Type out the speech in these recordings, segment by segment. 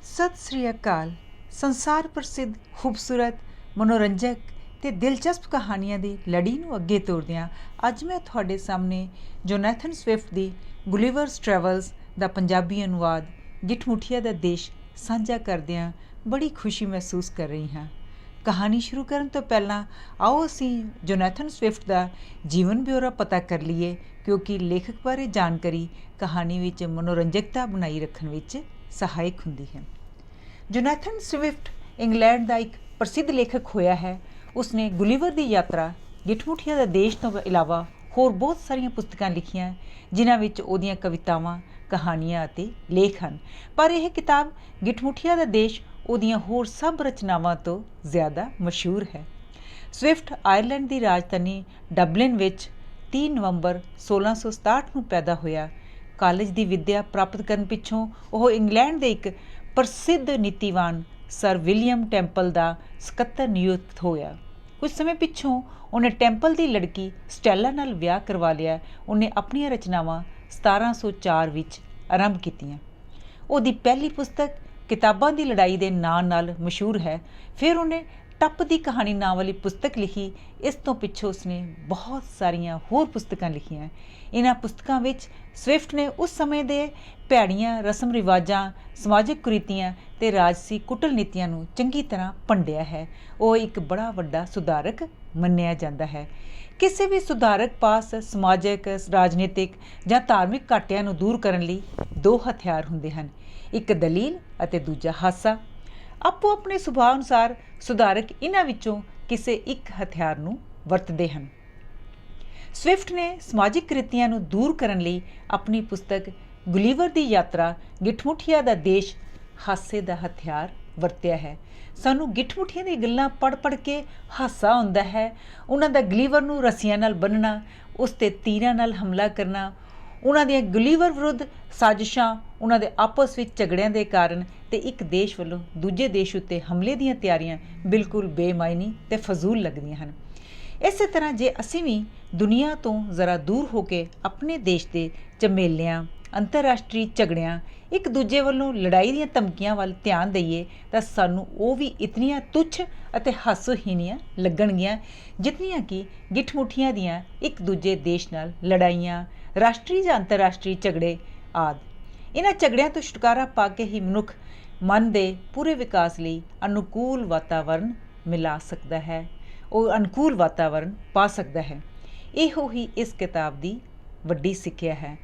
ਸਤਿ ਸ੍ਰੀ ਅਕਾਲ। ਸੰਸਾਰ ਪ੍ਰਸਿੱਧ ਖੂਬਸੂਰਤ ਮਨੋਰੰਜਕ ਅਤੇ ਦਿਲਚਸਪ ਕਹਾਣੀਆਂ ਦੀ ਲੜੀ ਨੂੰ ਅੱਗੇ ਤੋਰਦਿਆਂ ਅੱਜ ਮੈਂ ਤੁਹਾਡੇ ਸਾਹਮਣੇ ਜੋਨੈਥਨ ਸਵਿਫਟ ਦੀ ਗੁਲੀਵਰਸ ਟਰੈਵਲਸ ਦਾ ਪੰਜਾਬੀ ਅਨੁਵਾਦ ਗਿੱਠਮੁੱਠੀਆਂ ਦਾ ਦੇਸ਼ ਸਾਂਝਾ ਕਰਦਿਆਂ ਬੜੀ ਖੁਸ਼ੀ ਮਹਿਸੂਸ ਕਰ ਰਹੀ ਹਾਂ। ਕਹਾਣੀ ਸ਼ੁਰੂ ਕਰਨ ਤੋਂ ਪਹਿਲਾਂ ਆਓ ਅਸੀਂ ਜੋਨੈਥਨ ਸਵਿਫਟ ਦਾ ਜੀਵਨ ਬਿਉਰਾ ਪਤਾ ਕਰ ਲਈਏ, ਕਿਉਂਕਿ ਲੇਖਕ ਬਾਰੇ ਜਾਣਕਾਰੀ ਕਹਾਣੀ ਵਿੱਚ ਮਨੋਰੰਜਕਤਾ ਬਣਾਈ ਰੱਖਣ ਵਿੱਚ ਸਹਾਇਕ ਹੁੰਦੀ ਹੈ। ਜੋਨੈਥਨ ਸਵਿਫਟ ਇੰਗਲੈਂਡ ਦਾ ਇੱਕ ਪ੍ਰਸਿੱਧ ਲੇਖਕ ਹੋਇਆ ਹੈ। ਉਸਨੇ ਗੁਲੀਵਰ ਦੀ ਯਾਤਰਾ, ਗਿੱਠਮੁੱਠੀਆਂ ਦਾ ਦੇਸ਼ ਤੋਂ ਇਲਾਵਾ ਹੋਰ ਬਹੁਤ ਸਾਰੀਆਂ ਪੁਸਤਕਾਂ ਲਿਖੀਆਂ, ਜਿਨ੍ਹਾਂ ਵਿੱਚ ਉਹਦੀਆਂ ਕਵਿਤਾਵਾਂ, ਕਹਾਣੀਆਂ ਅਤੇ ਲੇਖ ਹਨ। ਪਰ ਇਹ ਕਿਤਾਬ ਗਿੱਠਮੁੱਠੀਆਂ ਦਾ ਦੇਸ਼ ਉਹਦੀਆਂ ਹੋਰ ਸਭ ਰਚਨਾਵਾਂ ਤੋਂ ਜ਼ਿਆਦਾ ਮਸ਼ਹੂਰ ਹੈ। ਸਵਿਫਟ ਆਇਰਲੈਂਡ ਦੀ ਰਾਜਧਾਨੀ ਡਬਲਿਨ ਵਿੱਚ 30 ਨਵੰਬਰ 1667 ਨੂੰ ਪੈਦਾ ਹੋਇਆ। ਕਾਲਜ ਦੀ ਵਿੱਦਿਆ ਪ੍ਰਾਪਤ ਕਰਨ ਪਿੱਛੋਂ ਉਹ ਇੰਗਲੈਂਡ ਦੇ ਇੱਕ ਪ੍ਰਸਿੱਧ ਨੀਤੀਵਾਨ ਸਰ ਵਿਲੀਅਮ ਟੈਂਪਲ ਦਾ ਸਕੱਤਰ ਨਿਯੁਕਤ ਹੋਇਆ। ਕੁਝ ਸਮੇਂ ਪਿੱਛੋਂ ਉਹਨੇ ਟੈਂਪਲ ਦੀ ਲੜਕੀ ਸਟੈਲਾ ਨਾਲ ਵਿਆਹ ਕਰਵਾ ਲਿਆ। ਉਹਨੇ ਆਪਣੀਆਂ ਰਚਨਾਵਾਂ 1704 ਵਿੱਚ ਆਰੰਭ ਕੀਤੀਆਂ। ਉਹਦੀ ਪਹਿਲੀ ਪੁਸਤਕ ਕਿਤਾਬਾਂ ਦੀ ਲੜਾਈ ਦੇ ਨਾਂ ਨਾਲ ਮਸ਼ਹੂਰ ਹੈ। ਫਿਰ ਉਹਨੇ ਟੱਪ ਦੀ ਕਹਾਣੀ ਨਾਂ ਵਾਲੀ ਪੁਸਤਕ ਲਿਖੀ। ਇਸ ਤੋਂ ਪਿੱਛੋਂ ਉਸਨੇ ਬਹੁਤ ਸਾਰੀਆਂ ਹੋਰ ਪੁਸਤਕਾਂ ਲਿਖੀਆਂ। ਇਹਨਾਂ ਪੁਸਤਕਾਂ ਵਿੱਚ ਸਵਿਫਟ ਨੇ ਉਸ ਸਮੇਂ ਦੇ ਭੈੜੀਆਂ ਰਸਮ ਰਿਵਾਜਾਂ, ਸਮਾਜਿਕ ਕੁਰੀਤੀਆਂ ਅਤੇ ਰਾਜਸੀ ਕੁਟਲਨੀਤੀਆਂ ਨੂੰ ਚੰਗੀ ਤਰ੍ਹਾਂ ਭੰਡਿਆ ਹੈ। ਉਹ ਇੱਕ ਬੜਾ ਵੱਡਾ ਸੁਧਾਰਕ ਮੰਨਿਆ ਜਾਂਦਾ ਹੈ। ਕਿਸੇ ਵੀ ਸੁਧਾਰਕ ਪਾਸ ਸਮਾਜਿਕ, ਰਾਜਨੀਤਿਕ ਜਾਂ ਧਾਰਮਿਕ ਘਾਟਿਆਂ ਨੂੰ ਦੂਰ ਕਰਨ ਲਈ ਦੋ ਹਥਿਆਰ ਹੁੰਦੇ ਹਨ, ਇੱਕ ਦਲੀਲ ਅਤੇ ਦੂਜਾ ਹਾਸਾ। ਆਪੋ ਆਪਣੇ ਸੁਭਾਅ ਅਨੁਸਾਰ ਸੁਧਾਰਕ ਇਹਨਾਂ ਵਿੱਚੋਂ ਕਿਸੇ ਇੱਕ ਹਥਿਆਰ ਨੂੰ ਵਰਤਦੇ ਹਨ। ਸਵਿਫਟ ਨੇ ਸਮਾਜਿਕ ਕੁਰੀਤੀਆਂ ਨੂੰ ਦੂਰ ਕਰਨ ਲਈ ਆਪਣੀ ਪੁਸਤਕ ਗੁਲੀਵਰ ਦੀ ਯਾਤਰਾ, ਗਿੱਠਮੁੱਠੀਆਂ ਦਾ ਦੇਸ਼, ਹਾਸੇ ਦਾ ਹਥਿਆਰ ਵਰਤਿਆ ਹੈ। ਸਾਨੂੰ ਗਿੱਠਮੁੱਠੀਆਂ ਦੀਆਂ ਗੱਲਾਂ ਪੜ੍ਹ ਕੇ ਹਾਸਾ ਆਉਂਦਾ ਹੈ। ਉਹਨਾਂ ਦਾ ਗੁਲੀਵਰ ਨੂੰ ਰੱਸੀਆਂ ਨਾਲ ਬੰਨ੍ਹਣਾ, ਉਸ 'ਤੇ ਤੀਰਾਂ ਨਾਲ ਹਮਲਾ ਕਰਨਾ, ਉਹਨਾਂ ਦੀਆਂ ਗੁਲੀਵਰ ਵਿਰੁੱਧ ਸਾਜ਼ਿਸ਼ਾਂ, ਉਹਨਾਂ ਦੇ ਆਪਸ ਵਿੱਚ ਝਗੜਿਆਂ ਦੇ ਕਾਰਨ ਅਤੇ ਇੱਕ ਦੇਸ਼ ਵੱਲੋਂ ਦੂਜੇ ਦੇਸ਼ ਉੱਤੇ ਹਮਲੇ ਦੀਆਂ ਤਿਆਰੀਆਂ ਬਿਲਕੁਲ ਬੇਮਾਇਨੀ ਅਤੇ ਫਜ਼ੂਲ ਲੱਗਦੀਆਂ ਹਨ। ਇਸੇ ਤਰ੍ਹਾਂ ਜੇ ਅਸੀਂ ਵੀ ਦੁਨੀਆ ਤੋਂ ਜ਼ਰਾ ਦੂਰ ਹੋ ਕੇ ਆਪਣੇ ਦੇਸ਼ ਦੇ ਝਮੇਲਿਆਂ, ਅੰਤਰਰਾਸ਼ਟਰੀ ਝਗੜਿਆਂ, ਇੱਕ ਦੂਜੇ ਵੱਲੋਂ ਲੜਾਈ ਦੀਆਂ ਧਮਕੀਆਂ ਵੱਲ ਧਿਆਨ ਦਈਏ ਤਾਂ ਸਾਨੂੰ ਉਹ ਵੀ ਇਤਨੀਆਂ ਤੁੱਛ ਅਤੇ ਹਾਸੋਹੀਣੀਆਂ ਲੱਗਣਗੀਆਂ ਜਿਤਨੀਆਂ ਕਿ ਗਿੱਠਮੁੱਠੀਆਂ ਦੀਆਂ ਇੱਕ ਦੂਜੇ ਦੇਸ਼ ਨਾਲ ਲੜਾਈਆਂ, ਰਾਸ਼ਟਰੀ ਜਾਂ ਅੰਤਰਰਾਸ਼ਟਰੀ ਝਗੜੇ ਆਦਿ। ਇਹਨਾਂ ਝਗੜਿਆਂ ਤੋਂ ਛੁਟਕਾਰਾ ਪਾ ਕੇ ਹੀ ਮਨੁੱਖ ਮਨ ਦੇ ਪੂਰੇ ਵਿਕਾਸ ਲਈ ਅਨੁਕੂਲ ਵਾਤਾਵਰਨ ਮਿਲਾ ਸਕਦਾ ਹੈ, ਉਹ ਅਨੁਕੂਲ ਵਾਤਾਵਰਨ ਪਾ ਸਕਦਾ ਹੈ। ਇਹੋ ਹੀ ਇਸ ਕਿਤਾਬ ਦੀ ਵੱਡੀ ਸਿੱਖਿਆ ਹੈ।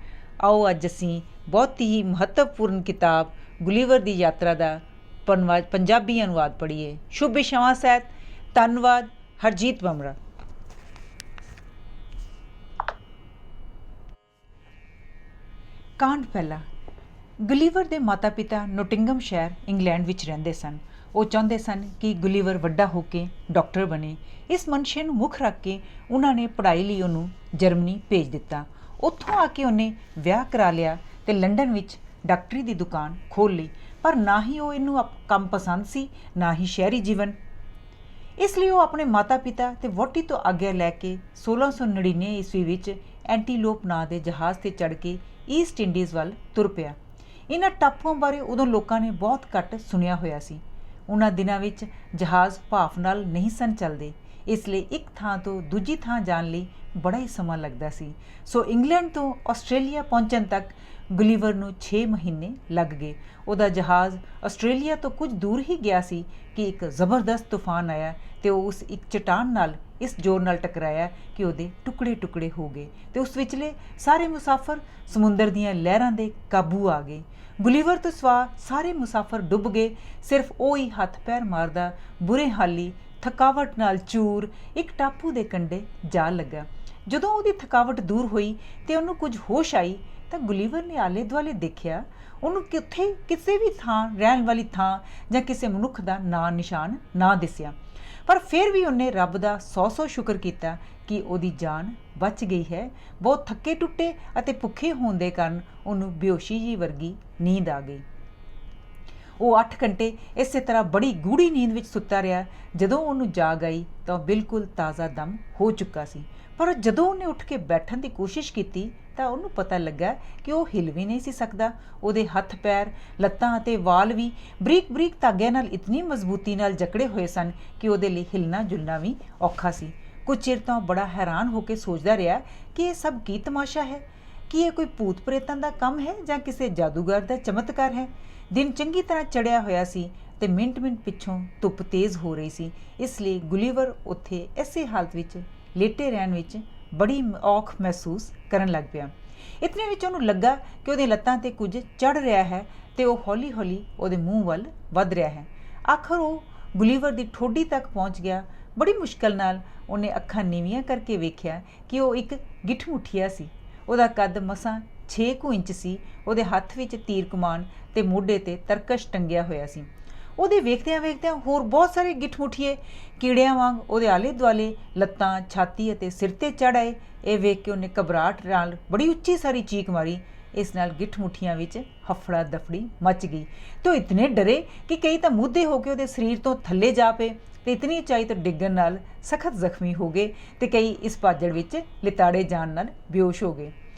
ਆਓ ਅੱਜ ਅਸੀਂ ਬਹੁਤ ਹੀ ਮਹੱਤਵਪੂਰਨ ਕਿਤਾਬ ਗੁਲੀਵਰ ਦੀ ਯਾਤਰਾ ਦਾ ਪੰਜਾਬੀ ਅਨੁਵਾਦ ਪੜ੍ਹੀਏ। ਸ਼ੁਭ ਇਛਾਵਾਂ ਸਹਿਤ ਧੰਨਵਾਦ। ਹਰਜੀਤ ਬਮਰਾ। ਕਾਂਡ ਪਹਿਲਾ। ਗੁਲੀਵਰ ਦੇ ਮਾਤਾ ਪਿਤਾ ਨੋਟਿੰਗਮ ਸ਼ਹਿਰ ਇੰਗਲੈਂਡ ਵਿੱਚ ਰਹਿੰਦੇ ਸਨ। ਉਹ ਚਾਹੁੰਦੇ ਸਨ ਕਿ ਗੁਲੀਵਰ ਵੱਡਾ ਹੋ ਕੇ ਡਾਕਟਰ ਬਣੇ। ਇਸ ਮਨਸ਼ੇ ਨੂੰ ਮੁੱਖ ਰੱਖ ਕੇ ਉਹਨਾਂ ਨੇ ਪੜ੍ਹਾਈ ਲਈ ਉਹਨੂੰ ਜਰਮਨੀ ਭੇਜ ਦਿੱਤਾ। ਉੱਥੋਂ ਆ ਕੇ ਉਹਨੇ ਵਿਆਹ ਕਰਾ ਲਿਆ ਅਤੇ ਲੰਡਨ ਵਿੱਚ ਡਾਕਟਰੀ ਦੀ ਦੁਕਾਨ ਖੋਲ੍ਹ ਲਈ। ਪਰ ਨਾ ਹੀ ਉਹ ਇਹਨੂੰ ਕੰਮ ਪਸੰਦ ਸੀ, ਨਾ ਹੀ ਸ਼ਹਿਰੀ ਜੀਵਨ। ਇਸ ਲਈ ਉਹ ਆਪਣੇ ਮਾਤਾ ਪਿਤਾ ਅਤੇ ਵਹੁਟੀ ਤੋਂ ਆਗਿਆ ਲੈ ਕੇ 1699 ਈਸਵੀ ਵਿੱਚ ਐਂਟੀਲੋਪ ਨਾਂ ਦੇ ਜਹਾਜ਼ 'ਤੇ ਚੜ੍ਹ ਕੇ ਈਸਟ ਇੰਡੀਜ਼ ਵੱਲ ਤੁਰ ਪਿਆ। ਇਹਨਾਂ ਟਾਪੂਆਂ ਬਾਰੇ ਉਦੋਂ ਲੋਕਾਂ ਨੇ ਬਹੁਤ ਘੱਟ ਸੁਣਿਆ ਹੋਇਆ ਸੀ। ਉਹਨਾਂ ਦਿਨਾਂ ਵਿੱਚ ਜਹਾਜ਼ ਭਾਫ਼ ਨਾਲ ਨਹੀਂ ਸਨ ਚੱਲਦੇ, ਇਸ ਲਈ ਇੱਕ ਥਾਂ ਤੋਂ ਦੂਜੀ ਥਾਂ ਜਾਣ ਲਈ ਬੜਾ ਹੀ ਸਮਾਂ ਲੱਗਦਾ ਸੀ। ਸੋ ਇੰਗਲੈਂਡ ਤੋਂ ਆਸਟ੍ਰੇਲੀਆ ਪਹੁੰਚਣ ਤੱਕ ਗੁਲੀਵਰ ਨੂੰ 6 ਮਹੀਨੇ ਲੱਗ ਗਏ। ਉਹਦਾ ਜਹਾਜ਼ ਆਸਟ੍ਰੇਲੀਆ ਤੋਂ ਕੁਝ ਦੂਰ ਹੀ ਗਿਆ ਸੀ ਕਿ ਇੱਕ ਜ਼ਬਰਦਸਤ ਤੂਫਾਨ ਆਇਆ ਅਤੇ ਉਹ ਉਸ ਇੱਕ ਚਟਾਨ ਨਾਲ ਇਸ ਜ਼ੋਰ ਨਾਲ ਟਕਰਾਇਆ ਕਿ ਉਹਦੇ ਟੁਕੜੇ ਟੁਕੜੇ ਹੋ ਗਏ ਅਤੇ ਉਸ ਵਿਚਲੇ ਸਾਰੇ ਮੁਸਾਫਰ ਸਮੁੰਦਰ ਦੀਆਂ ਲਹਿਰਾਂ ਦੇ ਕਾਬੂ ਆ ਗਏ। ਗੁਲੀਵਰ ਤੋਂ ਸਿਵਾ ਸਾਰੇ ਮੁਸਾਫਰ ਡੁੱਬ ਗਏ। ਸਿਰਫ ਉਹ ਹੀ ਹੱਥ ਪੈਰ ਮਾਰਦਾ, ਬੁਰੇ ਹਾਲੀ, ਥਕਾਵਟ ਨਾਲ ਚੂਰ ਇੱਕ ਟਾਪੂ ਦੇ ਕੰਢੇ ਜਾ ਲੱਗਾ। ਜਦੋਂ ਉਹਦੀ ਥਕਾਵਟ ਦੂਰ ਹੋਈ ਅਤੇ ਉਹਨੂੰ ਕੁਝ ਹੋਸ਼ ਆਈ ਤਾਂ ਗੁਲੀਵਰ ਨੇ ਆਲੇ ਦੁਆਲੇ ਦੇਖਿਆ। ਉਹਨੂੰ ਕਿਸੇ ਵੀ ਥਾਂ, ਰਹਿਣ ਵਾਲੀ ਥਾਂ ਜਾਂ ਕਿਸੇ ਮਨੁੱਖ ਦਾ ਨਾਂ ਨਿਸ਼ਾਨ ਨਾ ਦਿਸਿਆ। ਪਰ ਫਿਰ ਵੀ ਉਹਨੇ ਰੱਬ ਦਾ 100 ਸ਼ੁਕਰ ਕੀਤਾ ਕਿ ਉਹਦੀ ਜਾਨ ਬਚ ਗਈ ਹੈ। ਬਹੁਤ ਥੱਕੇ ਟੁੱਟੇ ਅਤੇ ਭੁੱਖੇ ਹੋਣ ਦੇ ਕਾਰਨ ਉਹਨੂੰ ਬੇਹੋਸ਼ੀ ਜਿਹੀ ਵਰਗੀ ਨੀਂਦ ਆ ਗਈ। ਉਹ 8 ਘੰਟੇ ਇਸੇ ਤਰ੍ਹਾਂ ਬੜੀ ਗੂੜੀ ਨੀਂਦ ਵਿੱਚ ਸੁੱਤਾ ਰਿਹਾ। ਜਦੋਂ ਉਹਨੂੰ ਜਾਗ ਆਈ ਤਾਂ ਬਿਲਕੁਲ ਤਾਜ਼ਾ ਦਮ ਹੋ ਚੁੱਕਾ ਸੀ, ਪਰ ਜਦੋਂ ਉਹਨੇ ਉੱਠ ਕੇ ਬੈਠਣ ਦੀ ਕੋਸ਼ਿਸ਼ ਕੀਤੀ ਤਾਂ ਉਹਨੂੰ ਪਤਾ ਲੱਗਾ ਕਿ ਉਹ ਹਿਲ ਵੀ ਨਹੀਂ ਸੀ ਸਕਦਾ। ਉਹਦੇ ਹੱਥ ਪੈਰ, ਲੱਤਾਂ ਅਤੇ ਵਾਲ ਵੀ ਬਰੀਕ ਬਰੀਕ ਧਾਗਿਆਂ ਨਾਲ ਇਤਨੀ ਮਜ਼ਬੂਤੀ ਨਾਲ ਜਕੜੇ ਹੋਏ ਸਨ ਕਿ ਉਹਦੇ ਲਈ ਹਿਲਣਾ ਜੁਲਣਾ ਵੀ ਔਖਾ ਸੀ। ਕੁਝ ਚਿਰ ਤੋਂ ਬੜਾ ਹੈਰਾਨ ਹੋ ਕੇ ਸੋਚਦਾ ਰਿਹਾ ਕਿ ਇਹ ਸਭ ਕੀ ਤਮਾਸ਼ਾ ਹੈ। ਕੀ ਇਹ ਕੋਈ ਭੂਤ ਪ੍ਰੇਤਾਂ ਦਾ ਕੰਮ ਹੈ ਜਾਂ ਕਿਸੇ ਜਾਦੂਗਰ ਦਾ ਚਮਤਕਾਰ ਹੈ। ਦਿਨ ਚੰਗੀ ਤਰ੍ਹਾਂ ਚੜ੍ਹਿਆ ਹੋਇਆ ਸੀ ਤੇ ਮਿੰਟ ਮਿੰਟ ਪਿੱਛੋਂ ਧੁੱਪ ਤੇਜ਼ ਹੋ ਰਹੀ ਸੀ। ਇਸ ਲਈ ਗੁਲੀਵਰ ਉੱਥੇ ਇਸੇ ਹਾਲਤ ਵਿੱਚ ਲੇਟੇ ਰਹਿਣ ਵਿੱਚ ਬੜੀ ਔਖ ਮਹਿਸੂਸ ਕਰਨ ਲੱਗ ਪਿਆ। ਇਤਨੇ ਵਿੱਚ ਉਹਨੂੰ ਲੱਗਾ ਕਿ ਉਹਦੀਆਂ ਲੱਤਾਂ 'ਤੇ ਕੁਝ ਚੜ੍ਹ ਰਿਹਾ ਹੈ ਤੇ ਉਹ ਹੌਲੀ ਹੌਲੀ ਉਹਦੇ ਮੂੰਹ ਵੱਲ ਵੱਧ ਰਿਹਾ ਹੈ। ਆਖਰ ਉਹ ਗੁਲੀਵਰ ਦੀ ਠੋਡੀ ਤੱਕ ਪਹੁੰਚ ਗਿਆ। ਬੜੀ ਮੁਸ਼ਕਲ ਨਾਲ ਉਹਨੇ ਅੱਖਾਂ ਨੀਵੀਆਂ ਕਰਕੇ ਵੇਖਿਆ ਕਿ ਉਹ ਇੱਕ ਗਿੱਠਮੁੱਠੀਆ ਸੀ। ਉਹਦਾ ਕੱਦ ਮਸਾਂ 6 ਕੁ ਇੰਚ ਸੀ। ਉਹਦੇ ਹੱਥ ਵਿੱਚ ਤੀਰ ਕਮਾਨ ਤੇ ਮੋਢੇ 'ਤੇ ਤਰਕਸ਼ ਟੰਗਿਆ ਹੋਇਆ ਸੀ। ਉਹਦੇ ਵੇਖਦਿਆਂ ਵੇਖਦਿਆਂ ਹੋਰ ਬਹੁਤ ਸਾਰੇ ਗਿੱਠਮੁੱਠੀਏ ਕੀੜਿਆਂ ਵਾਂਗ ਉਹਦੇ ਆਲੇ ਦੁਆਲੇ ਲੱਤਾਂ, ਛਾਤੀ ਅਤੇ ਸਿਰ 'ਤੇ ਚੜ੍ਹ ਆਏ। ਇਹ ਵੇਖ ਕੇ ਉਹਨੇ ਘਬਰਾਹਟ ਨਾਲ ਬੜੀ ਉੱਚੀ ਸਾਰੀ ਚੀਕ ਮਾਰੀ। ਇਸ ਨਾਲ ਗਿੱਠਮੁੱਠੀਆਂ ਵਿੱਚ ਹਫੜਾ ਦਫੜੀ ਮਚ ਗਈ ਤੇ ਉਹ ਇਤਨੇ ਡਰੇ ਕਿ ਕਈ ਤਾਂ ਮੁੱਧੇ ਹੋ ਕੇ ਉਹਦੇ ਸਰੀਰ ਤੋਂ ਥੱਲੇ ਜਾ ਪਏ ਤੇ ਇਤਨੀ ਉਚਾਈ ਤੋਂ ਡਿੱਗਣ ਨਾਲ ਸਖਤ ਜ਼ਖਮੀ ਹੋ ਗਏ ਤੇ ਕਈ ਇਸ ਭਾਜੜ ਵਿੱਚ ਲਿਤਾੜੇ ਜਾਣ ਨਾਲ ਬੇਹੋਸ਼ ਹੋ ਗਏ।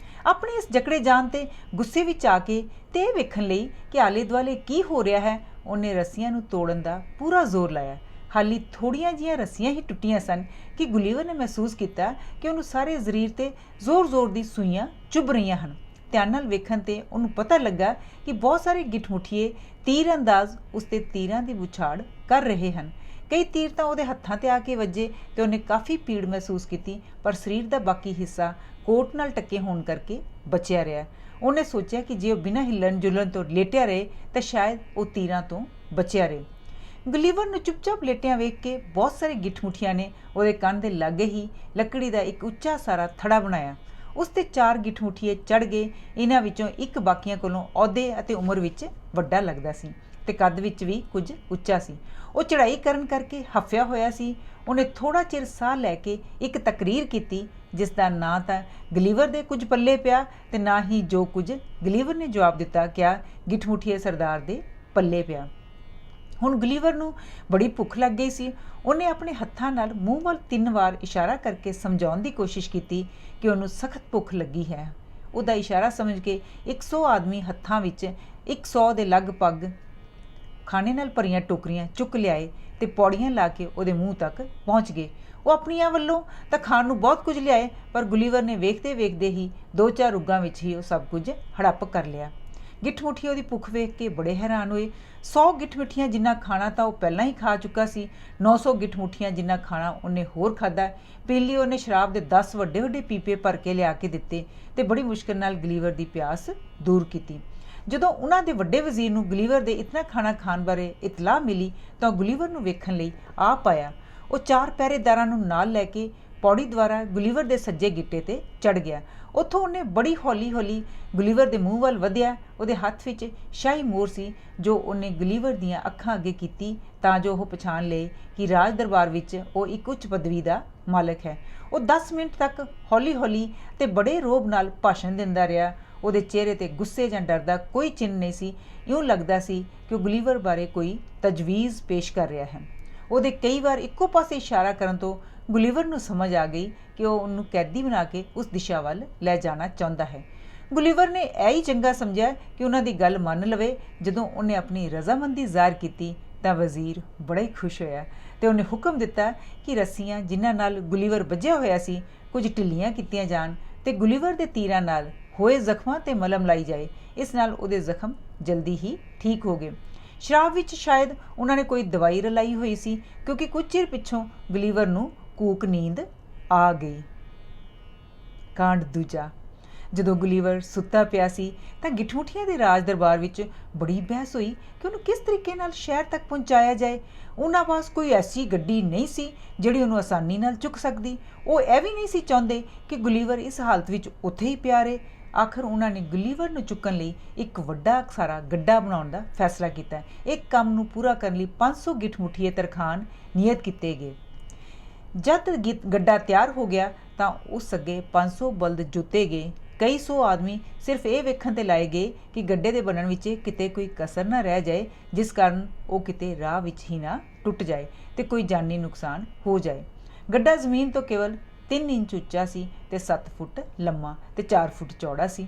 ਆਪਣੇ ਇਸ ਜਕੜੇ ਜਾਣ ਤੇ ਗੁੱਸੇ ਵਿੱਚ ਆ ਕੇ ਤੇ ਇਹ ਵੇਖਣ ਲਈ ਕਿ ਆਲੇ ਦੁਆਲੇ ਕੀ ਹੋ ਰਿਹਾ ਹੈ, ਉਹਨੇ ਰੱਸੀਆਂ ਨੂੰ ਤੋੜਨ ਦਾ ਪੂਰਾ ਜ਼ੋਰ ਲਾਇਆ। ਹਾਲੀ ਥੋੜ੍ਹੀਆਂ ਜਿਹੀਆਂ ਰੱਸੀਆਂ ਹੀ ਟੁੱਟੀਆਂ ਸਨ ਕਿ ਗੁਲੀਵਰ ਨੇ ਮਹਿਸੂਸ ਕੀਤਾ ਕਿ ਉਹਨੂੰ ਸਾਰੇ ਸਰੀਰ 'ਤੇ ਜ਼ੋਰ-ਜ਼ੋਰ ਦੀ ਸੂਈਆਂ ਚੁੱਭ ਰਹੀਆਂ ਹਨ। ਧਿਆਨ ਨਾਲ ਵੇਖਣ 'ਤੇ ਉਹਨੂੰ ਪਤਾ ਲੱਗਾ ਕਿ ਬਹੁਤ ਸਾਰੇ ਗਿੱਠਮੁੱਠੀਏ ਤੀਰ ਅੰਦਾਜ਼ ਉਸ 'ਤੇ ਤੀਰਾਂ ਦੀ ਬੁਛਾੜ ਕਰ ਰਹੇ ਹਨ। ਕਈ ਤੀਰ ਤਾਂ ਉਹਦੇ ਹੱਥਾਂ 'ਤੇ ਆ ਕੇ ਵੱਜੇ ਤੇ ਉਹਨੇ ਕਾਫੀ ਪੀੜ ਮਹਿਸੂਸ ਕੀਤੀ, ਪਰ ਸਰੀਰ ਦਾ ਬਾਕੀ ਹਿੱਸਾ ਕੋਟ ਨਾਲ ਟੱਕੇ ਹੋਣ ਕਰਕੇ ਬਚਿਆ ਰਿਹਾ। ਉਹਨੇ ਸੋਚਿਆ ਕਿ ਜੇ ਉਹ ਬਿਨਾਂ ਹਿੱਲਣ ਜੁਲਣ ਤੋਂ ਲੇਟਿਆ ਰਹੇ ਤਾਂ ਸ਼ਾਇਦ ਉਹ ਤੀਰਾਂ ਤੋਂ ਬਚਿਆ ਰਹੇ। ਗੁਲੀਵਰ ਨੂੰ ਚੁੱਪਚਾਪ ਲੇਟਿਆਂ ਵੇਖ ਕੇ ਬਹੁਤ ਸਾਰੇ ਗਿੱਠਮੁੱਠੀਆਂ ਨੇ ਉਹਦੇ ਕੰਨ ਦੇ ਲਾਗੇ ਹੀ ਲੱਕੜੀ ਦਾ ਇੱਕ ਉੱਚਾ ਸਾਰਾ ਥੜਾ ਬਣਾਇਆ। ਉਸ 'ਤੇ 4 ਗਿੱਠਮੁੱਠੀਏ ਚੜ੍ਹ ਗਏ। ਇਹਨਾਂ ਵਿੱਚੋਂ ਇੱਕ ਬਾਕੀਆਂ ਕੋਲੋਂ ਅਹੁਦੇ ਅਤੇ ਉਮਰ ਵਿੱਚ ਵੱਡਾ ਲੱਗਦਾ ਸੀ ਤੇ ਕੱਦ ਵਿੱਚ ਵੀ ਕੁਝ ਉੱਚਾ ਸੀ। ਉਹ ਚੜ੍ਹਾਈ ਕਰਨ ਕਰਕੇ ਹੱਫਿਆ ਹੋਇਆ ਸੀ। ਉਹਨੇ ਥੋੜ੍ਹਾ ਚਿਰ ਸਾਹ ਲੈ ਕੇ ਇੱਕ ਤਕਰੀਰ ਕੀਤੀ ਜਿਸ ਦਾ ਨਾ ਤਾਂ ਗਲੀਵਰ ਦੇ ਕੁਝ ਪੱਲੇ ਪਿਆ ਤੇ ਨਾ ਹੀ ਜੋ ਕੁਝ ਗਲੀਵਰ ਨੇ ਜਵਾਬ ਦਿੱਤਾ ਕਿਹਾ ਗਿੱਠਮੁੱਠੀਏ ਸਰਦਾਰ ਦੇ ਪੱਲੇ ਪਿਆ। ਹੁਣ ਗਲੀਵਰ ਨੂੰ ਬੜੀ ਭੁੱਖ ਲੱਗ ਗਈ ਸੀ। ਉਹਨੇ ਆਪਣੇ ਹੱਥਾਂ ਨਾਲ ਮੂੰਹ ਵੱਲ 3 ਵਾਰ ਇਸ਼ਾਰਾ ਕਰਕੇ ਸਮਝਾਉਣ ਦੀ ਕੋਸ਼ਿਸ਼ ਕੀਤੀ ਕਿ ਉਹਨੂੰ ਸਖਤ ਭੁੱਖ ਲੱਗੀ ਹੈ। ਉਹਦਾ ਇਸ਼ਾਰਾ ਸਮਝ ਕੇ 100 ਆਦਮੀ ਹੱਥਾਂ ਵਿੱਚ 100 ਦੇ ਲਗਭਗ ਖਾਣੇ ਨਾਲ ਭਰੀਆਂ ਟੋਕਰੀਆਂ ਚੁੱਕ ਲਿਆਏ ਤੇ ਪੌੜੀਆਂ ਲਾ ਕੇ ਉਹਦੇ ਮੂੰਹ ਤੱਕ ਪਹੁੰਚ ਗਏ। ਉਹ ਆਪਣੀਆਂ ਵੱਲੋਂ ਤਾਂ ਖਾਣ ਨੂੰ ਬਹੁਤ ਕੁਝ ਲਿਆਏ, ਪਰ ਗੁਲੀਵਰ ਨੇ ਵੇਖਦੇ ਵੇਖਦੇ ਹੀ 2-4 ਉੱਗਾਂ ਵਿੱਚ ਹੀ ਉਹ ਸਭ ਕੁਝ ਹੜੱਪ ਕਰ ਲਿਆ। ਗਿੱਠਮੁੱਠੀਏ ਉਹਦੀ ਭੁੱਖ ਵੇਖ ਕੇ ਬੜੇ ਹੈਰਾਨ ਹੋਏ। 100 ਗਿੱਠਮੁੱਠੀਆਂ ਜਿੰਨਾ ਖਾਣਾ ਤਾਂ ਉਹ ਪਹਿਲਾਂ ਹੀ ਖਾ ਚੁੱਕਾ ਸੀ। 900 ਗਿੱਠਮੁੱਠੀਆਂ ਜਿੰਨਾ ਖਾਣਾ ਉਹਨੇ ਹੋਰ ਖਾਧਾ। ਪੀਲੀ ਉਹਨੇ ਸ਼ਰਾਬ ਦੇ 10 ਵੱਡੇ ਵੱਡੇ ਪੀਪੇ ਭਰ ਕੇ ਲਿਆ ਕੇ ਦਿੱਤੇ ਤੇ ਬੜੀ ਮੁਸ਼ਕਿਲ ਨਾਲ ਗਲੀਵਰ ਦੀ ਪਿਆਸ ਦੂਰ ਕੀਤੀ। ਜਦੋਂ ਉਹਨਾਂ ਦੇ ਵੱਡੇ ਵਜ਼ੀਰ ਨੂੰ ਗਲੀਵਰ ਦੇ ਇਤਨਾ ਖਾਣਾ ਖਾਣ ਬਾਰੇ ਇਤਲਾਹ ਮਿਲੀ ਤਾਂ ਗਲੀਵਰ ਨੂੰ ਵੇਖਣ ਲਈ ਆ ਪਾਇਆ। ਉਹ 4 ਪਹਿਰੇਦਾਰਾਂ ਨੂੰ ਨਾਲ ਲੈ ਕੇ ਪੌੜੀ ਦੁਆਰਾ ਗੁਲੀਵਰ ਦੇ ਸੱਜੇ ਗਿੱਟੇ 'ਤੇ ਚੜ੍ਹ ਗਿਆ। ਉੱਥੋਂ ਉਹਨੇ ਬੜੀ ਹੌਲੀ ਹੌਲੀ ਗੁਲੀਵਰ ਦੇ ਮੂੰਹ ਵੱਲ ਵਧਿਆ। ਉਹਦੇ ਹੱਥ ਵਿੱਚ ਸ਼ਾਹੀ ਮੋਹਰ ਸੀ ਜੋ ਉਹਨੇ ਗੁਲੀਵਰ ਦੀਆਂ ਅੱਖਾਂ ਅੱਗੇ ਕੀਤੀ ਤਾਂ ਜੋ ਉਹ ਪਛਾਣ ਲਏ ਕਿ ਰਾਜ ਦਰਬਾਰ ਵਿੱਚ ਉਹ ਇੱਕ ਉੱਚ ਪਦਵੀ ਦਾ ਮਾਲਕ ਹੈ। ਉਹ 10 ਮਿੰਟ ਤੱਕ ਹੌਲੀ ਹੌਲੀ ਤੇ ਬੜੇ ਰੋਹਬ ਨਾਲ ਭਾਸ਼ਣ ਦਿੰਦਾ ਰਿਹਾ। ਉਹਦੇ ਚਿਹਰੇ 'ਤੇ ਗੁੱਸੇ ਜਾਂ ਡਰ ਦਾ ਕੋਈ ਚਿੰਨ੍ਹ ਨਹੀਂ ਸੀ। ਇਉਂ ਲੱਗਦਾ ਸੀ ਕਿ ਉਹ ਗੁਲੀਵਰ ਬਾਰੇ ਕੋਈ ਤਜਵੀਜ਼ ਪੇਸ਼ ਕਰ ਰਿਹਾ ਹੈ। ਉਹਦੇ ਕਈ ਵਾਰ ਇੱਕੋ ਪਾਸੇ ਇਸ਼ਾਰਾ ਕਰਨ ਤੋਂ ਗੁਲੀਵਰ ਨੂੰ ਸਮਝ ਆ ਗਈ ਕਿ ਉਹ ਉਹਨੂੰ ਕੈਦੀ ਬਣਾ ਕੇ ਉਸ ਦਿਸ਼ਾ ਵੱਲ ਲੈ ਜਾਣਾ ਚਾਹੁੰਦਾ ਹੈ। ਗੁਲੀਵਰ ਨੇ ਇਹ ਹੀ ਚੰਗਾ ਸਮਝਿਆ ਕਿ ਉਹਨਾਂ ਦੀ ਗੱਲ ਮੰਨ ਲਵੇ। ਜਦੋਂ ਉਹਨੇ ਆਪਣੀ ਰਜ਼ਾਮੰਦੀ ਜ਼ਾਹਿਰ ਕੀਤੀ ਤਾਂ ਵਜ਼ੀਰ ਬੜਾ ਹੀ ਖੁਸ਼ ਹੋਇਆ ਤੇ ਉਹਨੇ ਹੁਕਮ ਦਿੱਤਾ ਕਿ ਰੱਸੀਆਂ ਜਿਨ੍ਹਾਂ ਨਾਲ ਗੁਲੀਵਰ ਬੱਝਿਆ ਹੋਇਆ ਸੀ ਕੁਝ ਢਿੱਲੀਆਂ ਕੀਤੀਆਂ ਜਾਣ ਤੇ ਗੁਲੀਵਰ ਦੇ ਤੀਰਾਂ ਨਾਲ ਹੋਏ ਜ਼ਖਮਾਂ 'ਤੇ ਮਲਮ ਲਾਈ ਜਾਏ। ਇਸ ਨਾਲ ਉਹਦੇ ਜ਼ਖਮ ਜਲਦੀ ਹੀ ਠੀਕ ਹੋ ਗਏ। ਸ਼ਰਾਬ ਵਿੱਚ ਸ਼ਾਇਦ ਉਹਨਾਂ ਨੇ ਕੋਈ ਦਵਾਈ ਰਲਾਈ ਹੋਈ ਸੀ ਕਿਉਂਕਿ ਕੁਝ ਚਿਰ ਪਿੱਛੋਂ ਗਲੀਵਰ ਨੂੰ ਕੂਕ ਨੀਂਦ ਆ ਗਈ। ਕਾਂਡ ਦੂਜਾ। ਜਦੋਂ ਗੁਲੀਵਰ ਸੁੱਤਾ ਪਿਆ ਸੀ ਤਾਂ ਗਿੱਠਮੁੱਠੀਆਂ ਦੇ ਰਾਜ ਦਰਬਾਰ ਵਿੱਚ ਬੜੀ ਬਹਿਸ ਹੋਈ ਕਿ ਉਹਨੂੰ ਕਿਸ ਤਰੀਕੇ ਨਾਲ ਸ਼ਹਿਰ ਤੱਕ ਪਹੁੰਚਾਇਆ ਜਾਏ। ਉਹਨਾਂ ਪਾਸ ਕੋਈ ਐਸੀ ਗੱਡੀ ਨਹੀਂ ਸੀ ਜਿਹੜੀ ਉਹਨੂੰ ਆਸਾਨੀ ਨਾਲ ਚੁੱਕ ਸਕਦੀ। ਉਹ ਇਹ ਵੀ ਨਹੀਂ ਸੀ ਚਾਹੁੰਦੇ ਕਿ ਗੁਲੀਵਰ ਇਸ ਹਾਲਤ ਵਿੱਚ ਉੱਥੇ ਹੀ ਪਿਆ ਰਹੇ। ਆਖਰ ਉਹਨਾਂ ਨੇ ਗੁਲੀਵਰ ਨੂੰ ਚੁੱਕਣ ਲਈ ਇੱਕ ਵੱਡਾ ਸਾਰਾ ਗੱਡਾ ਬਣਾਉਣ ਦਾ ਫੈਸਲਾ ਕੀਤਾ। ਇਹ ਕੰਮ ਨੂੰ ਪੂਰਾ ਕਰਨ ਲਈ 500 ਗਿੱਠਮੁੱਠੀਏ ਤਰਖਾਣ ਨਿਯਤ ਕੀਤੇ ਗਏ। ਜਦ ਗੱਡਾ ਤਿਆਰ ਹੋ ਗਿਆ ਤਾਂ ਉਸ ਅੱਗੇ 500 ਬਲਦ ਜੋਤੇ ਗਏ कई सौ आदमी सिर्फ ये वेखण ते लाए गए कि गड्ढे दे बनण विच किते कोई कसर ना रह जाए, जिस कारण वो किते राह विच ही ना टुट जाए ते कोई जानी नुकसान हो जाए। गड्ढा जमीन तो केवल 3 इंच उच्चा सी ते 7 फुट लंमा ते 4 फुट चौड़ा सी।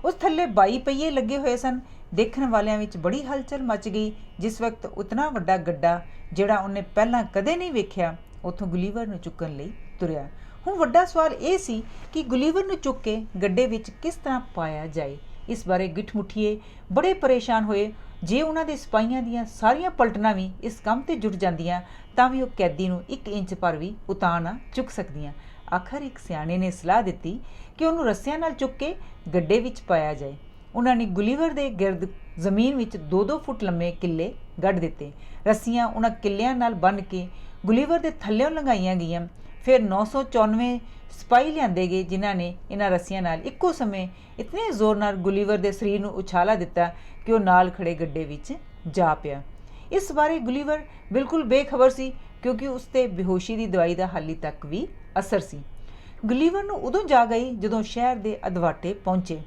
उस थल्ले 22 पहिए लगे हुए सन। देखण वालियां विच बड़ी हलचल मच गई जिस वक्त उतना वड्डा गड्ढा जिहड़ा उन्हें पहलां कदे नहीं वेख्या उत्थों गुलीवर नूं चुक्कण लई तुरिया। हुण वड्डा सवाल ये सी कि गुलीवर नूं चुक के गड्ढे विच किस तरह पाया जाए। इस बारे गिठमुठिए बड़े परेशान होए। जे उन्हां दे सिपाहियां दीयां सारियां पलटनां भी इस काम ते जुट जांदियां तां भी ओह कैदी नूं 1 इंच पर भी उतां ना चुक सकदियां। आखिर एक सियाणे ने सलाह दित्ती कि उहनूं रस्सियां नाल चुक के गड्ढे विच पाया जाए। उन्हां ने गुलीवर दे गिरद जमीन विच 2-2 फुट लंबे किले गढ़ दित्ते। रस्सियां उन्हां किलियां नाल बन के गुलीवर दे थल्लियों लंघाईयां गईयां। फिर 994 सिपाही लिआंदे गए जिन्हां ने इन्हां रस्सियां नाल इक्को समय इतने जोर नाल गुलीवर दे शरीर नूं उछाला दिता कि वह नाल खड़े गड्ढे विच जा पिया। इस बारे गुलीवर बिल्कुल बेखबर सी क्योंकि उसते बेहोशी की दवाई का हाली तक भी असर सी। गुलीवर नूं उदों जाग आई जदों शहर के अधवाटे पहुंचे।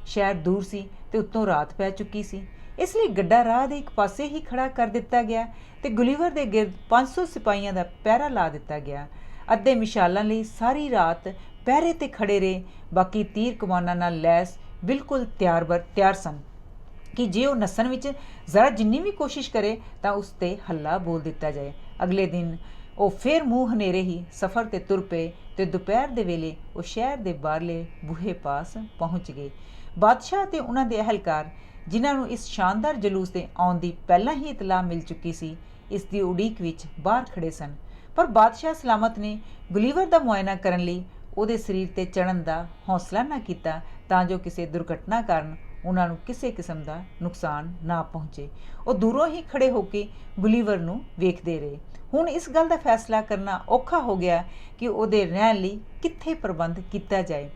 शहर दूर सी ते उत्तों रात पै चुकी सी, इसलिए गड्ढा राह दे एक पासे ही खड़ा कर दिता गया ते गुलीवर दे गिरद 500 सिपाहियां दा पहरा ला दिता गया। अद्धे मिशालां लई सारी रात पहरे ते खड़े रहे। बाकी तीर कमानां नाल लैस बिल्कुल तैयार सन कि जे वो नस्सण विच जरा जिन्नी भी कोशिश करे तां उस ते हल्ला बोल दिता जाए। अगले दिन वो फिर मूँह हनेरे ही सफ़र ते तुर पे ते दोपहर दे वेले वो शहर दे बाहरले बूहे पास पहुँच गए। बादशाह ते उन्हां दे अहलकार जिन्हां नूं इस शानदार जलूस दे आउण दी पहलां ही इतला मिल चुकी सी, इस दी उड़ीक विच बाहर खड़े सन। पर बादशाह सलामत ने गुलीवर दा मुआयना करन लई ਉਹਦੇ ਸਰੀਰ ਤੇ ਚੜ੍ਹਨ ਦਾ ਹੌਸਲਾ ਨਾ ਕੀਤਾ ਤਾਂ ਜੋ ਕਿਸੇ ਦੁਰਘਟਨਾ ਕਾਰਨ ਉਹਨਾਂ ਨੂੰ ਕਿਸੇ ਕਿਸਮ ਦਾ ਨੁਕਸਾਨ ਨਾ ਪਹੁੰਚੇ। ਉਹ ਦੂਰੋਂ ਹੀ ਖੜੇ ਹੋ ਕੇ ਗੁਲੀਵਰ ਨੂੰ ਵੇਖਦੇ ਰਹੇ। ਹੁਣ ਇਸ ਗੱਲ ਦਾ ਫੈਸਲਾ ਕਰਨਾ ਔਖਾ ਹੋ ਗਿਆ ਕਿ ਉਹਦੇ ਰਹਿਣ ਲਈ ਕਿੱਥੇ ਪ੍ਰਬੰਧ ਕੀਤਾ ਜਾਏ।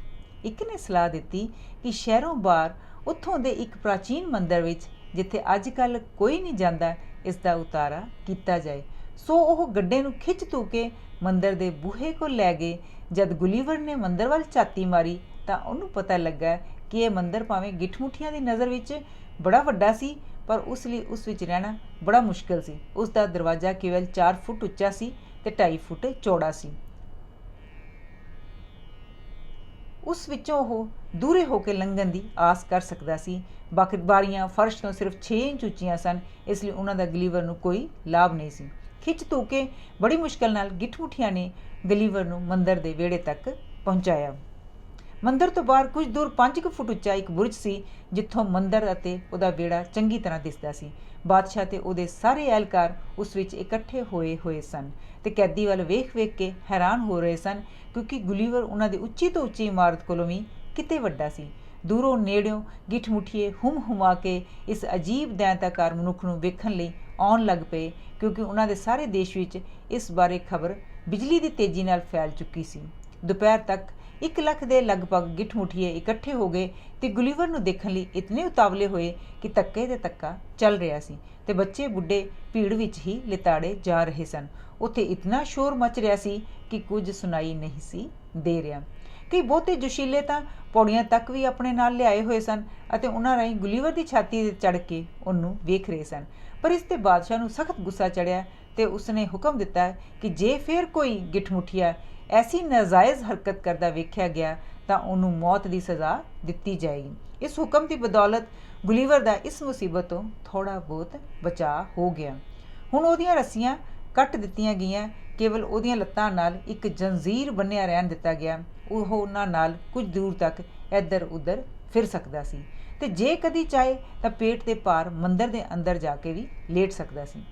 ਇੱਕ ਨੇ ਸਲਾਹ ਦਿੱਤੀ ਕਿ ਸ਼ਹਿਰੋਂ ਬਾਹਰ ਉੱਥੋਂ ਦੇ ਇੱਕ ਪ੍ਰਾਚੀਨ ਮੰਦਰ ਵਿੱਚ ਜਿੱਥੇ ਅੱਜ ਕੱਲ੍ਹ ਕੋਈ ਨਹੀਂ ਜਾਂਦਾ ਇਸ ਦਾ ਉਤਾਰਾ ਕੀਤਾ ਜਾਏ। ਸੋ ਉਹ ਗੱਡੇ ਨੂੰ ਖਿੱਚ ਧੂ ਕੇ ਮੰਦਰ ਦੇ ਬੂਹੇ ਕੋਲ ਲੈ ਗਏ। ਜਦ ਗੁਲੀਵਰ ਨੇ ਮੰਦਰ ਵੱਲ ਝਾਤੀ ਮਾਰੀ ਤਾਂ ਉਹਨੂੰ ਪਤਾ ਲੱਗਾ ਕਿ ਇਹ ਮੰਦਰ ਭਾਵੇਂ ਗਿੱਠ-ਮੁੱਠੀਆਂ ਦੀ ਨਜ਼ਰ ਵਿੱਚ ਬੜਾ ਵੱਡਾ ਸੀ ਪਰ ਉਸ ਲਈ ਉਸ ਵਿੱਚ ਰਹਿਣਾ ਬੜਾ ਮੁਸ਼ਕਿਲ ਸੀ। ਉਸ ਦਾ ਦਰਵਾਜ਼ਾ ਕੇਵਲ 4 ਫੁੱਟ ਉੱਚਾ ਸੀ ਤੇ 2.5 ਫੁੱਟ ਚੌੜਾ ਸੀ। ਉਸ ਵਿੱਚੋਂ ਉਹ ਦੂਰੇ ਹੋ ਕੇ ਲੰਘਣ ਦੀ ਆਸ ਕਰ ਸਕਦਾ ਸੀ। ਬਾਕੀ ਬਾਰੀਆਂ ਫਰਸ਼ ਤੋਂ ਸਿਰਫ 6 ਇੰਚ ਉੱਚੀਆਂ ਸਨ, ਇਸ ਲਈ ਉਹਨਾਂ ਦਾ ਗਲੀਵਰ ਨੂੰ ਕੋਈ ਲਾਭ ਨਹੀਂ ਸੀ। ਖਿੱਚ ਧੂ ਕੇ ਬੜੀ ਮੁਸ਼ਕਿਲ ਨਾਲ ਗਿੱਠ-ਮੁੱਠੀਆਂ ਨੇ ਗਲੀਵਰ ਨੂੰ ਮੰਦਰ ਦੇ ਵਿਹੜੇ ਤੱਕ ਪਹੁੰਚਾਇਆ। ਮੰਦਰ ਤੋਂ ਬਾਹਰ ਕੁਝ ਦੂਰ 5 ਫੁੱਟ ਉੱਚਾ ਇੱਕ ਬੁਰਜ ਸੀ ਜਿੱਥੋਂ ਮੰਦਰ ਅਤੇ ਉਹਦਾ ਵਿਹੜਾ ਚੰਗੀ ਤਰ੍ਹਾਂ ਦਿਸਦਾ ਸੀ। ਬਾਦਸ਼ਾਹ ਤੇ ਉਹਦੇ ਸਾਰੇ ਅਹਿਲਕਾਰ ਉਸ ਵਿੱਚ ਇਕੱਠੇ ਹੋਏ ਸਨ ਤੇ ਕੈਦੀ ਵੱਲ ਵੇਖ ਕੇ ਹੈਰਾਨ ਹੋ ਰਹੇ ਸਨ ਕਿਉਂਕਿ ਗੁਲੀਵਰ ਉਹਨਾਂ ਦੀ ਉੱਚੀ ਤੋਂ ਉੱਚੀ ਇਮਾਰਤ ਕੋਲੋਂ ਵੀ ਕਿਤੇ ਵੱਡਾ ਸੀ। ਦੂਰੋਂ ਨੇੜਿਓਂ ਗਿੱਠ-ਮੁੱਠੀਏ ਹੁਮ-ਹੁਮਾ ਕੇ ਇਸ ਅਜੀਬ ਦੈਂਤਾਕਾਰ ਮਨੁੱਖ ਨੂੰ ਵੇਖਣ ਲਈ ਆਉਣ ਲੱਗ ਪਏ ਕਿਉਂਕਿ ਉਹਨਾਂ ਦੇ ਸਾਰੇ ਦੇਸ਼ ਵਿੱਚ ਇਸ ਬਾਰੇ ਖਬਰ ਬਿਜਲੀ ਦੀ ਤੇਜ਼ੀ ਨਾਲ ਫੈਲ ਚੁੱਕੀ ਸੀ। ਦੁਪਹਿਰ ਤੱਕ 1 ਲੱਖ ਦੇ ਲਗਭਗ ਗਿੱਠ-ਮੁੱਠੀਏ ਇਕੱਠੇ ਹੋ ਗਏ ਤੇ ਗੁਲੀਵਰ ਨੂੰ ਦੇਖਣ ਲਈ ਇਤਨੇ ਉਤਾਵਲੇ ਹੋਏ ਕਿ ਧੱਕੇ ਤੇ ਧੱਕਾ ਚੱਲ ਰਿਹਾ ਸੀ ਤੇ ਬੱਚੇ ਬੁੱਢੇ ਭੀੜ ਵਿੱਚ ਹੀ ਲਿਤਾੜੇ ਜਾ ਰਹੇ ਸਨ। ਉੱਥੇ ਇਤਨਾ ਸ਼ੋਰ ਮਚ ਰਿਹਾ ਸੀ ਕਿ ਕੁਝ ਸੁਣਾਈ ਨਹੀਂ ਸੀ ਦੇ ਰਿਹਾ। ਕਈ ਬਹੁਤੇ ਜੋਸ਼ੀਲੇ ਤਾਂ ਪੌੜੀਆਂ ਤੱਕ ਵੀ ਆਪਣੇ ਨਾਲ ਲਿਆਏ ਹੋਏ ਸਨ ਅਤੇ ਉਹਨਾਂ ਰਾਹੀਂ ਗੁਲੀਵਰ ਦੀ ਛਾਤੀ 'ਤੇ ਚੜ੍ਹ ਕੇ ਉਹਨੂੰ ਵੇਖ ਰਹੇ ਸਨ। ਪਰ ਇਸ 'ਤੇ ਬਾਦਸ਼ਾਹ ਨੂੰ ਸਖਤ ਗੁੱਸਾ ਚੜ੍ਹਿਆ ਤੇ ਉਸਨੇ ਹੁਕਮ ਦਿੱਤਾ ਕਿ ਜੇ ਫਿਰ ਕੋਈ ਗਿੱਠ-ਮੁੱਠੀਆ ਐਸੀ ਨਾਜਾਇਜ਼ ਹਰਕਤ ਕਰਦਾ ਵੇਖਿਆ ਗਿਆ ਤਾਂ ਉਹਨੂੰ ਮੌਤ ਦੀ ਸਜ਼ਾ ਦਿੱਤੀ ਜਾਏਗੀ। ਇਸ ਹੁਕਮ ਦੀ ਬਦੌਲਤ ਗੁਲੀਵਰ ਦਾ ਇਸ ਮੁਸੀਬਤ ਤੋਂ ਥੋੜ੍ਹਾ ਬਹੁਤ ਬਚਾਅ ਹੋ ਗਿਆ। ਹੁਣ ਉਹਦੀਆਂ ਰੱਸੀਆਂ ਕੱਟ ਦਿੱਤੀਆਂ ਗਈਆਂ, ਕੇਵਲ ਉਹਦੀਆਂ ਲੱਤਾਂ ਨਾਲ ਇੱਕ ਜੰਜ਼ੀਰ ਬੰਨ੍ਹਿਆ ਰਹਿਣ ਦਿੱਤਾ ਗਿਆ। ਉਹ ਉਹਨਾਂ ਨਾਲ ਕੁਝ ਦੂਰ ਤੱਕ ਇੱਧਰ ਉੱਧਰ ਫਿਰ ਸਕਦਾ ਸੀ ਤੇ ਜੇ ਕਦੀ ਚਾਹੇ ਤਾਂ ਪੇਟ ਦੇ ਭਾਰ ਮੰਦਰ ਦੇ ਅੰਦਰ ਜਾ ਕੇ ਵੀ ਲੇਟ ਸਕਦਾ ਸੀ।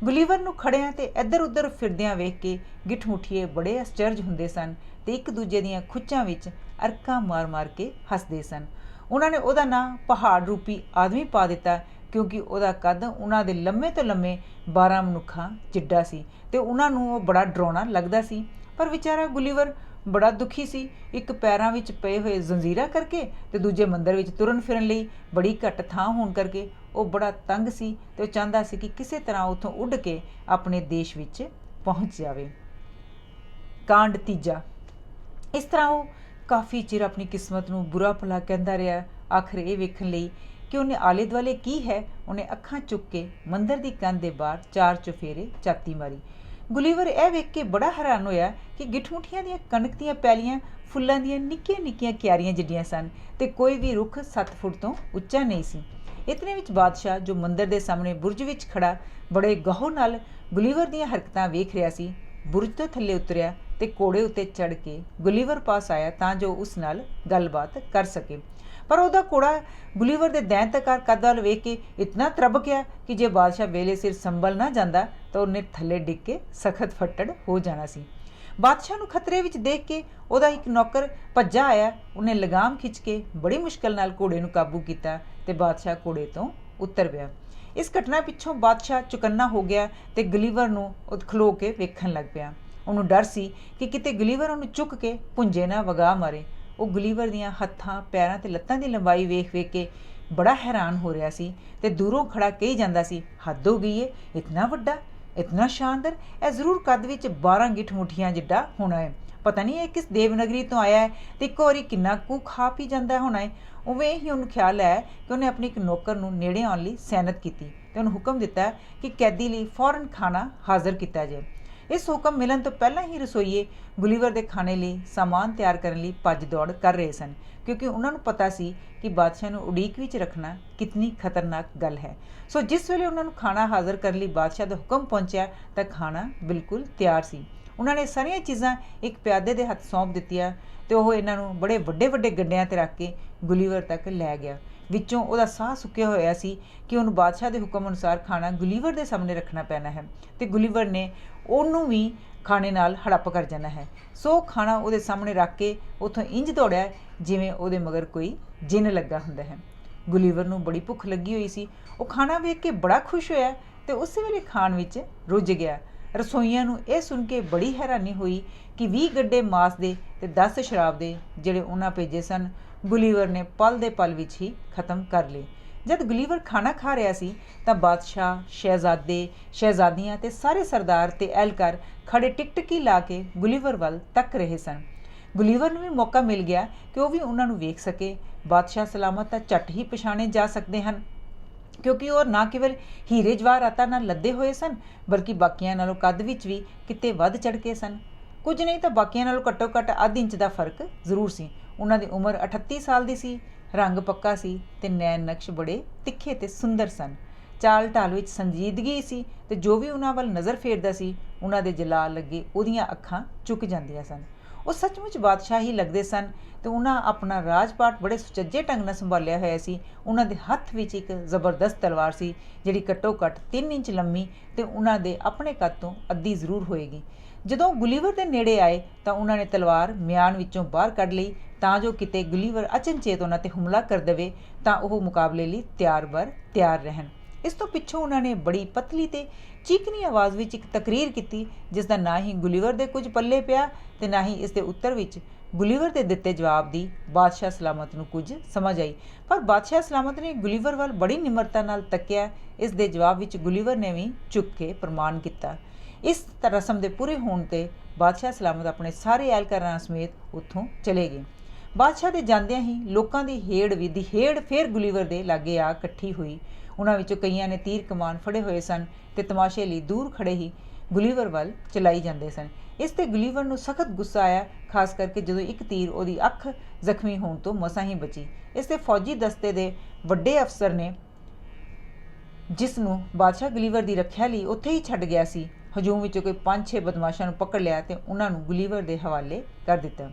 ਗੁਲੀਵਰ ਨੂੰ ਖੜਿਆਂ ਤੇ ਇੱਧਰ ਉੱਧਰ ਫਿਰਦਿਆਂ ਵੇਖ ਕੇ ਗਿੱਠ-ਮੁੱਠੀਏ ਬੜੇ ਅਚਰਜ ਹੁੰਦੇ ਸਨ ਤੇ ਇੱਕ ਦੂਜੇ ਦੀਆਂ ਖੁੱਚਾਂ ਵਿੱਚ ਅਰਕਾਂ ਮਾਰ-ਮਾਰ ਕੇ ਹੱਸਦੇ ਸਨ। ਉਹਨਾਂ ਨੇ ਉਹਦਾ ਨਾਂ ਪਹਾੜ ਰੂਪੀ ਆਦਮੀ ਪਾ ਦਿੱਤਾ ਕਿਉਂਕਿ ਉਹਦਾ ਕੱਦ ਉਹਨਾਂ ਦੇ ਲੰਮੇ ਤੋਂ ਲੰਮੇ 12 ਮਨੁੱਖਾਂ ਜਿੱਡਾ ਸੀ ਤੇ ਉਹਨਾਂ ਨੂੰ ਉਹ ਬੜਾ ਡਰਾਉਣਾ ਲੱਗਦਾ ਸੀ। ਪਰ ਵਿਚਾਰਾ ਗੁਲੀਵਰ ਬੜਾ ਦੁਖੀ ਸੀ। ਇੱਕ ਪੈਰਾਂ ਵਿੱਚ ਪਏ ਹੋਏ ਜ਼ੰਜੀਰਾਂ ਕਰਕੇ ਤੇ ਦੂਜੇ ਮੰਦਰ ਵਿੱਚ ਤੁਰਨ ਫਿਰਨ ਲਈ ਬੜੀ ਘੱਟ ਥਾਂ ਹੋਣ ਕਰਕੇ ਉਹ ਬੜਾ ਤੰਗ ਸੀ ਤੇ ਉਹ ਚਾਹੁੰਦਾ ਸੀ ਕਿ ਕਿਸੇ ਤਰ੍ਹਾਂ ਉੱਥੋਂ ਉੱਡ ਕੇ ਆਪਣੇ ਦੇਸ਼ ਵਿੱਚ ਪਹੁੰਚ ਜਾਵੇ। ਕਾਂਡ 3। ਇਸ ਤਰ੍ਹਾਂ ਉਹ ਕਾਫੀ ਚਿਰ ਆਪਣੀ ਕਿਸਮਤ ਨੂੰ ਬੁਰਾ ਭਲਾ ਕਹਿੰਦਾ ਰਿਹਾ। ਆਖਰ ਇਹ ਵੇਖਣ ਲਈ ਕਿ ਉਹਨੇ ਆਲੇ ਦੁਆਲੇ ਕੀ ਹੈ, ਉਹਨੇ ਅੱਖਾਂ ਚੁੱਕ ਕੇ ਮੰਦਰ ਦੀ ਕੰਧ ਦੇ ਬਾਹਰ 4 ਚੁਫੇਰੇ ਝਾਤੀ ਮਾਰੀ। ਗੁਲੀਵਰ ਇਹ ਵੇਖ ਕੇ ਬੜਾ ਹੈਰਾਨ ਹੋਇਆ ਕਿ ਗਿੱਠ-ਮੁੱਠੀਆਂ ਦੀਆਂ ਕਣਕ ਦੀਆਂ ਪੈਲੀਆਂ ਫੁੱਲਾਂ ਦੀਆਂ ਨਿੱਕੀਆਂ ਨਿੱਕੀਆਂ ਕਿਆਰੀਆਂ ਜਿੱਡੀਆਂ ਸਨ ਤੇ ਕੋਈ ਵੀ ਰੁੱਖ 7 ਫੁੱਟ ਤੋਂ ਉੱਚਾ ਨਹੀਂ ਸੀ। ਇਤਨੇ ਵਿੱਚ ਬਾਦਸ਼ਾਹ, ਜੋ ਮੰਦਰ ਦੇ ਸਾਹਮਣੇ ਬੁਰਜ ਵਿੱਚ ਖੜਾ ਬੜੇ ਗਹੁ ਨਾਲ ਗੁਲੀਵਰ ਦੀਆਂ ਹਰਕਤਾਂ ਵੇਖ ਰਿਹਾ ਸੀ, ਬੁਰਜ ਤੋਂ ਥੱਲੇ ਉਤਰਿਆ ਤੇ ਘੋੜੇ ਉੱਤੇ ਚੜ੍ਹ ਕੇ ਗੁਲੀਵਰ ਪਾਸ ਆਇਆ ਤਾਂ ਜੋ ਉਸ ਨਾਲ ਗੱਲਬਾਤ ਕਰ ਸਕੇ। ਪਰ ਉਹਦਾ ਘੋੜਾ ਗੁਲੀਵਰ ਦੇ ਦੈਂਤਕਾਰ ਕੱਦ ਵੱਲ ਵੇਖ ਕੇ ਇਤਨਾ ਤਰਬ ਗਿਆ ਕਿ ਜੇ ਬਾਦਸ਼ਾਹ ਵੇਲੇ ਸਿਰ ਸੰਭਲ ਨਾ ਜਾਂਦਾ ਤਾਂ ਉਹਨੇ ਥੱਲੇ ਡਿੱਗ ਕੇ ਸਖਤ ਫੱਟੜ ਹੋ ਜਾਣਾ ਸੀ। ਬਾਦਸ਼ਾਹ ਨੂੰ ਖਤਰੇ ਵਿੱਚ ਦੇਖ ਕੇ ਉਹਦਾ ਇੱਕ ਨੌਕਰ ਭੱਜਾ ਆਇਆ। ਉਹਨੇ ਲਗਾਮ ਖਿੱਚ ਕੇ ਬੜੀ ਮੁਸ਼ਕਲ ਨਾਲ ਘੋੜੇ ਨੂੰ ਕਾਬੂ ਕੀਤਾ ਤੇ ਬਾਦਸ਼ਾਹ ਘੋੜੇ ਤੋਂ ਉਤਰ ਪਿਆ। ਇਸ ਘਟਨਾ ਪਿੱਛੋਂ ਬਾਦਸ਼ਾਹ ਚੁਕੰਨਾ ਹੋ ਗਿਆ ਤੇ ਗੁਲੀਵਰ ਨੂੰ ਖਲੋ ਕੇ ਵੇਖਣ ਲੱਗ ਪਿਆ। ਉਹਨੂੰ ਡਰ ਸੀ ਕਿ ਕਿਤੇ ਗੁਲੀਵਰ ਉਹਨੂੰ ਚੁੱਕ ਕੇ ਭੁੰਜੇ ਨਾ ਵਗਾ ਮਾਰੇ। ਉਹ ਗੁਲੀਵਰ ਦੀਆਂ ਹੱਥਾਂ, ਪੈਰਾਂ ਤੇ ਲੱਤਾਂ ਦੀ ਲੰਬਾਈ ਵੇਖ ਵੇਖ ਕੇ ਬੜਾ ਹੈਰਾਨ ਹੋ ਰਿਹਾ ਸੀ ਤੇ ਦੂਰੋਂ ਖੜਾ ਕਹੀ ਜਾਂਦਾ ਸੀ, ਹੱਦ ਹੋ ਗਈ ਏ, ਇਤਨਾ ਵੱਡਾ, ਇਤਨਾ ਸ਼ਾਨਦਾਰ, ਇਹ ਜ਼ਰੂਰ ਕੱਦ ਵਿੱਚ 12 ਗਿੱਠ ਮੁੱਠੀਆਂ ਜਿੱਡਾ ਹੋਣਾ ਹੈ। ਪਤਾ ਨਹੀਂ ਇਹ ਕਿਸ ਦੇਵਨਗਰੀ ਤੋਂ ਆਇਆ ਹੈ ਤੇ ਇੱਕ ਵਾਰੀ ਕਿੰਨਾ ਕੁ ਖਾ ਪੀ ਜਾਂਦਾ ਹੋਣਾ ਹੈ। ਉਵੇਂ ਹੀ ਉਹਨੂੰ ਖਿਆਲ ਹੈ ਕਿ ਉਹਨੇ ਆਪਣੇ ਇੱਕ ਨੌਕਰ ਨੂੰ ਨੇੜੇ ਆਉਣ ਲਈ ਸੈਨਤ ਕੀਤੀ ਤੇ ਉਹਨੂੰ ਹੁਕਮ ਦਿੱਤਾ ਕਿ ਕੈਦੀ ਲਈ ਫੌਰਨ ਖਾਣਾ ਹਾਜ਼ਰ ਕੀਤਾ ਜਾਏ। ਇਸ ਹੁਕਮ ਮਿਲਣ ਤੋਂ ਪਹਿਲਾਂ ਹੀ ਰਸੋਈਏ ਗੁਲੀਵਰ ਦੇ ਖਾਣੇ ਲਈ ਸਾਮਾਨ ਤਿਆਰ ਕਰਨ ਲਈ ਭੱਜ ਦੌੜ ਕਰ ਰਹੇ ਸਨ, ਕਿਉਂਕਿ ਉਹਨਾਂ ਨੂੰ ਪਤਾ ਸੀ ਕਿ ਬਾਦਸ਼ਾਹ ਨੂੰ ਉਡੀਕ ਵਿੱਚ ਰੱਖਣਾ ਕਿਤਨੀ ਖਤਰਨਾਕ ਗੱਲ ਹੈ। ਸੋ ਜਿਸ ਵੇਲੇ ਉਹਨਾਂ ਨੂੰ ਖਾਣਾ ਹਾਜ਼ਰ ਕਰਨ ਲਈ ਬਾਦਸ਼ਾਹ ਦਾ ਹੁਕਮ ਪਹੁੰਚਿਆ ਤਾਂ ਖਾਣਾ ਬਿਲਕੁਲ ਤਿਆਰ ਸੀ। ਉਹਨਾਂ ਨੇ ਸਾਰੀਆਂ ਚੀਜ਼ਾਂ ਇੱਕ ਪਿਆਦੇ ਦੇ ਹੱਥ ਸੌਂਪ ਦਿੱਤੀਆਂ ਤੇ ਉਹ ਇਹਨਾਂ ਨੂੰ ਬੜੇ ਵੱਡੇ ਵੱਡੇ ਗੱਡਿਆਂ ਤੇ ਰੱਖ ਕੇ ਗੁਲੀਵਰ ਤੱਕ ਲੈ ਗਿਆ। ਵਿੱਚੋਂ ਉਹਦਾ ਸਾਹ ਸੁੱਕਿਆ ਹੋਇਆ ਸੀ ਕਿ ਉਹਨੂੰ ਬਾਦਸ਼ਾਹ ਦੇ ਹੁਕਮ ਅਨੁਸਾਰ ਖਾਣਾ ਗੁਲੀਵਰ ਦੇ ਸਾਹਮਣੇ ਰੱਖਣਾ ਪੈਣਾ ਹੈ ਤੇ ਗੁਲੀਵਰ ਨੇ ਉਹਨੂੰ ਵੀ ਖਾਣੇ ਨਾਲ ਹੜੱਪ ਕਰ ਜਾਣਾ ਹੈ। ਸੋ ਖਾਣਾ ਉਹਦੇ ਸਾਹਮਣੇ ਰੱਖ ਕੇ ਉੱਥੋਂ ਇੰਜ ਦੌੜਿਆ ਜਿਵੇਂ ਉਹਦੇ ਮਗਰ ਕੋਈ ਜਿੰਨ ਲੱਗਾ ਹੁੰਦਾ ਹੈ। ਗੁਲੀਵਰ ਨੂੰ ਬੜੀ ਭੁੱਖ ਲੱਗੀ ਹੋਈ ਸੀ। ਉਹ ਖਾਣਾ ਵੇਖ ਕੇ ਬੜਾ ਖੁਸ਼ ਹੋਇਆ ਤੇ ਉਸੇ ਵੇਲੇ ਖਾਣ ਵਿੱਚ ਰੁੱਝ ਗਿਆ। ਰਸੋਈਆਂ ਨੂੰ ਇਹ ਸੁਣ ਕੇ ਬੜੀ ਹੈਰਾਨੀ ਹੋਈ ਕਿ 20 ਗੱਡੇ ਮਾਸ ਦੇ ਤੇ 10 ਸ਼ਰਾਬ ਦੇ ਜਿਹੜੇ ਉਹਨਾਂ ਭੇਜੇ ਸਨ, ਗੁਲੀਵਰ ਨੇ ਪਲ ਦੇ ਪਲ ਵਿੱਚ ਹੀ ਖਤਮ ਕਰ ਲਏ। ਜਦ ਗੁਲੀਵਰ ਖਾਣਾ ਖਾ ਰਿਹਾ ਸੀ ਤਾਂ ਬਾਦਸ਼ਾਹ, ਸ਼ਹਿਜ਼ਾਦੇ, ਸ਼ਹਿਜ਼ਾਦੀਆਂ ਤੇ ਸਾਰੇ ਸਰਦਾਰ ਤੇ ਅਹਿਲਕਾਰ ਖੜੇ ਟਿਕਟਿਕੀ ਲਾ ਕੇ ਗੁਲੀਵਰ ਵੱਲ ਤੱਕ ਰਹੇ ਸਨ। ਗੁਲੀਵਰ ਨੂੰ ਵੀ ਮੌਕਾ ਮਿਲ ਗਿਆ ਕਿ ਉਹ ਵੀ ਉਹਨਾਂ ਨੂੰ ਵੇਖ ਸਕੇ। ਬਾਦਸ਼ਾਹ ਸਲਾਮਤ ਤਾਂ ਝੱਟ ਹੀ ਪਛਾਣੇ ਜਾ ਸਕਦੇ ਹਨ, ਕਿਉਂਕਿ ਉਹ ਨਾ ਕੇਵਲ ਹੀਰੇ ਜਵਾਹਰਾਤਾਂ ਨਾਲ ਲੱਦੇ ਹੋਏ ਸਨ, ਬਲਕਿ ਬਾਕੀਆਂ ਨਾਲੋਂ ਕੱਦ ਵਿੱਚ ਵੀ ਕਿਤੇ ਵੱਧ ਚੜ੍ਹ ਕੇ ਸਨ। ਕੁਝ ਨਹੀਂ ਤਾਂ ਬਾਕੀਆਂ ਨਾਲੋਂ ਘੱਟੋ ਘੱਟ ਅੱਧ ਇੰਚ ਦਾ ਫਰਕ ਜ਼ਰੂਰ ਸੀ। ਉਹਨਾਂ ਦੀ ਉਮਰ 38 ਸਾਲ ਦੀ ਸੀ, ਰੰਗ ਪੱਕਾ ਸੀ ਤੇ ਨੈਣ ਨਕਸ਼ ਬੜੇ ਤਿੱਖੇ ਤੇ ਸੁੰਦਰ ਸਨ। ਚਾਲ ਢਾਲ ਵਿੱਚ ਸੰਜੀਦਗੀ ਸੀ ਤੇ ਜੋ ਵੀ ਉਹਨਾਂ ਵੱਲ ਨਜ਼ਰ ਫੇਰਦਾ ਸੀ ਉਹਨਾਂ ਦੇ ਜਲਾਲ ਲੱਗੇ ਉਹਦੀਆਂ ਅੱਖਾਂ ਝੁਕ ਜਾਂਦੀਆਂ ਸਨ। ਉਹ ਸੱਚਮੁੱਚ ਬਾਦਸ਼ਾਹ ਹੀ ਲੱਗਦੇ ਸਨ ਤੇ ਉਹਨਾਂ ਆਪਣਾ ਰਾਜਪਾਟ ਬੜੇ ਸੁਚੱਜੇ ਢੰਗ ਨਾਲ ਸੰਭਾਲਿਆ ਹੋਇਆ ਸੀ। ਉਹਨਾਂ ਦੇ ਹੱਥ ਵਿੱਚ ਇੱਕ ਜ਼ਬਰਦਸਤ ਤਲਵਾਰ ਸੀ ਜਿਹੜੀ ਘੱਟੋ ਘੱਟ 3 ਇੰਚ ਲੰਮੀ ਤੇ ਉਹਨਾਂ ਦੇ ਆਪਣੇ ਕੱਦ ਤੋਂ ਅੱਧੀ ਜ਼ਰੂਰ ਹੋਏਗੀ। ਜਦੋਂ ਗੁਲੀਵਰ ਦੇ ਨੇੜੇ ਆਏ ਤਾਂ ਉਹਨਾਂ ਨੇ ਤਲਵਾਰ ਮਿਆਨ ਵਿੱਚੋਂ ਬਾਹਰ ਕੱਢ ਲਈ ਤਾਂ ਜੋ ਕਿਤੇ ਗੁਲੀਵਰ ਅਚਨਚੇਤ ਉਹਨਾਂ ਤੇ ਹਮਲਾ ਕਰ ਦੇਵੇ ਤਾਂ ਉਹ ਮੁਕਾਬਲੇ ਲਈ ਤਿਆਰ ਰਹਿਣ। ਇਸ ਤੋਂ ਪਿੱਛੋਂ ਉਹਨਾਂ ਨੇ ਬੜੀ ਪਤਲੀ ਤੇ ਚੀਕਣੀ ਆਵਾਜ਼ ਵਿੱਚ ਇੱਕ ਤਕਰੀਰ ਕੀਤੀ ਜਿਸ ਦਾ ਨਾ ਹੀ ਗੁਲੀਵਰ ਦੇ ਕੁਝ ਪੱਲੇ ਪਿਆ ਤੇ ਨਾ ਹੀ ਇਸ ਦੇ ਉੱਤਰ ਵਿੱਚ ਗੁਲੀਵਰ ਦੇ ਦਿੱਤੇ ਜਵਾਬ ਦੀ ਬਾਦਸ਼ਾਹ ਸਲਾਮਤ ਨੂੰ ਕੁਝ ਸਮਝ ਆਈ। ਪਰ ਬਾਦਸ਼ਾਹ ਸਲਾਮਤ ਨੇ ਗੁਲੀਵਰ ਵੱਲ ਬੜੀ ਨਿਮਰਤਾ ਨਾਲ ਤੱਕਿਆ। ਇਸ ਦੇ ਜਵਾਬ ਵਿੱਚ ਗੁਲੀਵਰ ਨੇ ਵੀ ਝੁਕ ਕੇ ਪ੍ਰਮਾਣ ਕੀਤਾ। ਇਸ ਰਸਮ ਦੇ ਪੂਰੇ ਹੋਣ ਤੇ ਬਾਦਸ਼ਾਹ ਸਲਾਮਤ ਆਪਣੇ ਸਾਰੇ ਅਹਿਲਕਾਰਾਂ ਸਮੇਤ ਉੱਥੋਂ ਚਲੇ ਗਏ। ਬਾਦਸ਼ਾਹ ਦੇ ਜਾਂਦਿਆਂ ਹੀ ਲੋਕਾਂ ਦੀ ਹੇੜ ਫੇਰ ਗੁਲੀਵਰ ਦੇ ਲਾਗੇ ਆ ਇਕੱਠੀ ਹੋਈ। ਉਹਨਾਂ ਵਿੱਚੋਂ ਕਈਆਂ ਨੇ ਤੀਰ ਕਮਾਨ ਫੜੇ ਹੋਏ ਸਨ ਤੇ ਤਮਾਸ਼ੇ ਲਈ ਦੂਰ ਖੜੇ ਹੀ ਗੁਲੀਵਰ ਵੱਲ ਚਲਾਈ ਜਾਂਦੇ ਸਨ। ਇਸ ਤੇ ਗੁਲੀਵਰ ਨੂੰ ਸਖਤ ਗੁੱਸਾ ਆਇਆ, ਖਾਸ ਕਰਕੇ ਜਦੋਂ ਇੱਕ ਤੀਰ ਉਹਦੀ ਅੱਖ ਜ਼ਖਮੀ ਹੋਣ ਤੋਂ ਮਸਾਂ ਹੀ ਬਚੀ। ਇਸ ਤੇ ਫੌਜੀ ਦਸਤੇ ਦੇ ਵੱਡੇ ਅਫਸਰ ਨੇ, ਜਿਸ ਨੂੰ ਬਾਦਸ਼ਾਹ ਗੁਲੀਵਰ ਦੀ ਰੱਖਿਆ ਲਈ ਉੱਥੇ ਹੀ ਛੱਡ ਗਿਆ ਸੀ, ਹਜੂਮ ਵਿੱਚੋਂ ਕੋਈ 5-6 ਬਦਮਾਸ਼ਾਂ ਨੂੰ ਪਕੜ ਲਿਆ ਤੇ ਉਹਨਾਂ ਨੂੰ ਗੁਲੀਵਰ ਦੇ ਹਵਾਲੇ ਕਰ ਦਿੱਤਾ।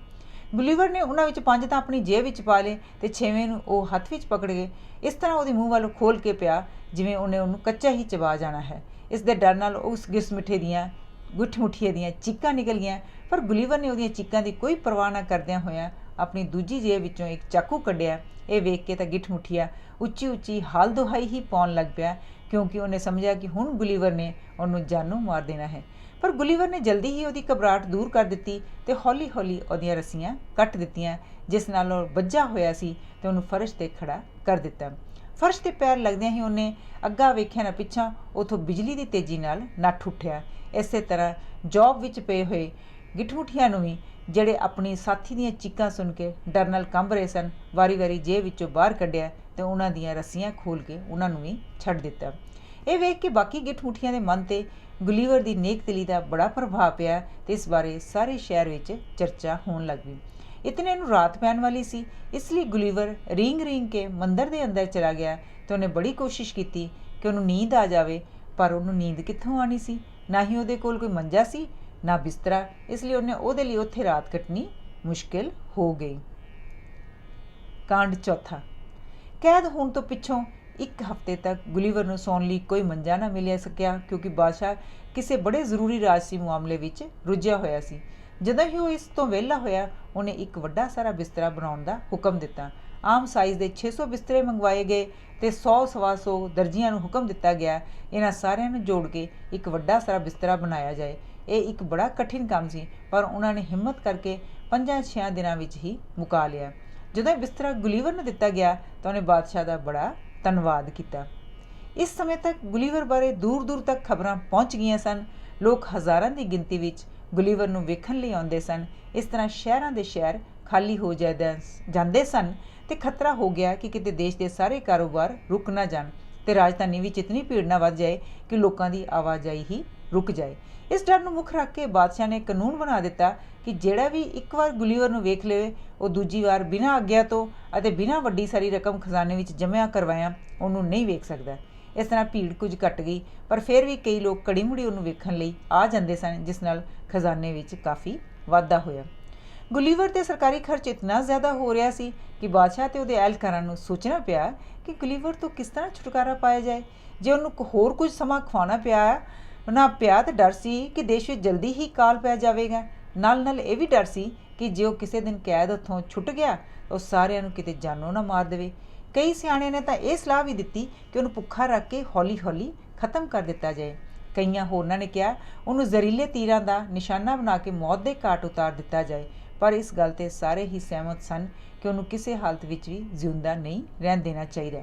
ਗੁਲੀਵਰ ਨੇ ਉਹਨਾਂ ਵਿੱਚ 5 ਤਾਂ ਆਪਣੀ ਜੇਬ ਵਿੱਚ ਪਾ ਲਏ ਤੇ 6ਵੇਂ ਨੂੰ ਉਹ ਹੱਥ ਵਿੱਚ ਪਕੜ ਗਏ। ਇਸ ਤਰ੍ਹਾਂ ਉਹਦੇ ਮੂੰਹ ਵੱਲ ਖੋਲ ਕੇ ਪਿਆ ਜਿਵੇਂ ਉਹਨੇ ਉਹਨੂੰ ਕੱਚਾ ਹੀ ਚਬਾ ਜਾਣਾ ਹੈ। ਇਸ ਦੇ ਡਰ ਨਾਲ ਉਸ ਗਿਸ ਮਿੱਠੇ ਦੀਆਂ ਗੁੱਠ-ਮੁੱਠੀਏ ਦੀਆਂ ਚੀਕਾਂ ਨਿਕਲ ਗਈਆਂ, ਪਰ ਗੁਲੀਵਰ ਨੇ ਉਹਦੀਆਂ ਚੀਕਾਂ ਦੀ ਕੋਈ ਪਰਵਾਹ ਨਾ ਕਰਦਿਆਂ ਹੋਇਆਂ ਆਪਣੀ ਦੂਜੀ ਜੇਬ ਵਿੱਚੋਂ ਇੱਕ ਚਾਕੂ ਕੱਢਿਆ। ਇਹ ਵੇਖ ਕੇ ਤਾਂ ਗਿੱਠ-ਮੁੱਠੀਆ ਉੱਚੀ ਹਾਲ ਦੁਹਾਈ ਹੀ ਪਾਉਣ ਲੱਗ ਪਿਆ, ਕਿਉਂਕਿ ਉਹਨੇ ਸਮਝਿਆ ਕਿ ਹੁਣ ਗੁਲੀਵਰ ਨੇ ਉਹਨੂੰ ਜਾਨੋਂ ਮਾਰ ਦੇਣਾ ਹੈ। ਪਰ ਗੁਲੀਵਰ ਨੇ ਜਲਦੀ ਹੀ ਉਹਦੀ ਘਬਰਾਹਟ ਦੂਰ ਕਰ ਦਿੱਤੀ ਤੇ ਹੌਲੀ-ਹੌਲੀ ਉਹਦੀਆਂ ਰੱਸੀਆਂ ਕੱਟ ਦਿੱਤੀਆਂ, ਜਿਸ ਨਾਲ ਉਹ ਬੱਝਾ ਹੋਇਆ ਸੀ ਤੇ ਉਹਨੂੰ ਫਰਸ਼ ਤੇ ਖੜਾ ਕਰ ਦਿੱਤਾ। ਫਰਸ਼ ਤੇ ਪੈਰ ਲੱਗਦਿਆਂ ਹੀ ਉਹਨੇ ਅੱਗਾ ਵੇਖਿਆ ਨਾ ਪਿੱਛਾਂ, ਉੱਥੋਂ ਬਿਜਲੀ ਦੀ ਤੇਜ਼ੀ ਨਾਲ ਨੱਠ ਉੱਠਿਆ। ਇਸੇ ਤਰ੍ਹਾਂ ਜੌਬ ਵਿੱਚ ਪਏ ਹੋਏ ਗਿੱਠਮੁੱਠੀਆਂ ਨੂੰ ਵੀ, ਜਿਹੜੇ ਆਪਣੀ ਸਾਥੀ ਦੀਆਂ ਚੀਕਾਂ ਸੁਣ ਕੇ ਡਰ ਨਾਲ ਕੰਬ ਰਹੇ ਸਨ, ਵਾਰੀ ਜੇਬ ਵਿੱਚੋਂ ਬਾਹਰ ਕੱਢਿਆ ਤੇ ਉਹਨਾਂ ਦੀਆਂ ਰੱਸੀਆਂ ਖੋਲ੍ਹ ਕੇ ਉਹਨਾਂ ਨੂੰ ਵੀ ਛੱਡ ਦਿੱਤਾ। ਇਹ ਵੇਖ ਕੇ ਬਾਕੀ ਗਿੱਠਮੁੱਠੀਆਂ ਦੇ ਮਨ 'ਤੇ ਗੁਲੀਵਰ ਦੀ ਨੇਕ ਦਿਲੀ ਦਾ ਬੜਾ ਪ੍ਰਭਾਵ ਪਿਆ ਤੇ ਇਸ ਬਾਰੇ ਸਾਰੇ ਸ਼ਹਿਰ ਵਿੱਚ ਚਰਚਾ ਹੋਣ ਲੱਗ ਪਈ। ਇਤਨੇ ਨੂੰ ਰਾਤ ਪੈਣ ਵਾਲੀ ਸੀ, ਇਸ ਲਈ ਗੁਲੀਵਰ ਰੀਂਗ ਕੇ ਮੰਦਰ ਦੇ ਅੰਦਰ ਚਲਾ ਗਿਆ ਤੇ ਉਹਨੇ ਬੜੀ ਕੋਸ਼ਿਸ਼ ਕੀਤੀ ਕਿ ਉਹਨੂੰ ਨੀਂਦ ਆ ਜਾਵੇ, ਪਰ ਉਹਨੂੰ ਨੀਂਦ ਕਿੱਥੋਂ ਆਣੀ ਸੀ। ਨਾ ਹੀ ਉਹਦੇ ਕੋਲ ਕੋਈ ਮੰਜਾ ਸੀ, ਨਾ ਬਿਸਤਰਾ, ਇਸ ਲਈ ਉਹਦੇ ਲਈ ਉੱਥੇ ਰਾਤ ਕੱਟਣੀ ਮੁਸ਼ਕਿਲ ਹੋ ਗਈ। ਕਾਂਡ ਚੌਥਾ। ਕੈਦ ਹੋਣ ਤੋਂ ਪਿੱਛੋਂ 1 ਹਫ਼ਤੇ ਤੱਕ ਗੁਲੀਵਰ ਨੂੰ ਸੌਣ ਲਈ ਕੋਈ ਮੰਜਾ ਨਾ ਮਿਲਿਆ ਸਕਿਆ, ਕਿਉਂਕਿ ਬਾਦਸ਼ਾਹ ਕਿਸੇ ਬੜੇ ਜ਼ਰੂਰੀ ਰਾਜਸੀ ਮਾਮਲੇ ਵਿੱਚ ਰੁੱਝਿਆ ਹੋਇਆ ਸੀ। ਜਦੋਂ ਹੀ ਉਹ ਇਸ ਤੋਂ ਵਿਹਲਾ ਹੋਇਆ, ਉਹਨੇ ਇੱਕ ਵੱਡਾ ਸਾਰਾ ਬਿਸਤਰਾ ਬਣਾਉਣ ਦਾ ਹੁਕਮ ਦਿੱਤਾ। ਆਮ ਸਾਈਜ਼ ਦੇ 600 ਬਿਸਤਰੇ ਮੰਗਵਾਏ ਗਏ ਤੇ 100-125 ਦਰਜੀਆਂ ਨੂੰ ਹੁਕਮ ਦਿੱਤਾ ਗਿਆ ਇਹਨਾਂ ਸਾਰਿਆਂ ਨੂੰ ਜੋੜ ਕੇ ਇੱਕ ਵੱਡਾ ਸਾਰਾ ਬਿਸਤਰਾ ਬਣਾਇਆ ਜਾਏ। ਇਹ ਇੱਕ ਬੜਾ ਕਠਿਨ ਕੰਮ ਸੀ, ਪਰ ਉਹਨਾਂ ਨੇ ਹਿੰਮਤ ਕਰਕੇ 5-6 ਦਿਨਾਂ ਵਿੱਚ ਹੀ ਮੁਕਾ ਲਿਆ। ਜਦੋਂ ਇਹ ਬਿਸਤਰਾ ਗੁਲੀਵਰ ਨੂੰ ਦਿੱਤਾ ਗਿਆ ਤਾਂ ਉਹਨੇ ਬਾਦਸ਼ਾਹ ਦਾ ਬੜਾ ਧੰਨਵਾਦ ਕੀਤਾ। ਇਸ ਸਮੇਂ ਤੱਕ ਗੁਲੀਵਰ ਬਾਰੇ ਦੂਰ ਤੱਕ ਖਬਰਾਂ ਪਹੁੰਚ ਗਈਆਂ ਸਨ। ਲੋਕ ਹਜ਼ਾਰਾਂ ਦੀ ਗਿਣਤੀ ਵਿੱਚ ਗੁਲੀਵਰ ਨੂੰ ਵੇਖਣ ਲਈ ਆਉਂਦੇ ਸਨ। ਇਸ ਤਰ੍ਹਾਂ ਸ਼ਹਿਰਾਂ ਦੇ ਸ਼ਹਿਰ ਖਾਲੀ ਹੋ ਜਾਂਦੇ ਸਨ ਤੇ ਖਤਰਾ ਹੋ ਗਿਆ ਕਿ ਕਿਤੇ ਦੇਸ਼ ਦੇ ਸਾਰੇ ਕਾਰੋਬਾਰ ਰੁਕ ਨਾ ਜਾਣ ਤੇ ਰਾਜਧਾਨੀ ਵਿੱਚ ਇਤਨੀ ਭੀੜ ਨਾ ਵੱਧ ਜਾਏ ਕਿ ਲੋਕਾਂ ਦੀ ਆਵਾਜਾਈ ਹੀ ਰੁਕ ਜਾਏ। ਇਸ ਡਰ ਨੂੰ ਮੁੱਖ ਰੱਖ ਕੇ ਬਾਦਸ਼ਾਹ ਨੇ ਕਾਨੂੰਨ ਬਣਾ ਦਿੱਤਾ ਕਿ ਜਿਹੜਾ ਵੀ ਇੱਕ ਵਾਰ ਗੁਲੀਵਰ ਨੂੰ ਵੇਖ ਲਵੇ, ਉਹ ਦੂਜੀ ਵਾਰ ਬਿਨਾਂ ਆਗਿਆ ਤੋਂ ਅਤੇ ਬਿਨਾਂ ਵੱਡੀ ਸਾਰੀ ਰਕਮ ਖਜ਼ਾਨੇ ਵਿੱਚ ਜਮ੍ਹਾਂ ਕਰਵਾਇਆ ਉਹਨੂੰ ਨਹੀਂ ਵੇਖ ਸਕਦਾ। ਇਸ ਤਰ੍ਹਾਂ ਭੀੜ ਕੁਝ ਘਟ ਗਈ, ਪਰ ਫਿਰ ਵੀ ਕਈ ਲੋਕ ਕੜੀ ਮੁੜੀ ਉਹਨੂੰ ਵੇਖਣ ਲਈ ਆ ਜਾਂਦੇ ਸਨ, ਜਿਸ ਨਾਲ ਖਜ਼ਾਨੇ ਵਿੱਚ ਕਾਫੀ ਵਾਧਾ ਹੋਇਆ। ਗੁਲੀਵਰ 'ਤੇ ਸਰਕਾਰੀ ਖਰਚ ਇਤਨਾ ਜ਼ਿਆਦਾ ਹੋ ਰਿਹਾ ਸੀ ਕਿ ਬਾਦਸ਼ਾਹ ਤੇ ਉਹਦੇ ਅਹਿਲਕਾਰਾਂ ਨੂੰ ਸੋਚਣਾ ਪਿਆ ਕਿ ਗੁਲੀਵਰ ਤੋਂ ਕਿਸ ਤਰ੍ਹਾਂ ਛੁਟਕਾਰਾ ਪਾਇਆ ਜਾਏ। ਜੇ ਉਹਨੂੰ ਹੋਰ ਕੁਝ ਸਮਾਂ ਖਵਾਉਣਾ ਪਿਆ ਤਾਂ ਡਰ ਸੀ ਕਿ ਦੇਸ਼ ਵਿੱਚ ਜਲਦੀ ਹੀ ਕਾਲ ਪੈ ਜਾਵੇਗਾ। ਨਾਲ ਇਹ ਵੀ ਡਰ ਸੀ ਕਿ ਜੇ ਉਹ ਕਿਸੇ ਦਿਨ ਕੈਦ ਉੱਥੋਂ ਛੁੱਟ ਗਿਆ, ਉਹ ਸਾਰਿਆਂ ਨੂੰ ਕਿਤੇ ਜਾਨੋਂ ਨਾ ਮਾਰ ਦੇਵੇ। ਕਈ ਸਿਆਣਿਆਂ ਨੇ ਤਾਂ ਇਹ ਸਲਾਹ ਵੀ ਦਿੱਤੀ ਕਿ ਉਹਨੂੰ ਭੁੱਖਾ ਰੱਖ ਕੇ ਹੌਲੀ ਖਤਮ ਕਰ ਦਿੱਤਾ ਜਾਏ। ਕਈਆਂ ਹੋਰਨਾਂ ਨੇ ਕਿਹਾ ਉਹਨੂੰ ਜ਼ਹਿਰੀਲੇ ਤੀਰਾਂ ਦਾ ਨਿਸ਼ਾਨਾ ਬਣਾ ਕੇ ਮੌਤ ਦੇ ਘਾਟ ਉਤਾਰ ਦਿੱਤਾ ਜਾਏ, ਪਰ ਇਸ ਗੱਲ 'ਤੇ ਸਾਰੇ ਹੀ ਸਹਿਮਤ ਸਨ ਕਿ ਉਹਨੂੰ ਕਿਸੇ ਹਾਲਤ ਵਿੱਚ ਵੀ ਜਿਉਂਦਾ ਨਹੀਂ ਰਹਿਣ ਦੇਣਾ ਚਾਹੀਦਾ।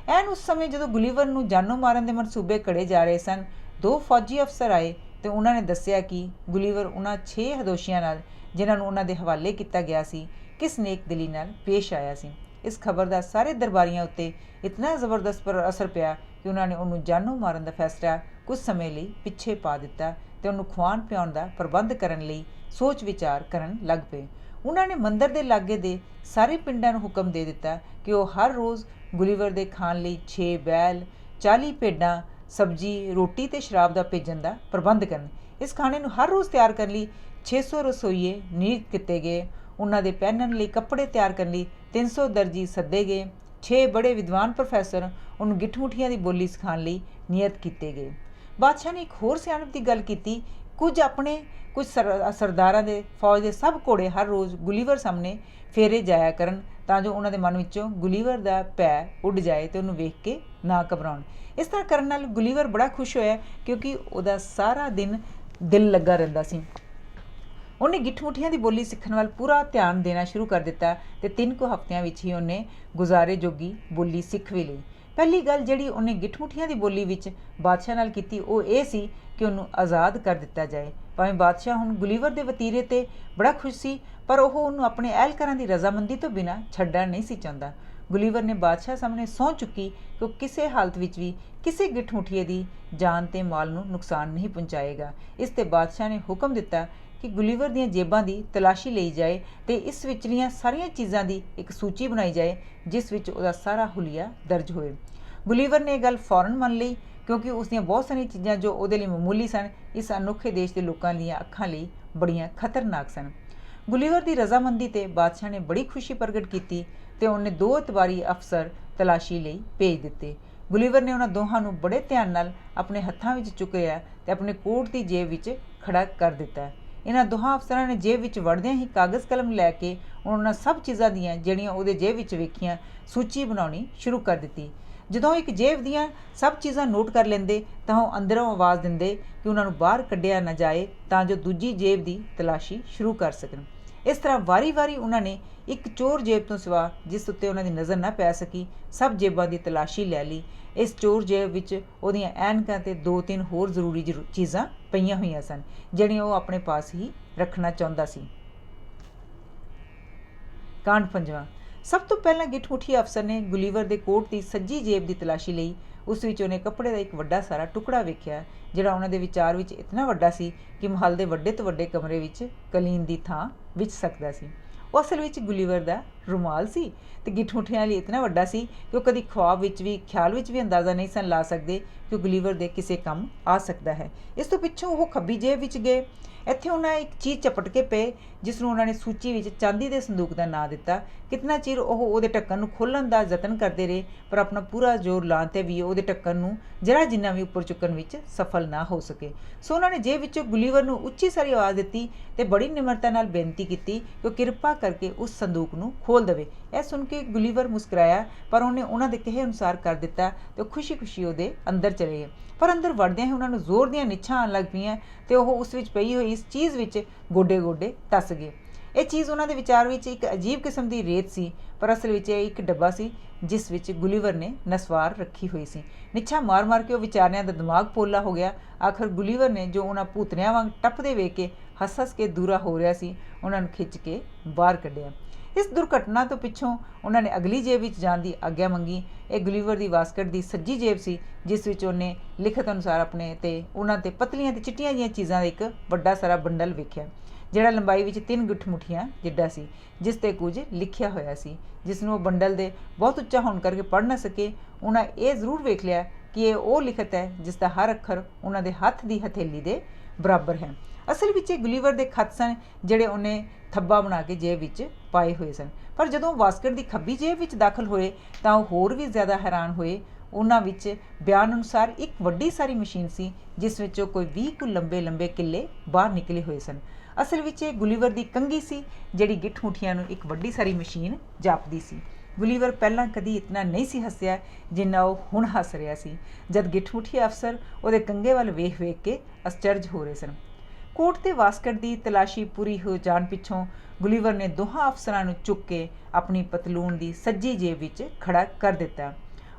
ਐਨ ਉਸ ਸਮੇਂ ਜਦੋਂ ਗੁਲੀਵਰ ਨੂੰ ਜਾਨੋਂ ਮਾਰਨ ਦੇ ਮਨਸੂਬੇ ਘੜੇ ਜਾ ਰਹੇ ਸਨ, 2 ਫੌਜੀ ਅਫਸਰ ਆਏ ਤੇ ਉਹਨਾਂ ਨੇ ਦੱਸਿਆ ਕਿ ਗੁਲੀਵਰ ਉਹਨਾਂ 6 ਦੋਸ਼ੀਆਂ ਨਾਲ, ਜਿਨ੍ਹਾਂ ਨੂੰ ਉਹਨਾਂ ਦੇ ਹਵਾਲੇ ਕੀਤਾ ਗਿਆ ਸੀ, ਕਿਸ ਨੇਕ ਦਿਲੀ ਨਾਲ ਪੇਸ਼ ਆਇਆ ਸੀ। ਇਸ ਖਬਰ ਦਾ ਸਾਰੇ ਦਰਬਾਰੀਆਂ ਉੱਤੇ ਇਤਨਾ ਜ਼ਬਰਦਸਤ ਅਸਰ ਪਿਆ ਕਿ ਉਹਨਾਂ ਨੇ ਉਹਨੂੰ ਜਾਨੋਂ ਮਾਰਨ ਦਾ ਫੈਸਲਾ ਕੁਝ ਸਮੇਂ ਲਈ ਪਿੱਛੇ ਪਾ ਦਿੱਤਾ ਤੇ ਉਹਨੂੰ ਖਵਾਉਣ ਪਿਆਉਣ ਦਾ ਪ੍ਰਬੰਧ ਕਰਨ ਲਈ ਸੋਚ ਵਿਚਾਰ ਕਰਨ ਲੱਗ ਪਏ। ਉਹਨਾਂ ਨੇ ਮੰਦਰ ਦੇ ਲਾਗੇ ਦੇ ਸਾਰੇ ਪਿੰਡਾਂ ਨੂੰ ਹੁਕਮ ਦੇ ਦਿੱਤਾ ਕਿ ਉਹ ਹਰ ਰੋਜ਼ ਗੁਲੀਵਰ ਦੇ ਖਾਣ ਲਈ 6 ਬੈਲ, 40 ਭੇਡਾਂ, ਸਬਜ਼ੀ, ਰੋਟੀ ਤੇ ਸ਼ਰਾਬ ਦਾ ਭੇਜਣ ਦਾ ਪ੍ਰਬੰਧ ਕਰਨ। ਇਸ ਖਾਣੇ ਨੂੰ ਹਰ ਰੋਜ਼ ਤਿਆਰ ਕਰਨ ਲਈ 600 ਰਸੋਈਏ ਨਿਯੁਕਤ ਕੀਤੇ ਗਏ। ਉਹਨਾਂ ਦੇ ਪਹਿਨਣ ਲਈ ਕੱਪੜੇ ਤਿਆਰ ਕਰਨ ਲਈ 300 ਦਰਜੀ ਸੱਦੇ ਗਏ। 6 ਬੜੇ ਵਿਦਵਾਨ ਪ੍ਰੋਫੈਸਰ ਉਹਨੂੰ ਗਿੱਠਮੁੱਠੀਆਂ ਦੀ ਬੋਲੀ ਸਿਖਾਉਣ ਲਈ ਨਿਯਤ ਕੀਤੇ ਗਏ। ਬਾਦਸ਼ਾਹ ਨੇ ਇੱਕ ਹੋਰ ਸਿਆਣਪ ਦੀ ਗੱਲ ਕੀਤੀ। ਕੁਝ ਸਰਦਾਰਾਂ ਦੇ ਫੌਜ ਦੇ ਸਭ ਘੋੜੇ ਹਰ ਰੋਜ਼ ਗੁਲੀਵਰ ਸਾਹਮਣੇ ਫੇਰੇ ਜਾਇਆ ਕਰਨ, ਤਾਂ ਜੋ ਉਹਨਾਂ ਦੇ ਮਨ ਵਿੱਚੋਂ ਗੁਲੀਵਰ ਦਾ ਭੈ ਉੱਡ ਜਾਏ ਤੇ ਉਹਨੂੰ ਵੇਖ ਕੇ ਨਾ ਘਬਰਾਉਣ। ਇਸ ਤਰ੍ਹਾਂ ਕਰਨ ਨਾਲ ਗੁਲੀਵਰ ਬੜਾ ਖੁਸ਼ ਹੋਇਆ, ਕਿਉਂਕਿ ਉਹਦਾ ਸਾਰਾ ਦਿਲ ਲੱਗਾ ਰਹਿੰਦਾ ਸੀ। ਉਹਨੇ ਗਿੱਠਮੁੱਠੀਆਂ ਦੀ ਬੋਲੀ ਸਿੱਖਣ ਵੱਲ ਪੂਰਾ ਧਿਆਨ ਦੇਣਾ ਸ਼ੁਰੂ ਕਰ ਦਿੱਤਾ ਤੇ 3 ਕੁ ਹਫ਼ਤਿਆਂ ਵਿੱਚ ਹੀ ਉਹਨੇ ਗੁਜ਼ਾਰੇ ਜੋਗੀ ਬੋਲੀ ਸਿੱਖ ਵੀ ਲਈ। ਪਹਿਲੀ ਗੱਲ ਜਿਹੜੀ ਉਹਨੇ ਗਿੱਠਮੁੱਠੀਆਂ ਦੀ ਬੋਲੀ ਵਿੱਚ ਬਾਦਸ਼ਾਹ ਨਾਲ ਕੀਤੀ, ਉਹ ਇਹ ਸੀ ਕਿ ਉਹਨੂੰ ਆਜ਼ਾਦ ਕਰ ਦਿੱਤਾ ਜਾਏ। ਭਾਵੇਂ ਬਾਦਸ਼ਾਹ ਹੁਣ ਗੁਲੀਵਰ ਦੇ ਵਤੀਰੇ 'ਤੇ ਬੜਾ ਖੁਸ਼ ਸੀ, ਪਰ ਉਹ ਉਹਨੂੰ ਆਪਣੇ ਅਹਿਲਕਾਰਾਂ ਦੀ ਰਜ਼ਾਮੰਦੀ ਤੋਂ ਬਿਨਾਂ ਛੱਡਣਾ ਨਹੀਂ ਸੀ ਚਾਹੁੰਦਾ। ਗੁਲੀਵਰ ਨੇ ਬਾਦਸ਼ਾਹ ਸਾਹਮਣੇ ਸਹੁੰ ਚੁੱਕੀ ਕਿ ਉਹ ਕਿਸੇ ਹਾਲਤ ਵਿੱਚ ਵੀ ਕਿਸੇ ਗਿੱਠਮੁੱਠੀਏ ਦੀ ਜਾਨ ਤੇ ਮਾਲ ਨੂੰ ਨੁਕਸਾਨ ਨਹੀਂ ਪਹੁੰਚਾਏਗਾ। ਇਸ 'ਤੇ ਬਾਦਸ਼ਾਹ ਨੇ ਹੁਕਮ ਦਿੱਤਾ ਕਿ ਗੁਲੀਵਰ ਦੀਆਂ ਜੇਬਾਂ ਦੀ ਤਲਾਸ਼ੀ ਲਈ ਜਾਏ ਤੇ ਇਸ ਵਿਚਲੀਆਂ ਸਾਰੀਆਂ ਚੀਜ਼ਾਂ ਦੀ ਇੱਕ ਸੂਚੀ ਬਣਾਈ ਜਾਏ, ਜਿਸ ਵਿੱਚ ਉਹਦਾ ਸਾਰਾ ਹੁਲੀਆ ਦਰਜ ਹੋਏ। ਗੁਲੀਵਰ ਨੇ ਇਹ ਗੱਲ ਫੌਰਨ ਮੰਨ ਲਈ, ਕਿਉਂਕਿ ਉਸ ਦੀਆਂ ਬਹੁਤ ਸਾਰੀਆਂ ਚੀਜ਼ਾਂ ਜੋ ਉਹਦੇ ਲਈ ਮਾਮੂਲੀ ਸਨ, ਇਸ ਅਨੋਖੇ ਦੇਸ਼ ਦੇ ਲੋਕਾਂ ਦੀਆਂ ਅੱਖਾਂ ਲਈ ਬੜੀਆਂ ਖਤਰਨਾਕ ਸਨ। ਗੁਲੀਵਰ ਦੀ ਰਜ਼ਾਮੰਦੀ 'ਤੇ ਬਾਦਸ਼ਾਹ ਨੇ ਬੜੀ ਖੁਸ਼ੀ ਪ੍ਰਗਟ ਕੀਤੀ ਤੇ ਉਹਨੇ 2 ਇਤਬਾਰੀ ਅਫਸਰ ਤਲਾਸ਼ੀ ਲਈ ਭੇਜ ਦਿੱਤੇ। ਗੁਲੀਵਰ ਨੇ ਉਹਨਾਂ ਦੋਹਾਂ ਨੂੰ ਬੜੇ ਧਿਆਨ ਨਾਲ ਆਪਣੇ ਹੱਥਾਂ ਵਿੱਚ ਚੁੱਕਿਆ ਤੇ ਆਪਣੇ ਕੋਟ ਦੀ ਜੇਬ ਵਿੱਚ ਖੜਾ ਕਰ ਦਿੱਤਾ। ਇਹਨਾਂ ਦੋਹਾਂ ਅਫਸਰਾਂ ਨੇ ਜੇਬ ਵਿੱਚ ਵੜਦਿਆਂ ਹੀ ਕਾਗਜ਼ ਕਲਮ ਲੈ ਕੇ ਉਹਨਾਂ ਸਭ ਚੀਜ਼ਾਂ ਦੀਆਂ ਜਿਹੜੀਆਂ ਉਹਦੇ ਜੇਬ ਵਿੱਚ ਵੇਖੀਆਂ ਸੂਚੀ ਬਣਾਉਣੀ ਸ਼ੁਰੂ ਕਰ ਦਿੱਤੀ। ਜਦੋਂ ਇੱਕ ਜੇਬ ਦੀਆਂ ਸਭ ਚੀਜ਼ਾਂ ਨੋਟ ਕਰ ਲੈਂਦੇ ਤਾਂ ਉਹ ਅੰਦਰੋਂ ਆਵਾਜ਼ ਦਿੰਦੇ ਕਿ ਉਹਨਾਂ ਨੂੰ ਬਾਹਰ ਕੱਢਿਆ ਨਾ ਜਾਏ, ਤਾਂ ਜੋ ਦੂਜੀ ਜੇਬ ਦੀ ਤਲਾਸ਼ੀ ਸ਼ੁਰੂ ਕਰ ਸਕਣ। इस तरह वारी-वारी उन्होंने एक चोर जेब तो सिवा जिस उत्ते उन्होंने नज़र ना पै सकी सब जेबां की तलाशी लै ली। इस चोर जेब विच उहदियां ऐनकां ते 2-3 होर जरूरी चीज़ां पईयां होईयां सन जिहड़ियां वो अपने पास ही रखना चाहुंदा सी। कांड 5वां। सब तो पहलां गिठमुठिया अफसर ने गुलीवर के कोट की सज्जी जेब की तलाशी लई। उस विच उहने कपड़े का एक वड्डा सारा टुकड़ा वेख्या जिहड़ा उन्हां दे विचार विच इतना वड्डा सी कि महल के वड्डे तो वड्डे कमरे विच कलीन की थां विच सकदा सी। वो असल विच गुलीवर का रुमाल सी ते गिठमुठिया लई इतना वड्डा सी कि वह कदी ख्वाब विच भी ख्याल विच भी अंदाज़ा नहीं सन ला सकते कि गुलीवर के किसी काम आ सकता है। इस तो पिछों वो खब्बी जेब विच गए। ਇੱਥੇ ਉਹਨਾਂ ਇੱਕ ਚੀਜ਼ ਝਪਟ ਕੇ ਪਏ ਜਿਸ ਨੂੰ ਉਹਨਾਂ ਨੇ ਸੂਚੀ ਵਿੱਚ ਚਾਂਦੀ ਦੇ ਸੰਦੂਕ ਦਾ ਨਾਂ ਦਿੱਤਾ। ਕਿਤਨਾ ਚਿਰ ਉਹ ਉਹਦੇ ਢੱਕਣ ਨੂੰ ਖੋਲ੍ਹਣ ਦਾ ਯਤਨ ਕਰਦੇ ਰਹੇ ਪਰ ਆਪਣਾ ਪੂਰਾ ਜ਼ੋਰ ਲਾਉਣ 'ਤੇ ਵੀ ਉਹਦੇ ਢੱਕਣ ਨੂੰ ਜਰਾ ਜਿੰਨਾ ਵੀ ਉੱਪਰ ਚੁੱਕਣ ਵਿੱਚ ਸਫਲ ਨਾ ਹੋ ਸਕੇ। ਸੋ ਉਹਨਾਂ ਨੇ ਜੇਬ ਵਿੱਚੋਂ ਗੁਲੀਵਰ ਨੂੰ ਉੱਚੀ ਸਾਰੀ ਆਵਾਜ਼ ਦਿੱਤੀ ਅਤੇ ਬੜੀ ਨਿਮਰਤਾ ਨਾਲ ਬੇਨਤੀ ਕੀਤੀ ਕਿ ਉਹ ਕਿਰਪਾ ਕਰਕੇ ਉਸ ਸੰਦੂਕ ਨੂੰ ਖੋਲ੍ਹ ਦੇਵੇ। ਇਹ ਸੁਣ ਕੇ ਗੁਲੀਵਰ ਮੁਸਕਰਾਇਆ ਪਰ ਉਹਨੇ ਉਹਨਾਂ ਦੇ ਕਹੇ ਅਨੁਸਾਰ ਕਰ ਦਿੱਤਾ ਅਤੇ ਖੁਸ਼ੀ ਉਹਦੇ ਅੰਦਰ ਚਲੇ ਗਏ। ਪਰ ਅੰਦਰ ਵੜਦਿਆਂ ਹੀ ਉਹਨਾਂ ਨੂੰ ਜ਼ੋਰ ਦੀਆਂ ਨਿੱਛਾਂ ਆਉਣ ਲੱਗ ਪਈਆਂ ਅਤੇ ਉਹ ਉਸ ਵਿੱਚ ਪਈ ਹੋਈ ਇਸ ਚੀਜ਼ ਵਿੱਚ ਗੋਡੇ ਧੱਸ ਗਏ। ਇਹ ਚੀਜ਼ ਉਹਨਾਂ ਦੇ ਵਿਚਾਰ ਵਿੱਚ ਇੱਕ ਅਜੀਬ ਕਿਸਮ ਦੀ ਰੇਤ ਸੀ ਪਰ ਅਸਲ ਵਿੱਚ ਇਹ ਇੱਕ ਡੱਬਾ ਸੀ ਜਿਸ ਵਿੱਚ ਗੁਲੀਵਰ ਨੇ ਨਸਵਾਰ ਰੱਖੀ ਹੋਈ ਸੀ। ਨਿੱਛਾਂ ਮਾਰ ਕੇ ਉਹ ਵਿਚਾਰਿਆਂ ਦਾ ਦਿਮਾਗ ਪੋਲਾ ਹੋ ਗਿਆ। ਆਖਰ ਗੁਲੀਵਰ ਨੇ ਜੋ ਉਹਨਾਂ ਭੂਤਨਿਆਂ ਵਾਂਗ ਟੱਪਦੇ ਵੇਖ ਕੇ ਹੱਸ ਕੇ ਦੂਰਾ ਹੋ ਰਿਹਾ ਸੀ ਉਹਨਾਂ ਨੂੰ ਖਿੱਚ ਕੇ ਬਾਹਰ ਕੱਢਿਆ। ਇਸ ਦੁਰਘਟਨਾ ਤੋਂ ਪਿੱਛੋਂ ਉਹਨਾਂ ਨੇ ਅਗਲੀ ਜੇਬ ਵਿੱਚ ਜਾਣ ਦੀ ਆਗਿਆ ਮੰਗੀ। ਇਹ ਗੁਲੀਵਰ ਦੀ ਵਾਸਕਟ ਦੀ ਸੱਜੀ ਜੇਬ ਸੀ ਜਿਸ ਵਿੱਚ ਉਹਨੇ ਲਿਖਤ ਅਨੁਸਾਰ ਆਪਣੇ ਤੇ ਉਹਨਾਂ 'ਤੇ ਪਤਲੀਆਂ ਅਤੇ ਚਿੱਟੀਆਂ ਜਿਹੀਆਂ ਚੀਜ਼ਾਂ ਦਾ ਇੱਕ ਵੱਡਾ ਸਾਰਾ ਬੰਡਲ ਵੇਖਿਆ ਜਿਹੜਾ ਲੰਬਾਈ ਵਿੱਚ 3 ਗਿੱਠ-ਮੁੱਠੀਆਂ ਜਿੱਡਾ ਸੀ ਜਿਸ 'ਤੇ ਕੁਝ ਲਿਖਿਆ ਹੋਇਆ ਸੀ ਜਿਸ ਨੂੰ ਉਹ ਬੰਡਲ ਦੇ ਬਹੁਤ ਉੱਚਾ ਹੋਣ ਕਰਕੇ ਪੜ੍ਹ ਨਾ ਸਕੇ। ਉਹਨਾਂ ਇਹ ਜ਼ਰੂਰ ਵੇਖ ਲਿਆ ਕਿ ਇਹ ਉਹ ਲਿਖਤ ਹੈ ਜਿਸ ਦਾ ਹਰ ਅੱਖਰ ਉਹਨਾਂ ਦੇ ਹੱਥ ਦੀ ਹਥੇਲੀ ਦੇ ਬਰਾਬਰ ਹੈ। ਅਸਲ ਵਿੱਚ ਇਹ ਗੁਲੀਵਰ ਦੇ ਖੱਤ ਸਨ ਜਿਹੜੇ ਉਹਨੇ ਥੱਬਾ ਬਣਾ ਕੇ ਜੇਬ ਵਿੱਚ ਪਾਏ ਹੋਏ ਸਨ। ਪਰ ਜਦੋਂ ਵਾਸਕਟ ਦੀ ਖੱਬੀ ਜੇਬ ਵਿੱਚ ਦਾਖਲ ਹੋਏ ਤਾਂ ਉਹ ਹੋਰ ਵੀ ਜ਼ਿਆਦਾ ਹੈਰਾਨ ਹੋਏ। ਉਹਨਾਂ ਵਿੱਚ ਬਿਆਨ ਅਨੁਸਾਰ ਇੱਕ ਵੱਡੀ ਸਾਰੀ ਮਸ਼ੀਨ ਸੀ ਜਿਸ ਵਿੱਚੋਂ ਕੋਈ 20 ਕੁ ਲੰਬੇ ਕਿੱਲੇ ਬਾਹਰ ਨਿਕਲੇ ਹੋਏ ਸਨ। ਅਸਲ ਵਿੱਚ ਇਹ ਗੁਲੀਵਰ ਦੀ ਕੰਘੀ ਸੀ ਜਿਹੜੀ ਗਿੱਠ-ਮੁੱਠੀਆਂ ਨੂੰ ਇੱਕ ਵੱਡੀ ਸਾਰੀ ਮਸ਼ੀਨ ਜਾਪਦੀ ਸੀ। ਗੁਲੀਵਰ ਪਹਿਲਾਂ ਕਦੀ ਇਤਨਾ ਨਹੀਂ ਸੀ ਹੱਸਿਆ ਜਿੰਨਾ ਉਹ ਹੁਣ ਹੱਸ ਰਿਹਾ ਸੀ ਜਦ ਗਿੱਠ-ਮੁੱਠੀਆ ਅਫਸਰ ਉਹਦੇ ਕੰਘੇ ਵੱਲ ਵੇਖ ਕੇ ਅਸਚਰਜ ਹੋ ਰਹੇ ਸਨ। ਕੋਟ ਤੇ ਵਾਸਕਟ ਦੀ ਤਲਾਸ਼ੀ ਪੂਰੀ ਹੋ ਜਾਣ ਪਿੱਛੋਂ ਗੁਲੀਵਰ ਨੇ ਦੋਹਾਂ ਅਫਸਰਾਂ ਨੂੰ ਚੁੱਕ ਕੇ ਆਪਣੀ ਪਤਲੂਨ ਦੀ ਸੱਜੀ ਜੇਬ ਵਿੱਚ ਖੜਾ ਕਰ ਦਿੱਤਾ।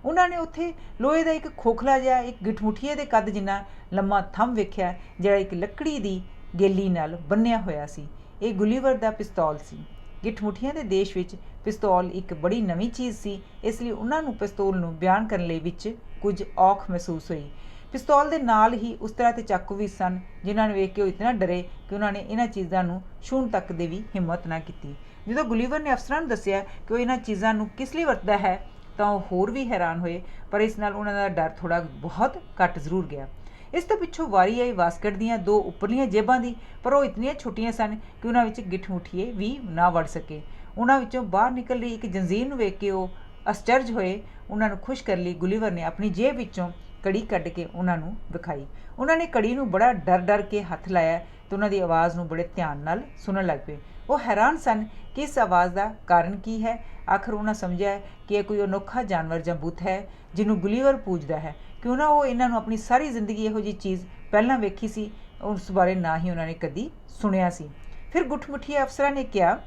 ਉਹਨਾਂ ਨੇ ਉੱਥੇ ਲੋਹੇ ਦਾ ਇੱਕ ਖੋਖਲਾ ਜਿਹਾ ਇੱਕ ਗਿੱਠ-ਮੁੱਠੀਏ ਦੇ ਕੱਦ ਜਿੰਨਾ ਲੰਮਾ ਥੰਮ ਵੇਖਿਆ ਜਿਹੜਾ ਇੱਕ ਲੱਕੜੀ ਦੀ ਗੇਲੀ ਨਾਲ ਬੰਨਿਆ ਹੋਇਆ ਸੀ। ਇਹ ਗੁਲੀਵਰ ਦਾ ਪਿਸਤੌਲ ਸੀ। ਗਿੱਠ-ਮੁੱਠੀਆਂ ਦੇ ਦੇਸ਼ ਵਿੱਚ ਪਿਸਤੌਲ ਇੱਕ ਬੜੀ ਨਵੀਂ ਚੀਜ਼ ਸੀ ਇਸ ਲਈ ਉਹਨਾਂ ਨੂੰ ਪਿਸਤੌਲ ਨੂੰ ਬਿਆਨ ਕਰਨ ਲਈ ਵਿੱਚ ਕੁਝ ਔਖ ਮਹਿਸੂਸ ਹੋਈ। ਪਿਸਤੌਲ ਦੇ ਨਾਲ ਹੀ ਉਸ ਤਰ੍ਹਾਂ ਦੇ ਚਾਕੂ ਵੀ ਸਨ ਜਿਨ੍ਹਾਂ ਨੂੰ ਵੇਖ ਕੇ ਉਹ ਇਤਨਾ ਡਰੇ ਕਿ ਉਹਨਾਂ ਨੇ ਇਹਨਾਂ ਚੀਜ਼ਾਂ ਨੂੰ ਛੂਹਣ ਤੱਕ ਦੀ ਵੀ ਹਿੰਮਤ ਨਾ ਕੀਤੀ। ਜਦੋਂ ਗੁਲੀਵਰ ਨੇ ਅਫਸਰਾਂ ਨੂੰ ਦੱਸਿਆ ਕਿ ਉਹ ਇਹਨਾਂ ਚੀਜ਼ਾਂ ਨੂੰ ਕਿਸ ਲਈ ਵਰਤਦਾ ਹੈ ਤਾਂ ਉਹ ਹੋਰ ਵੀ ਹੈਰਾਨ ਹੋਏ ਪਰ ਇਸ ਨਾਲ ਉਹਨਾਂ ਦਾ ਡਰ ਥੋੜ੍ਹਾ ਬਹੁਤ ਘੱਟ ਜ਼ਰੂਰ ਗਿਆ। ਇਸ ਤੋਂ ਪਿੱਛੋਂ ਵਾਰੀ ਆਈ ਵਾਸਕਟ ਦੀਆਂ 2 ਉੱਪਰਲੀਆਂ ਜੇਬਾਂ ਦੀ ਪਰ ਉਹ ਇਤਨੀਆਂ ਛੋਟੀਆਂ ਸਨ ਕਿ ਉਹਨਾਂ ਵਿੱਚ ਗਿੱਠ-ਮੁੱਠੀਏ ਵੀ ਨਾ ਵੜ ਸਕੇ। ਉਹਨਾਂ ਵਿੱਚੋਂ ਬਾਹਰ ਨਿਕਲ ਰਹੀ ਇੱਕ ਜੰਜ਼ੀਰ ਨੂੰ ਵੇਖ ਕੇ ਉਹ ਅਸਚਰਜ ਹੋਏ। ਉਹਨਾਂ ਨੂੰ ਖੁਸ਼ ਕਰਨ ਲਈ ਗੁਲੀਵਰ ਨੇ ਆਪਣੀ ਜੇਬ ਵਿੱਚੋਂ ਕੜੀ ਕੱਢ ਕੇ ਉਹਨਾਂ ਨੂੰ ਵਿਖਾਈ। ਉਹਨਾਂ ਨੇ ਕੜੀ ਨੂੰ ਬੜਾ ਡਰ ਕੇ ਹੱਥ ਲਾਇਆ ਤੇ ਉਹਨਾਂ ਦੀ ਆਵਾਜ਼ ਨੂੰ ਬੜੇ ਧਿਆਨ ਨਾਲ ਸੁਣਨ ਲੱਗ ਪਏ। ਉਹ ਹੈਰਾਨ ਸਨ ਕਿ ਇਸ ਆਵਾਜ਼ ਦਾ ਕਾਰਨ ਕੀ ਹੈ। ਆਖਰ ਉਹਨਾਂ ਸਮਝਿਆ ਕਿ ਇਹ ਕੋਈ ਅਨੋਖਾ ਜਾਨਵਰ ਜਾਂ ਬੁੱਤ ਹੈ ਜਿਹਨੂੰ ਗੁਲੀਵਰ ਪੂਜਦਾ ਹੈ ਕਿਉਂ ਨਾ ਉਹ ਇਹਨਾਂ ਨੂੰ ਆਪਣੀ ਸਾਰੀ ਜ਼ਿੰਦਗੀ ਇਹੋ ਜਿਹੀ ਚੀਜ਼ ਪਹਿਲਾਂ ਵੇਖੀ ਸੀ ਉਸ ਬਾਰੇ ਨਾ ਹੀ ਉਹਨਾਂ ਨੇ ਕਦੀ ਸੁਣਿਆ ਸੀ। ਫਿਰ ਗੁੱਠ-ਮੁੱਠੀਏ ਅਫਸਰਾਂ ਨੇ ਕਿਹਾ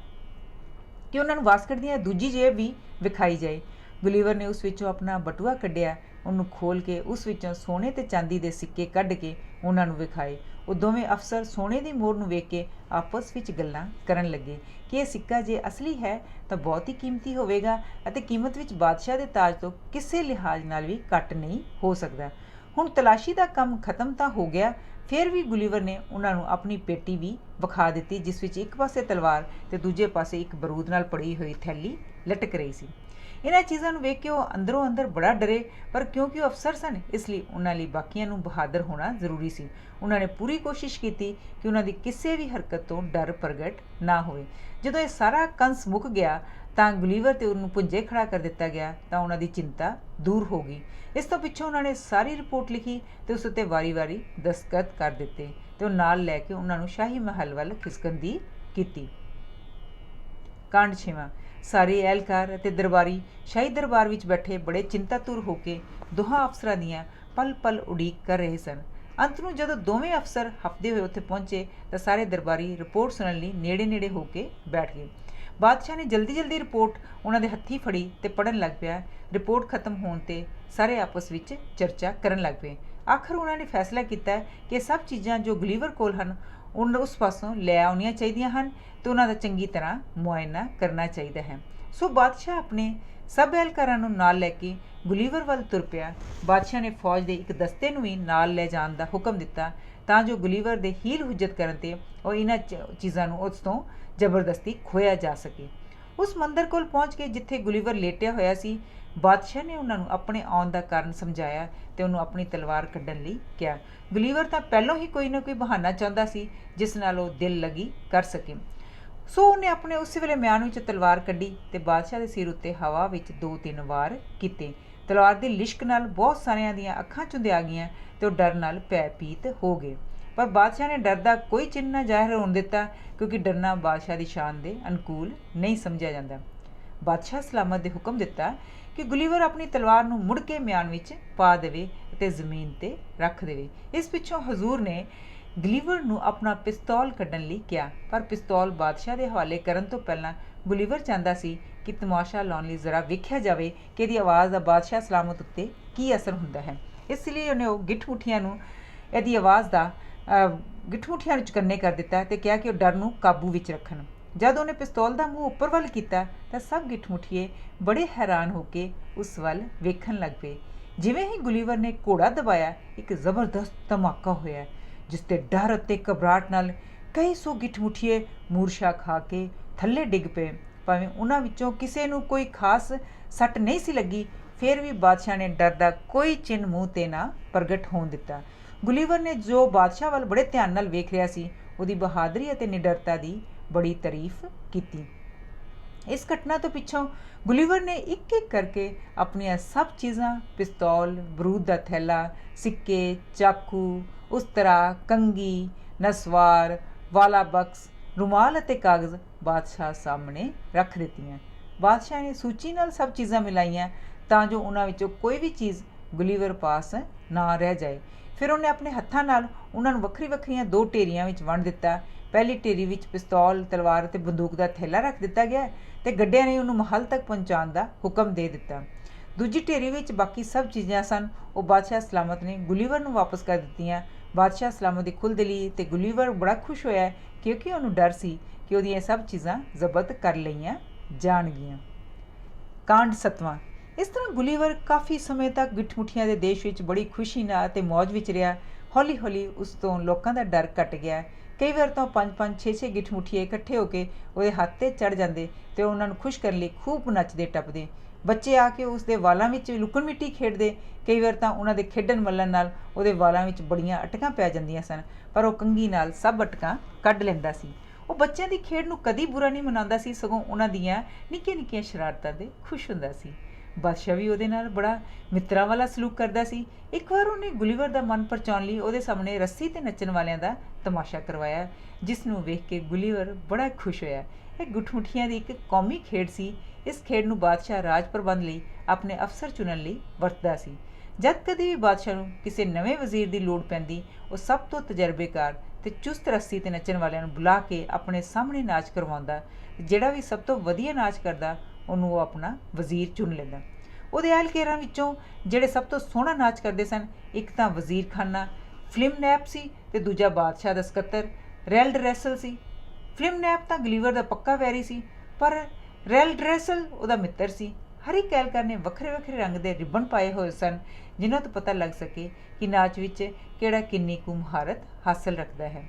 ਕਿ ਉਹਨਾਂ ਨੂੰ ਵਾਸਕਟ ਦੀਆਂ ਦੂਜੀ ਜੇਬ ਵੀ ਵਿਖਾਈ ਜਾਏ। ਗੁਲੀਵਰ ਨੇ ਉਸ ਵਿੱਚੋਂ ਆਪਣਾ ਬਟੂਆ ਕੱਢਿਆ। ਉਹਨੂੰ ਖੋਲ੍ਹ ਕੇ ਉਸ ਵਿੱਚੋਂ ਸੋਨੇ ਤੇ ਚਾਂਦੀ ਦੇ ਸਿੱਕੇ ਕੱਢ ਕੇ ਉਹਨਾਂ ਨੂੰ ਵਿਖਾਏ। ਉਹ ਦੋਵੇਂ ਅਫਸਰ ਸੋਨੇ ਦੀ ਮੋਹਰ ਨੂੰ ਵੇਖ ਕੇ ਆਪਸ ਵਿੱਚ ਗੱਲਾਂ ਕਰਨ ਲੱਗੇ ਕਿ ਇਹ ਸਿੱਕਾ ਜੇ ਅਸਲੀ ਹੈ ਤਾਂ ਬਹੁਤ ਹੀ ਕੀਮਤੀ ਹੋਵੇਗਾ ਅਤੇ ਕੀਮਤ ਵਿੱਚ ਬਾਦਸ਼ਾਹ ਦੇ ਤਾਜ ਤੋਂ ਕਿਸੇ ਲਿਹਾਜ਼ ਨਾਲ ਵੀ ਘੱਟ ਨਹੀਂ ਹੋ ਸਕਦਾ। ਹੁਣ ਤਲਾਸ਼ੀ ਦਾ ਕੰਮ ਖਤਮ ਤਾਂ ਹੋ ਗਿਆ ਫਿਰ ਵੀ ਗੁਲੀਵਰ ਨੇ ਉਹਨਾਂ ਨੂੰ ਆਪਣੀ ਪੇਟੀ ਵੀ ਵਿਖਾ ਦਿੱਤੀ ਜਿਸ ਵਿੱਚ ਇੱਕ ਪਾਸੇ ਤਲਵਾਰ ਤੇ ਦੂਜੇ ਪਾਸੇ ਇੱਕ ਬਰੂਦ ਨਾਲ ਪੜੀ ਹੋਈ ਥੈਲੀ ਲਟਕ ਰਹੀ ਸੀ। ਇਹਨਾਂ ਚੀਜ਼ਾਂ ਨੂੰ ਵੇਖ ਕੇ ਉਹ ਅੰਦਰੋਂ ਅੰਦਰ ਬੜਾ ਡਰੇ ਪਰ ਕਿਉਂਕਿ ਉਹ ਅਫਸਰ ਸਨ ਇਸ ਲਈ ਉਹਨਾਂ ਲਈ ਬਾਕੀਆਂ ਨੂੰ ਬਹਾਦਰ ਹੋਣਾ ਜ਼ਰੂਰੀ ਸੀ। ਉਹਨਾਂ ਨੇ ਪੂਰੀ ਕੋਸ਼ਿਸ਼ ਕੀਤੀ ਕਿ ਉਹਨਾਂ ਦੀ ਕਿਸੇ ਵੀ ਹਰਕਤ ਤੋਂ ਡਰ ਪ੍ਰਗਟ ਨਾ ਹੋਵੇ। ਜਦੋਂ ਇਹ ਸਾਰਾ ਕੰਸ ਮੁੱਕ ਗਿਆ ਤਾਂ ਗੁਲੀਵਰ ਤੇ ਉਹਨੂੰ ਪੁੰਜੇ ਖੜਾ ਕਰ ਦਿੱਤਾ ਗਿਆ ਤਾਂ ਉਹਨਾਂ ਦੀ ਚਿੰਤਾ ਦੂਰ ਹੋ ਗਈ। ਇਸ ਤੋਂ ਪਿੱਛੋਂ ਉਹਨਾਂ ਨੇ ਸਾਰੀ ਰਿਪੋਰਟ ਲਿਖੀ ਤੇ ਉਸ ਉੱਤੇ ਵਾਰੀ-ਵਾਰੀ ਦਸਤਖਤ ਕਰ ਦਿੱਤੇ ਤੇ ਉਹ ਨਾਲ ਲੈ ਕੇ ਉਹਨਾਂ ਨੂੰ ਸ਼ਾਹੀ ਮਹੱਲ ਵੱਲ ਖਿਸਕਣ ਦੀ ਕੀਤੀ। ਕਾਂਡ 6ਵਾਂ। ਸਾਰੇ ਅਹਿਲਕਾਰ ਅਤੇ ਦਰਬਾਰੀ ਸ਼ਾਹੀ ਦਰਬਾਰ ਵਿੱਚ ਬੈਠੇ ਬੜੇ ਚਿੰਤਾਤੁਰ ਹੋ ਕੇ ਦੋਹਾਂ ਅਫਸਰਾਂ ਦੀਆਂ ਪਲ-ਪਲ ਉਡੀਕ ਕਰ ਰਹੇ ਸਨ। ਅੰਤ ਨੂੰ ਜਦੋਂ ਦੋਵੇਂ ਅਫਸਰ ਹਫਦੇ ਹੋਏ ਉੱਥੇ ਪਹੁੰਚੇ ਤਾਂ ਸਾਰੇ ਦਰਬਾਰੀ ਰਿਪੋਰਟ ਸੁਣਨ ਲਈ ਨੇੜੇ ਹੋ ਕੇ ਬੈਠ ਗਏ। ਬਾਦਸ਼ਾਹ ਨੇ ਜਲਦੀ ਰਿਪੋਰਟ ਉਹਨਾਂ ਦੇ ਹੱਥੀਂ ਫੜੀ ਤੇ ਪੜ੍ਹਨ ਲੱਗ ਪਿਆ। ਰਿਪੋਰਟ ਖਤਮ ਹੋਣ ਤੇ ਸਾਰੇ ਆਪਸ ਵਿੱਚ ਚਰਚਾ ਕਰਨ ਲੱਗ ਪਏ। ਆਖਰ ਉਹਨਾਂ ਨੇ ਫੈਸਲਾ ਕੀਤਾ ਕਿ ਇਹ ਸਭ ਚੀਜ਼ਾਂ ਜੋ ਗੁਲੀਵਰ ਕੋਲ ਹਨ ਉਸ ਪਾਸੋਂ ਲੈ ਆਉਣੀਆਂ ਚਾਹੀਦੀਆਂ ਹਨ ਤੇ ਉਹਨਾਂ ਦਾ ਚੰਗੀ ਤਰ੍ਹਾਂ ਮੁਆਇਨਾ ਕਰਨਾ ਚਾਹੀਦਾ ਹੈ। ਸੋ ਬਾਦਸ਼ਾਹ ਆਪਣੇ ਸਭ ਅਹਿਲਕਾਰਾਂ ਨੂੰ ਨਾਲ ਲੈ ਕੇ ਗੁਲੀਵਰ ਵੱਲ ਤੁਰ ਪਿਆ। ਬਾਦਸ਼ਾਹ ਨੇ ਫੌਜ ਦੇ ਇੱਕ ਦਸਤੇ ਨੂੰ ਵੀ ਨਾਲ ਲੈ ਜਾਣ ਦਾ ਹੁਕਮ ਦਿੱਤਾ ਤਾਂ ਜੋ ਗੁਲੀਵਰ ਦੇ ਹੀਲ ਹੁਜਤ ਕਰਨ ਤੇ ਉਹ ਇਹਨਾਂ ਚੀਜ਼ਾਂ ਨੂੰ ਉਸ ਤੋਂ ਜ਼ਬਰਦਸਤੀ ਖੋਇਆ ਜਾ ਸਕੇ। ਉਸ ਮੰਦਰ ਕੋਲ ਪਹੁੰਚ ਕੇ ਜਿੱਥੇ ਗੁਲੀਵਰ ਲੇਟਿਆ ਹੋਇਆ ਸੀ, ਬਾਦਸ਼ਾਹ ਨੇ ਉਹਨਾਂ ਨੂੰ ਆਪਣੇ ਆਉਣ ਦਾ ਕਾਰਨ ਸਮਝਾਇਆ ਤੇ ਉਹਨੂੰ ਆਪਣੀ ਤਲਵਾਰ ਕੱਢਣ ਲਈ ਕਿਹਾ। ਗੁਲੀਵਰ ਤਾਂ ਪਹਿਲਾਂ ਹੀ ਕੋਈ ਨਾ ਕੋਈ ਬਹਾਨਾ ਚਾਹੁੰਦਾ ਸੀ ਜਿਸ ਨਾਲ ਉਹ ਦਿਲ ਲੱਗੀ ਕਰ ਸਕੇ। ਸੋ ਉਹਨੇ ਆਪਣੇ ਉਸੇ ਵੇਲੇ ਮਿਆਨ ਵਿੱਚ ਤਲਵਾਰ ਕੱਢੀ ਤੇ ਬਾਦਸ਼ਾਹ ਦੇ ਸਿਰ ਉੱਤੇ ਹਵਾ ਵਿੱਚ 2-3 ਵਾਰ ਕੀਤੇ। ਤਲਵਾਰ ਦੀ ਲਿਸ਼ਕ ਨਾਲ ਬਹੁਤ ਸਾਰਿਆਂ ਦੀਆਂ ਅੱਖਾਂ ਚੁੰਦੇ ਆ ਗਈਆਂ ਤੇ ਉਹ ਡਰ ਨਾਲ ਭੈਭੀਤ ਹੋ ਗਏ। ਪਰ ਬਾਦਸ਼ਾਹ ਨੇ ਡਰ ਦਾ ਕੋਈ ਚਿੰਨ੍ਹ ਨਾ ਜ਼ਾਹਿਰ ਹੋਣ ਦਿੱਤਾ ਕਿਉਂਕਿ ਡਰਨਾ ਬਾਦਸ਼ਾਹ ਦੀ ਸ਼ਾਨ ਦੇ ਅਨੁਕੂਲ ਨਹੀਂ ਸਮਝਿਆ ਜਾਂਦਾ। ਬਾਦਸ਼ਾਹ ਸਲਾਮਤ ਦੇ ਹੁਕਮ ਦਿੱਤਾ ਕਿ ਗੁਲੀਵਰ ਆਪਣੀ ਤਲਵਾਰ ਨੂੰ ਮੁੜ ਕੇ ਮਿਆਨ ਵਿੱਚ ਪਾ ਦੇਵੇ ਅਤੇ ਜ਼ਮੀਨ ਤੇ ਰੱਖ ਦੇਵੇ। ਇਸ ਪਿੱਛੋਂ ਹਜ਼ੂਰ ਨੇ ਗੁਲੀਵਰ ਨੂੰ ਆਪਣਾ ਪਿਸਤੌਲ ਕੱਢਣ ਲਈ ਕਿਹਾ, ਪਰ ਪਿਸਤੌਲ ਬਾਦਸ਼ਾਹ ਦੇ ਹਵਾਲੇ ਕਰਨ ਤੋਂ ਪਹਿਲਾਂ ਗੁਲੀਵਰ ਚਾਹੁੰਦਾ ਸੀ ਕਿ ਤਮਾਸ਼ਾ ਲਾਉਣ ਲਈ ਜ਼ਰਾ ਵੇਖਿਆ ਜਾਵੇ ਕਿ ਇਹਦੀ ਆਵਾਜ਼ ਦਾ ਬਾਦਸ਼ਾਹ ਸਲਾਮਤ ਉੱਤੇ ਕੀ ਅਸਰ ਹੁੰਦਾ ਹੈ। ਇਸ ਲਈ ਉਹਨੇ ਉਹ ਗਿੱਠ-ਮੁੱਠੀਆਂ ਨੂੰ ਇਹਦੀ ਆਵਾਜ਼ ਦਾ ਗਿੱਠ-ਮੁੱਠੀਆਂ ਨੂੰ ਚੁਕੰਨੇ ਕਰ ਦਿੱਤਾ ਤੇ ਕਿਹਾ ਕਿ ਉਹ ਡਰ ਨੂੰ ਕਾਬੂ ਵਿੱਚ ਰੱਖਣ। ਜਦ ਉਹਨੇ ਪਿਸਤੌਲ ਦਾ ਮੂੰਹ ਉੱਪਰ ਵੱਲ ਕੀਤਾ ਤਾਂ ਸਭ ਗਿੱਠ-ਮੁੱਠੀਏ ਬੜੇ ਹੈਰਾਨ ਹੋ ਕੇ ਉਸ ਵੱਲ ਵੇਖਣ ਲੱਗ ਪਏ। ਜਿਵੇਂ ਹੀ ਗੁਲੀਵਰ ਨੇ ਘੋੜਾ ਦਬਾਇਆ, ਇੱਕ ਜ਼ਬਰਦਸਤ ਧਮਾਕਾ ਹੋਇਆ ਜਿਸ ਤੇ ਡਰ ਅਤੇ ਘਬਰਾਹਟ ਨਾਲ ਕਈ ਸੌ ਗਿੱਠ-ਮੁੱਠੀਏ ਮੂਰਛਾ ਖਾ ਕੇ ਥੱਲੇ ਡਿੱਗ ਪਏ। ਭਾਵੇਂ ਉਹਨਾਂ ਵਿੱਚੋਂ ਕਿਸੇ ਨੂੰ ਕੋਈ ਖਾਸ ਸੱਟ ਨਹੀਂ ਸੀ ਲੱਗੀ, ਫਿਰ ਵੀ ਬਾਦਸ਼ਾਹ ਨੇ ਡਰ ਦਾ ਕੋਈ ਚਿੰਨ੍ਹ ਮੂੰਹ ਤੇ ਨਾ ਪ੍ਰਗਟ ਹੋਣ ਦਿੱਤਾ। ਗੁਲੀਵਰ ਨੇ ਜੋ ਬਾਦਸ਼ਾਹ ਵੱਲ ਬੜੇ ਧਿਆਨ ਨਾਲ ਵੇਖ ਰਿਹਾ ਸੀ, ਉਹਦੀ ਬਹਾਦਰੀ ਅਤੇ ਨਿਡਰਤਾ ਦੀ ਬੜੀ ਤਾਰੀਫ ਕੀਤੀ। ਇਸ ਘਟਨਾ ਤੋਂ ਪਿੱਛੋਂ ਗੁਲੀਵਰ ਨੇ ਇੱਕ ਕਰਕੇ ਆਪਣੀਆਂ ਸਭ ਚੀਜ਼ਾਂ, ਪਿਸਤੌਲ, ਬਰੂਦ ਦਾ ਥੈਲਾ, ਸਿੱਕੇ, ਚਾਕੂ, ਉਸਤਰਾ, ਕੰਗੀ, ਨਸਵਾਰ, ਵਾਲਾ ਬਕਸ, ਰੁਮਾਲ ਅਤੇ ਕਾਗਜ਼ ਬਾਦਸ਼ਾਹ ਸਾਹਮਣੇ ਰੱਖ ਦਿੱਤੀਆਂ। ਬਾਦਸ਼ਾਹ ਨੇ ਸੂਚੀ ਨਾਲ ਸਭ ਚੀਜ਼ਾਂ ਮਿਲਾਈਆਂ ਤਾਂ ਜੋ ਉਹਨਾਂ ਵਿੱਚੋਂ ਕੋਈ ਵੀ ਚੀਜ਼ ਗੁਲੀਵਰ ਪਾਸ ਨਾ ਰਹਿ ਜਾਏ। ਫਿਰ ਉਹਨੇ ਆਪਣੇ ਹੱਥਾਂ ਨਾਲ ਉਹਨਾਂ ਨੂੰ ਵੱਖਰੀਆਂ 2 ਢੇਰੀਆਂ ਵਿੱਚ ਵੰਡ ਦਿੱਤਾ। ਪਹਿਲੀ ਢੇਰੀ ਵਿੱਚ ਪਿਸਤੌਲ, ਤਲਵਾਰ ਅਤੇ ਬੰਦੂਕ ਦਾ ਥੈਲਾ ਰੱਖ ਦਿੱਤਾ ਗਿਆ ਤੇ ਗੱਡਿਆਂ ਨੇ ਉਹਨੂੰ ਮਹੱਲ ਤੱਕ ਪਹੁੰਚਾਉਣ ਦਾ ਹੁਕਮ ਦੇ ਦਿੱਤਾ। ਦੂਜੀ ਢੇਰੀ ਵਿੱਚ ਬਾਕੀ ਸਭ ਚੀਜ਼ਾਂ ਸਨ, ਉਹ ਬਾਦਸ਼ਾਹ ਸਲਾਮਤ ਨੇ ਗੁਲੀਵਰ ਨੂੰ ਵਾਪਸ ਕਰ ਦਿੱਤੀਆਂ। ਬਾਦਸ਼ਾਹ ਸਲਾਮਤ ਦੀ ਖੁੱਲ੍ਹਦਿਲੀ ਤੇ ਗੁਲੀਵਰ ਬੜਾ ਖੁਸ਼ ਹੋਇਆ ਕਿਉਂਕਿ ਉਹਨੂੰ ਡਰ ਸੀ ਕਿ ਉਹਦੀਆਂ ਸਭ ਚੀਜ਼ਾਂ ਜ਼ਬਤ ਕਰ ਲਈਆਂ ਜਾਣਗੀਆਂ। ਕਾਂਡ 7ਵਾਂ। ਇਸ ਤਰ੍ਹਾਂ ਗੁਲੀਵਰ ਕਾਫੀ ਸਮੇਂ ਤੱਕ ਗਿੱਠ-ਮੁੱਠੀਆਂ ਦੇ ਦੇਸ਼ ਵਿੱਚ ਬੜੀ ਖੁਸ਼ੀ ਨਾਲ ਅਤੇ ਮੌਜ ਵਿੱਚ ਰਿਹਾ। ਹੌਲੀ ਉਸ ਤੋਂ ਲੋਕਾਂ ਦਾ ਡਰ ਘਟ ਗਿਆ। ਕਈ ਵਾਰ ਤਾਂ 5-5, 6-6 ਗਿੱਠ-ਮੁੱਠੀਏ ਇਕੱਠੇ ਹੋ ਕੇ ਉਹਦੇ ਹੱਥ 'ਤੇ ਚੜ੍ਹ ਜਾਂਦੇ ਤੇ ਉਹਨਾਂ ਨੂੰ ਖੁਸ਼ ਕਰਨ ਲਈ ਖੂਬ ਨੱਚਦੇ ਟੱਪਦੇ। ਬੱਚੇ ਆ ਕੇ ਉਸ ਦੇ ਵਾਲਾਂ ਵਿੱਚ ਲੁਕਣ ਮਿੱਟੀ ਖੇਡਦੇ। ਕਈ ਵਾਰ ਤਾਂ ਉਹਨਾਂ ਦੇ ਖੇਡਣ ਮੱਲਣ ਨਾਲ ਉਹਦੇ ਵਾਲਾਂ ਵਿੱਚ ਬੜੀਆਂ ਅਟਕਾਂ ਪੈ ਜਾਂਦੀਆਂ ਸਨ, ਪਰ ਉਹ ਕੰਘੀ ਨਾਲ ਸਭ ਅਟਕਾਂ ਕੱਢ ਲੈਂਦਾ ਸੀ। ਉਹ ਬੱਚਿਆਂ ਦੀ ਖੇਡ ਨੂੰ ਕਦੀ ਬੁਰਾ ਨਹੀਂ ਮਨਾਉਂਦਾ ਸੀ, ਸਗੋਂ ਉਹਨਾਂ ਦੀਆਂ ਨਿੱਕੀਆਂ ਸ਼ਰਾਰਤਾਂ 'ਤੇ ਖੁਸ਼ ਹੁੰਦਾ ਸੀ। ਬਾਦਸ਼ਾਹ ਵੀ ਉਹਦੇ ਨਾਲ ਬੜਾ ਮਿੱਤਰਾਂ ਵਾਲਾ ਸਲੂਕ ਕਰਦਾ ਸੀ। ਇੱਕ ਵਾਰ ਉਹਨੇ ਗੁਲੀਵਰ ਦਾ ਮਨ ਪਰਚਾਉਣ ਲਈ ਉਹਦੇ ਸਾਹਮਣੇ ਰੱਸੀ 'ਤੇ ਨੱਚਣ ਵਾਲਿਆਂ ਦਾ ਤਮਾਸ਼ਾ ਕਰਵਾਇਆ, ਜਿਸ ਨੂੰ ਵੇਖ ਕੇ ਗੁਲੀਵਰ ਬੜਾ ਖੁਸ਼ ਹੋਇਆ। ਇਹ ਗੁੱਠ-ਮੁੱਠੀਆਂ ਦੀ ਇੱਕ ਕੌਮੀ ਖੇਡ ਸੀ। ਇਸ ਖੇਡ ਨੂੰ ਬਾਦਸ਼ਾਹ ਰਾਜ ਪ੍ਰਬੰਧ ਲਈ ਆਪਣੇ ਅਫਸਰ ਚੁਣਨ ਲਈ ਵਰਤਦਾ ਸੀ। ਜਦ ਕਦੇ ਵੀ ਬਾਦਸ਼ਾਹ ਨੂੰ ਕਿਸੇ ਨਵੇਂ ਵਜ਼ੀਰ ਦੀ ਲੋੜ ਪੈਂਦੀ, ਉਹ ਸਭ ਤੋਂ ਤਜਰਬੇਕਾਰ ਤੇ ਚੁਸਤ ਰੱਸੀ 'ਤੇ ਨੱਚਣ ਵਾਲਿਆਂ ਨੂੰ ਬੁਲਾ ਕੇ ਆਪਣੇ ਸਾਹਮਣੇ ਨਾਚ ਕਰਵਾਉਂਦਾ। ਜਿਹੜਾ ਵੀ ਸਭ ਤੋਂ ਵਧੀਆ ਨਾਚ ਕਰਦਾ ਉਹਨੂੰ ਉਹ ਆਪਣਾ ਵਜ਼ੀਰ ਚੁਣ ਲੈਂਦਾ। ਉਹਦੇ ਅਹਿਲਕਾਰਾਂ ਵਿੱਚੋਂ ਜਿਹੜੇ ਸਭ ਤੋਂ ਸੋਹਣਾ ਨਾਚ ਕਰਦੇ ਸਨ, ਇੱਕ ਤਾਂ ਵਜ਼ੀਰ ਖਾਨਾ ਫਿਲਮਨੈਪ ਸੀ ਤੇ ਦੂਜਾ ਬਾਦਸ਼ਾਹ ਦਾ ਸਕੱਤਰ ਰੈਲਡਰੈਸਲ ਸੀ। ਫਿਲਮਨੈਪ ਤਾਂ ਗੁਲੀਵਰ ਦਾ ਪੱਕਾ ਵੈਰੀ ਸੀ, ਪਰ ਰੈਲਡਰੈਸਲ ਉਹਦਾ ਮਿੱਤਰ ਸੀ। ਹਰ ਇੱਕ ਅਹਿਲਕਾਰ ਨੇ ਵੱਖਰੇ ਰੰਗ ਦੇ ਰਿਬਨ ਪਾਏ ਹੋਏ ਸਨ, ਜਿਨ੍ਹਾਂ ਤੋਂ ਪਤਾ ਲੱਗ ਸਕੇ ਕਿ ਨਾਚ ਵਿੱਚ ਕਿਹੜਾ ਕਿੰਨੀ ਕੁ ਮਹਾਰਤ ਹਾਸਲ ਰੱਖਦਾ ਹੈ।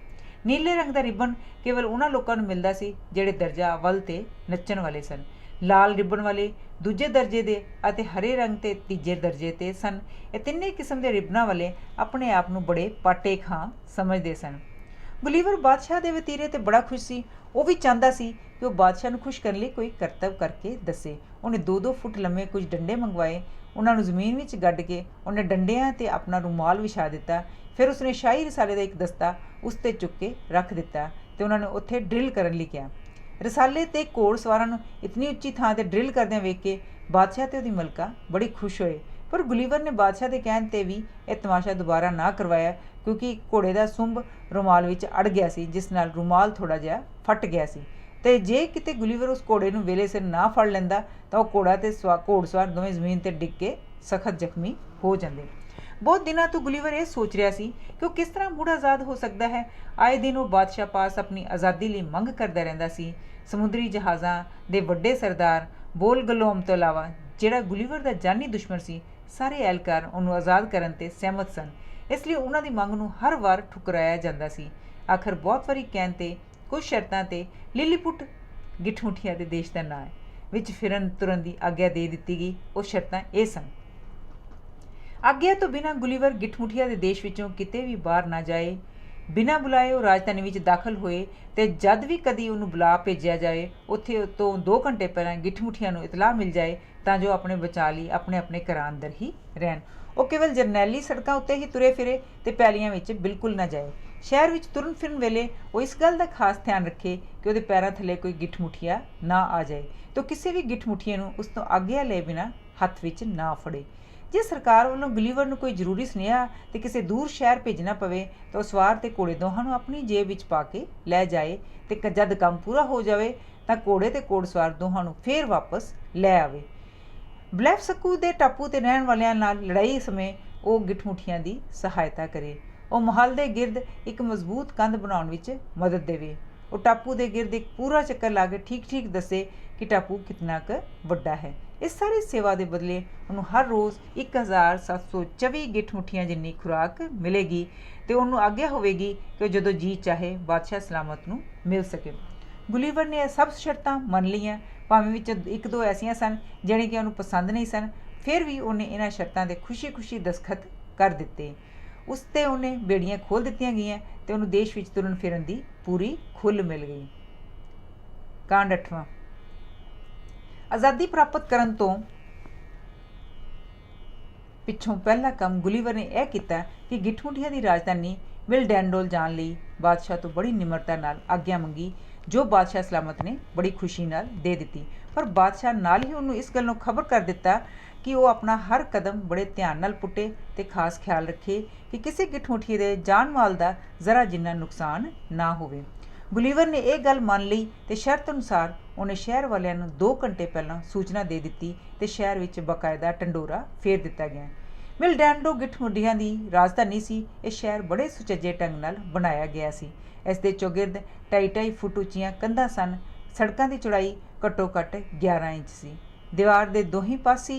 ਨੀਲੇ ਰੰਗ ਦਾ ਰਿਬਨ ਕੇਵਲ ਉਹਨਾਂ ਲੋਕਾਂ ਨੂੰ ਮਿਲਦਾ ਸੀ ਜਿਹੜੇ ਦਰਜਾ ਅਵਲ 'ਤੇ ਨੱਚਣ ਵਾਲੇ ਸਨ। ਲਾਲ ਰਿਬਨ ਵਾਲੇ ਦੂਜੇ ਦਰਜੇ ਦੇ ਅਤੇ ਹਰੇ ਰੰਗ 'ਤੇ ਤੀਜੇ ਦਰਜੇ 'ਤੇ ਸਨ। ਇਹ ਤਿੰਨੇ ਕਿਸਮ ਦੇ ਰਿਬਨਾਂ ਵਾਲੇ ਆਪਣੇ ਆਪ ਨੂੰ ਬੜੇ ਪਾਟੇ ਖਾਂ ਸਮਝਦੇ ਸਨ। ਗੁਲੀਵਰ ਬਾਦਸ਼ਾਹ ਦੇ ਵਤੀਰੇ 'ਤੇ ਬੜਾ ਖੁਸ਼ ਸੀ। ਉਹ ਵੀ ਚਾਹੁੰਦਾ ਸੀ ਕਿ ਉਹ ਬਾਦਸ਼ਾਹ ਨੂੰ ਖੁਸ਼ ਕਰਨ ਲਈ ਕੋਈ ਕਰਤੱਵ ਕਰਕੇ ਦੱਸੇ। ਉਹਨੇ 2-2 ਫੁੱਟ ਲੰਮੇ ਕੁਝ ਡੰਡੇ ਮੰਗਵਾਏ। ਉਹਨਾਂ ਨੂੰ ਜ਼ਮੀਨ ਵਿੱਚ ਗੱਡ ਕੇ ਉਹਨੇ ਡੰਡਿਆਂ 'ਤੇ ਆਪਣਾ ਰੁਮਾਲ ਵਿਛਾ ਦਿੱਤਾ। ਫਿਰ ਉਸਨੇ ਸ਼ਾਹੀ ਰਸਾਲੇ ਦਾ ਇੱਕ ਦਸਤਾ ਉਸ 'ਤੇ ਚੁੱਕ ਕੇ ਰੱਖ ਦਿੱਤਾ ਤੇ ਉਹਨਾਂ ਨੇ ਉੱਥੇ ਡਰਿਲ ਕਰਨ ਲਈ ਕਿਹਾ। ਰਸਾਲੇ ਤੇ ਘੋੜ ਸਵਾਰਾਂ ਨੂੰ ਇਤਨੀ ਉੱਚੀ ਥਾਂ 'ਤੇ ਡਰਿਲ ਕਰਦਿਆਂ ਵੇਖ ਕੇ ਬਾਦਸ਼ਾਹ ਤੇ ਉਹਦੀ ਮਲਕਾ ਬੜੀ ਖੁਸ਼ ਹੋਏ पर गुलीवर ने बादशाह के कहण ते भी यह तमाशा दोबारा ना करवाया, क्योंकि घोड़े का सुंभ रुमाल विच अड़ गया सी, जिस नाल रुमाल थोड़ा जिहा फट गया सी। ते जे किते गुलीवर उस घोड़े नूं वेले सिर ना फड़ लैंदा तां ओह घोड़ा ते घोड़सवार दोवें जमीन ते डिग के सखत जख्मी हो जांदे। बहुत दिनों तो गुलीवर ये सोच रहा सी कि वह किस तरह मुड़ आज़ाद हो सकता है। आए दिन वह बादशाह पास अपनी आज़ादी लिए मंग करता रहिंदा सी। समुद्री जहाज़ां दे वड्डे सरदार बोल गलोम तो इलावा जिहड़ा गुलीवर का जानी दुश्मन सी, सारे एहलकार उन्होंने आज़ाद करन ते सहमत सन। इसलिए उन्हां दी मंग नूं हर वार ठुकराया जांदा सी। आखिर बहुत वारी कहण ते कुछ शर्तां ते लिलीपुट गिठमुठिया दे देश का नां विच फिरन तुरन की आग्ञा दे दित्ती गई। वो शर्तां ये सन, आग्ञा तो बिना गुलीवर गिठमुठिया के देश विचों किते भी बाहर ना जाए, बिना बुलाए वो राजधानी विच दाखिल होए ते जद भी कदी उन्होंने बुला भेजा जाए उत्थे तो 2 घंटे पहला गिठमुठिया नूं इतलाह मिल जाए तां जो अपने बचा लई अपने अपने घरां अंदर ही रहन। वो केवल जरनैली सड़कों उत्ते ही तुरे फिरे ते पैलियां विच बिल्कुल ना जाए। शहर विच तुरन फिरन वेले वो इस गल का खास ध्यान रखे कि उहदे पैरां थले कोई गिठमुठिया ना आ जाए, तो किसी भी गिठमुठिए नूं उस तों आग्ञा लए बिना हत्थ विच ना फड़े। जे सरकार वालों गुलीवर नूं कोई जरूरी सुनेहा ते किसी दूर शहर भेजना पवे तो सवार ते घोड़े दोहां नूं अपनी जेब विच पा के लै जाए ते जद काम पूरा हो जाए तां घोड़े ते घोड़सवार दोहां नूं फेर वापस लै आवे। ब्लैफसकू दे टापू ते रहण वालियां नाल लड़ाई समय वो गिठमुठियां दी सहायता करे। वो महल दे गिरद एक मजबूत कंध बनाउण विच मदद देवे। वो टापू दे गिरद एक पूरा चक्कर ला के ठीक ठीक दसे कि टापू कितना क वड्डा है। इस सारी सेवा के बदले उन्होंने हर रोज़ 1724 गिठमुठियां जिन्नी खुराक मिलेगी तो उन्होंने आग्ञा होगी कि जदों जी चाहे बादशाह सलामत नूं मिल सके। गुलीवर ने यह सब शर्तां मन लियां, भावें विच 1-2 ऐसियां सन जिहड़ियां कि उन्होंने पसंद नहीं सन, फिर भी उन्हें इन्हां शर्तां दे खुशी खुशी दस्तखत कर दिते। उस ते उन्हें बेड़ियां खोल दित्तियां गईयां ते उन्होंने देश विच तुरन फिरन दी पूरी खुल मिल गई। कांड 8वां। आज़ादी प्राप्त करन तो पिछों पहला काम गुलीवर ने यह किया कि गिठमुठिया की राजधानी विलडेंडोल जाण लई बादशाह तो बड़ी निमरता नाल आग्ञा मंगी, जो बादशाह सलामत ने बड़ी खुशी नाल दे दित्ती। पर बादशाह नाल ही उन्होंने इस गल्लों खबर कर दिता कि वो अपना हर कदम बड़े ध्यान नाल पुटे ते खास ख्याल रखे कि किसी गिठमुठिए दे जान माल का जरा जिन्ना नुकसान ना होवे। गुलीवर ने यह गल मान ली ते शर्त अनुसार उन्हें शहर वालियां नूं 2 घंटे पहला सूचना दे दित्ती ते शहर विच बाकायदा टंडोरा फेर दिता गया। विलडेंडो गिठमुठिया की राजधानी सी। यह शहर बड़े सुचज्जे ढंग नाल बनाया गया सी। इस दे चौगिर्द 2.5 फुट उच्चियां कंधां सन। सड़कों की चौड़ाई घट्टो घट्ट 11 इंच सी। दीवार के दोही पासी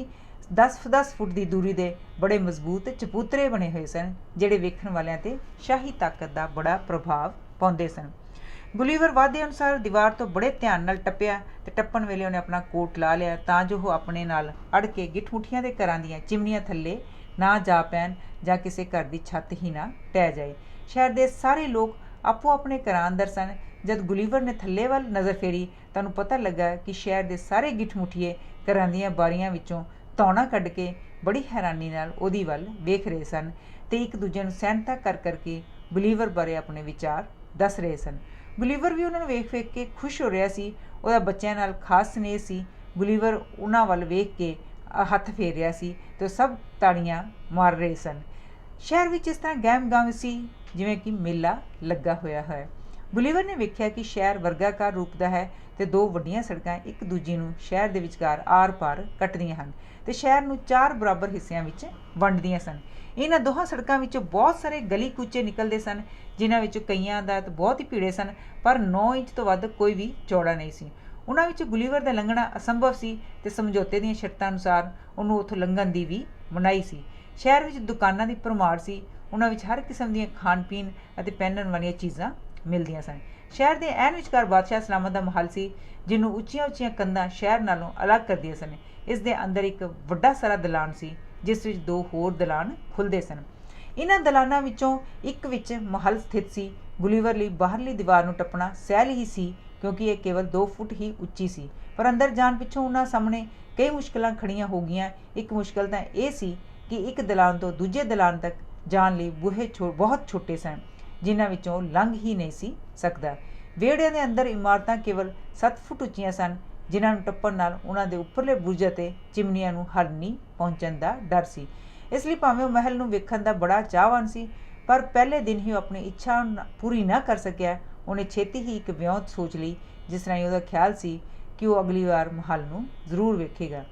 10-10 फुट की दूरी के बड़े मजबूत चबूतरे बने हुए सन, जिहड़े वेखण वालियां ते शाही ताकत का बड़ा प्रभाव पाउंदे सन। गुलीवर वादे अनुसार दीवार तो बड़े ध्यान नाल टप्पिया ते टप्पण वेले उन्हें अपना कोट ला लिया तां जो वह अपने नाल अड़ के गिठमुठियां दे घरां दीयां चिमनियां थल्ले ना जा पैन जां किसी घर की छत ही ना ढह जाए। शहर के सारे लोग आपो अपने घरां अंदर सन। जद गुलीवर ने थल्ले वल नज़र फेरी तां उन्हें पता लगा कि शहर के सारे गिठमुठिए घरां दीयां बारियां विचों तौणा कढ के बड़ी हैरानी नाल उहदी वल वेख रहे सन ते एक दूजे नूं सैनता कर करके गुलीवर बारे अपने विचार दस रहे सन। गुलीवर भी उन्होंने वेख वेख के खुश हो रहा सी। उहदा बच्चों नाल खास स्नेह सी। गुलीवर उन्हां वल वेख के हत्थ फेर रहा सी तो सब ताड़ियां मार रहे सन। शहर विच इस तरह गहम गम सी जिवें कि मेला लगा होया है। गुलीवर ने वेख्या कि शहर वर्गाकार रूप का है तो 2 वड्डियां सड़कां एक दूजी नूं शहर दे विचकार आर पार कटदियां हन ते शहर नूं 4 बराबर हिस्सिਆਂ विच वंडदियां सन। इन्हां दोहां सड़कां विचों बहुत सारे गली कूचे निकलते सन, जिन्हां विचों कईयां दा तो बहुत ही भीड़े सन, पर 9 इंच तो वध कोई भी चौड़ा नहीं सी। उन्हां विच गुलीवर दा लंघना असंभव सी ते समझौते दीयां शर्तां अनुसार उन्होंने उत्थों लंघण दी भी मनाही सी। शहर विच दुकानां दी भरमार सी। उन्हां विच हर किस्म दीयां खाण पीण अते पहनण वालीआं चीज़ां मिलदियां सन। शहर के ऐन विचकार बादशाह सलामत का महल सी, जिन्हों उच्चियां उच्चियां कंधां शहर नालों अलग करदियां सन। इस दे अंदर एक वड्डा सारा दलान सी, जिस विच 2 होर दलान खुलदे सन। इन्हां दलानां विचों एक विच महल स्थित सी। गुलीवर लई बाहरली दीवार नूं टप्पणा सहल ही सी, क्योंकि यह केवल 2 फुट ही उच्ची सी। पर अंदर जाण पिछों उन्हां सामने कई मुश्किलां खड़ियां हो गईयां। एक मुश्किल तां यह सी कि एक दलान तो दूजे दलान तक जाण लई बूहे बहुत छोटे सन, जिन्हां विचों लंघ ही नहीं सी सकदा। वेड़िਆਂ ਦੇ अंदर इमारतां केवल 7 फुट उच्चियां सन। ਜਿਨ੍ਹਾਂ ਨੂੰ ਟੱਪਣ ਨਾਲ ਉਹਨਾਂ ਦੇ ਉੱਪਰਲੇ ਬੁਰਜ ਅਤੇ ਚਿਮਨੀਆਂ ਨੂੰ ਹਾਨੀ ਪਹੁੰਚਣ ਦਾ ਡਰ ਸੀ। ਇਸ ਲਈ ਭਾਵੇਂ ਉਹ ਮਹਿਲ ਨੂੰ ਵੇਖਣ ਦਾ ਬੜਾ ਚਾਹਵਾਨ ਸੀ, ਪਰ ਪਹਿਲੇ ਦਿਨ ਹੀ ਉਹ ਆਪਣੀ ਇੱਛਾ ਪੂਰੀ ਨਾ ਕਰ ਸਕਿਆ। ਉਹਨੇ ਛੇਤੀ ਹੀ ਇੱਕ ਵਿਉਂਤ ਸੋਚ ਲਈ, ਜਿਸ ਰਾਹੀਂ ਉਹਦਾ ਖਿਆਲ ਸੀ ਕਿ ਉਹ ਅਗਲੀ ਵਾਰ ਮਹੱਲ ਨੂੰ ਜ਼ਰੂਰ ਵੇਖੇਗਾ।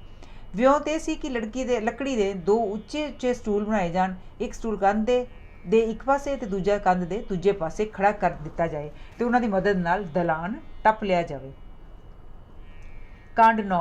ਵਿਉਂਤ ਇਹ ਸੀ ਕਿ ਲੱਕੜੀ ਦੇ 2 ਉੱਚੇ ਸਟੂਲ ਬਣਾਏ ਜਾਣ। ਇੱਕ ਸਟੂਲ ਕੰਧ ਦੇ ਇੱਕ ਪਾਸੇ ਅਤੇ ਦੂਜਾ ਕੰਧ ਦੇ ਦੂਜੇ ਪਾਸੇ ਖੜਾ ਕਰ ਦਿੱਤਾ ਜਾਏ ਤੇ ਉਹਨਾਂ ਦੀ ਮਦਦ ਨਾਲ ਦਲਾਨ ਟੱਪ ਲਿਆ ਜਾਵੇ। ਕਾਂਡ 9।